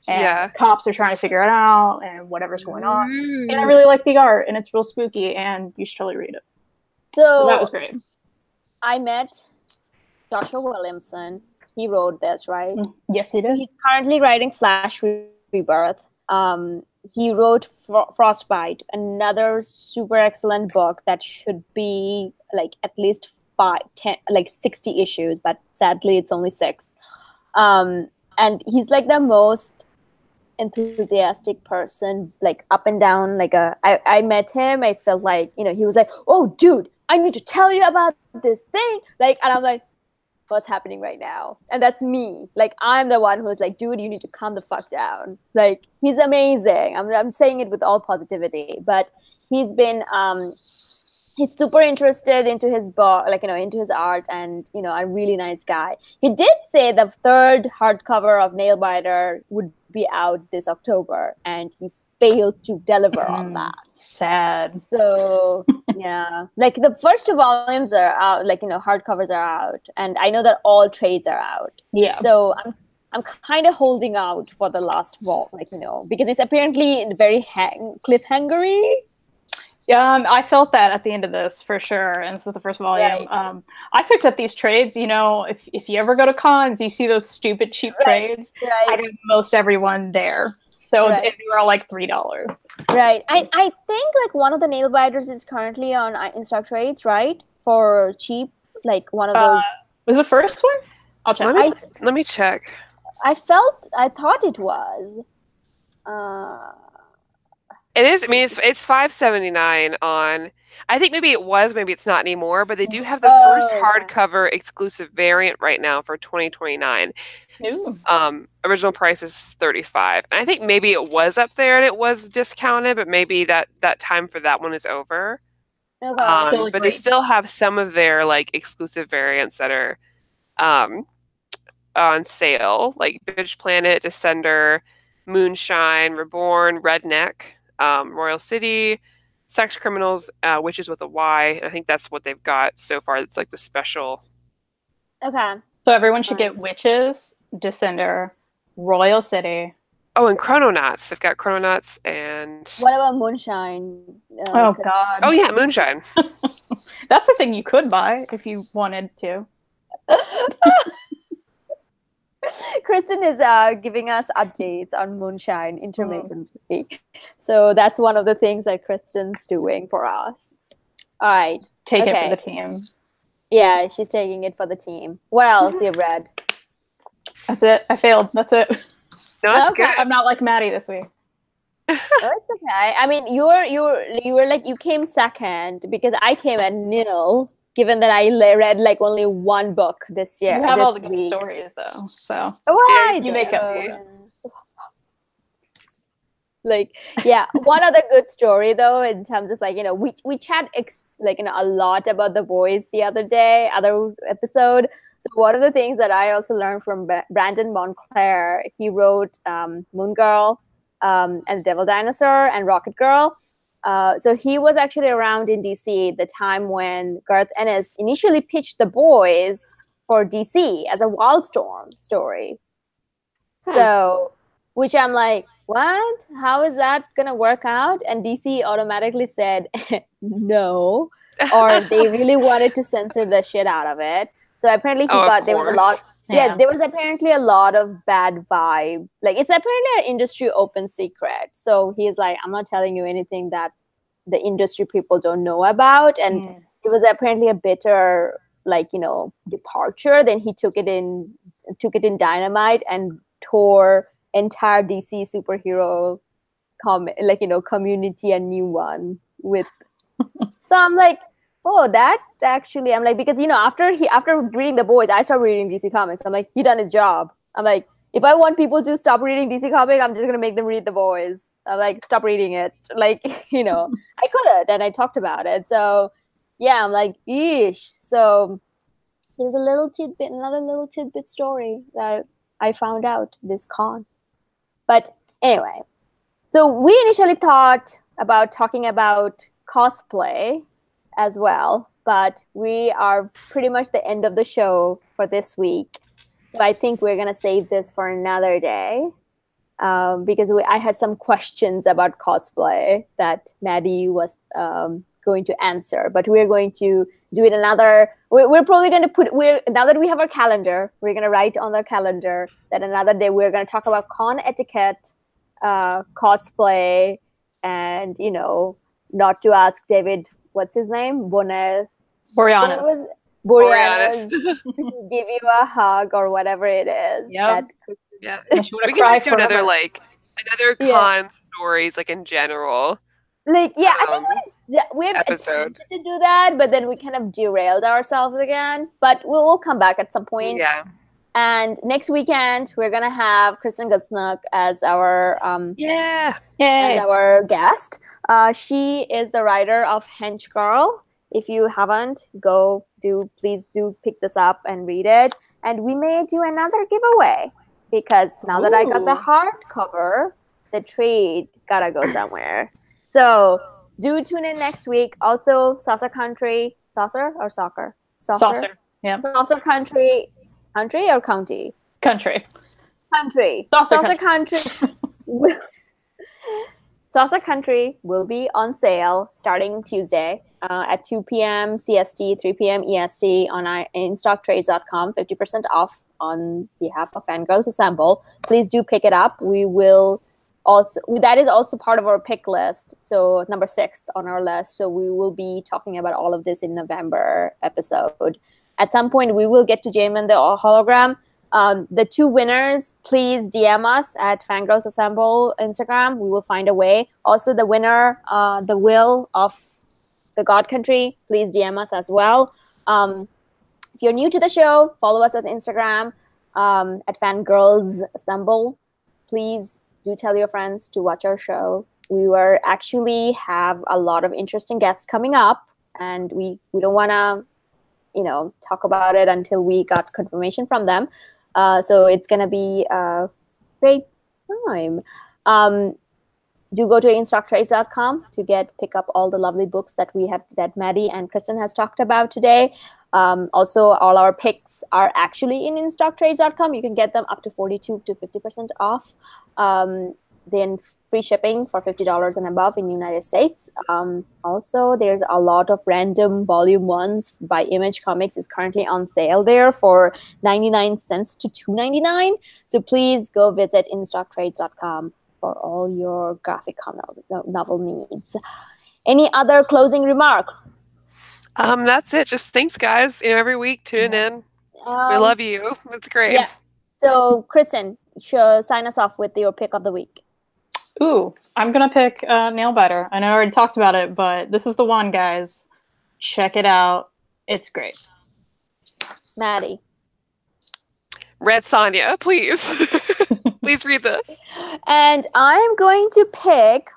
Speaker 2: and cops are trying to figure it out, and whatever's going on. And I really like the art, and it's real spooky, and you should totally read it. So that was great.
Speaker 1: I met Joshua Williamson. He wrote this, right?
Speaker 2: Yes, he did.
Speaker 1: He's currently writing Flash Rebirth. He wrote Frostbite, another super excellent book that should be at least 60 issues, but sadly it's only 6. And he's like the most enthusiastic person, like up and down. Like I met him, I felt like, you know, he was like, oh dude, I need to tell you about this thing, like, and I'm like, what's happening right now? And that's me. Like, I'm the one who's like, dude, you need to calm the fuck down. Like, he's amazing. I'm saying it with all positivity, but he's been he's super interested into his book, like, you know, into his art, and, you know, a really nice guy. He did say the third hardcover of Nailbiter would be out this October, and he failed to deliver on that.
Speaker 2: Sad.
Speaker 1: So yeah, like the first 2 volumes are out, like, you know, hardcovers are out, and I know that all trades are out.
Speaker 2: Yeah.
Speaker 1: So I'm kind of holding out for the last vol, like, you know, because it's apparently very cliffhangery.
Speaker 2: Yeah, I felt that at the end of this for sure, and this is the first volume.
Speaker 1: Right.
Speaker 2: I picked up these trades. You know, if you ever go to cons, you see those stupid cheap trades. I got most everyone there, so they were all like $3.
Speaker 1: Right. I think like one of the nail biters is currently on in-stock trades, right? For cheap, like one of those.
Speaker 2: Was the first one? I'll check.
Speaker 3: Let me check.
Speaker 1: I thought it was.
Speaker 3: It is. I mean, it's $5.79 on. I think maybe it was. Maybe it's not anymore. But they do have the first hardcover exclusive variant right now for $20.29.
Speaker 2: Ooh.
Speaker 3: Original price is $35. And I think maybe it was up there and it was discounted, but maybe that time for that one is over.
Speaker 1: Okay.
Speaker 3: But they still have some of their like exclusive variants that are on sale, like Bitch Planet, Descender, Moonshine, Reborn, Redneck, Royal City, Sex Criminals, Witches with a Y. And I think that's what they've got so far. It's like the special.
Speaker 1: Okay.
Speaker 2: So everyone should get Witches, Descender, Royal City.
Speaker 3: Oh, and Chrononauts. They've got Chrononauts and...
Speaker 1: What about Moonshine?
Speaker 2: Oh, God.
Speaker 3: Oh, yeah, Moonshine.
Speaker 2: That's a thing you could buy if you wanted to.
Speaker 1: Kristan is giving us updates on Moonshine intermittently. So that's one of the things that Kristan's doing for us. All right.
Speaker 2: Take it for the team.
Speaker 1: Yeah, she's taking it for the team. What else you've read?
Speaker 2: That's it. I failed. That's it.
Speaker 3: No, that's good.
Speaker 2: I'm not like Maddie this week.
Speaker 1: Oh, it's okay. I mean, you were like, you came second because I came at nil. Given that I read like only 1 book this year.
Speaker 2: You have all the good stories though, so
Speaker 1: you
Speaker 2: make up.
Speaker 1: Like, yeah, one other good story though, in terms of like, you know, we chat like, you know, a lot about The Boys the other episode. So one of the things that I also learned from Brandon Montclair, he wrote Moon Girl, and The Devil Dinosaur, and Rocket Girl. So he was actually around in DC at the time when Garth Ennis initially pitched The Boys for DC as a Wildstorm story. So, which I'm like, what? How is that going to work out? And DC automatically said no, or they really wanted to censor the shit out of it. So apparently there was a lot. Yeah, there was apparently a lot of bad vibe. Like, it's apparently an industry open secret. So he's like, I'm not telling you anything that the industry people don't know about. And it was apparently a bitter, like, you know, departure. Then he took it in Dynamite and tore entire DC superhero like, you know, community a new one with. So I'm like, oh, that actually, I'm like, because, you know, after reading The Boys, I started reading DC Comics. I'm like, he done his job. I'm like, if I want people to stop reading DC Comics, I'm just going to make them read The Boys. I'm like, stop reading it. Like, you know, I couldn't, and I talked about it. So, yeah, I'm like, yeesh. So there's another little tidbit story that I found out this con. But anyway, so we initially thought about talking about cosplay as well, but we are pretty much the end of the show for this week. So I think we're going to save this for another day because I had some questions about cosplay that Maddie was going to answer. But we're going to do it we're probably going to now that we have our calendar, we're going to write on the calendar that another day we're going to talk about con etiquette, cosplay, and, you know, not to ask David, what's his name? Boreanaz. To give you a hug or whatever it is that Kristan
Speaker 3: Yeah.
Speaker 2: And she
Speaker 3: We can just do another con stories, like in general.
Speaker 1: Like, yeah, I think we have
Speaker 3: episode
Speaker 1: attempted to do that, but then we kind of derailed ourselves again. But we'll come back at some point.
Speaker 3: Yeah.
Speaker 1: And next weekend we're gonna have Kristan Gutsnook as our as our guest. She is the writer of Hench Girl. If you haven't, please do pick this up and read it. And we may do another giveaway because now that I got the hardcover, the trade gotta go somewhere. So do tune in next week. Also, Saucer Country, Saucer or Soccer?
Speaker 2: Saucer. Yeah.
Speaker 1: Saucer Country, country or county?
Speaker 2: Country.
Speaker 1: Saucer Country. Saucer Country will be on sale starting Tuesday at 2 p.m. CST, 3 p.m. EST on InStockTrades.com, 50% off on behalf of Fangirlz Assemble. Please do pick it up. We will also, that is also part of our pick list. So number 6 on our list. So we will be talking about all of this in November episode. At some point, we will get to Jamin the hologram. The 2 winners, please DM us at Fangirlz Assemble Instagram. We will find a way. Also, the winner, the Will of the God Country, please DM us as well. If you're new to the show, follow us on Instagram at Fangirlz Assemble. Please do tell your friends to watch our show. We will actually have a lot of interesting guests coming up, and we don't want to, talk about it until we got confirmation from them. So it's gonna be a great time. Do go to InStockTrades.com to pick up all the lovely books that Maddie and Kristan has talked about today. Also, all our picks are actually in InStockTrades.com. You can get them up to 42 to 50% off. Then free shipping for $50 and above in the United States. Also, there's a lot of random volume 1s by Image Comics is currently on sale there for 99 cents to $2.99. So please go visit InStockTrades.com for all your graphic novel needs. Any other closing remark?
Speaker 3: That's it. Just thanks, guys. Every week, tune in. We love you. It's great.
Speaker 1: Yeah. So, Kristan, sign us off with your pick of the week.
Speaker 2: Ooh, I'm going to pick Nail Biter. I know I already talked about it, but this is the one, guys. Check it out. It's great.
Speaker 1: Maddie.
Speaker 3: Red Sonja, please. Please read this. And
Speaker 1: I'm going to pick...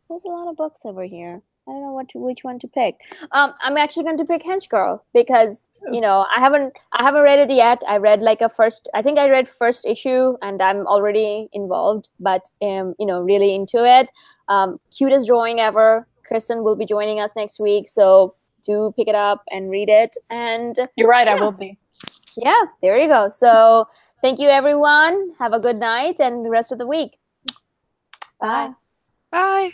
Speaker 1: There's a lot of books over here. I don't know which one to pick. I'm actually going to pick Hench Girl because I haven't read it yet. I read I think I read first issue and I'm already involved, but really into it. Cutest drawing ever. Kristan will be joining us next week, so do pick it up and read it. And
Speaker 2: you're right, I will be.
Speaker 1: Yeah, there you go. So thank you, everyone. Have a good night and the rest of the week. Bye.
Speaker 3: Bye.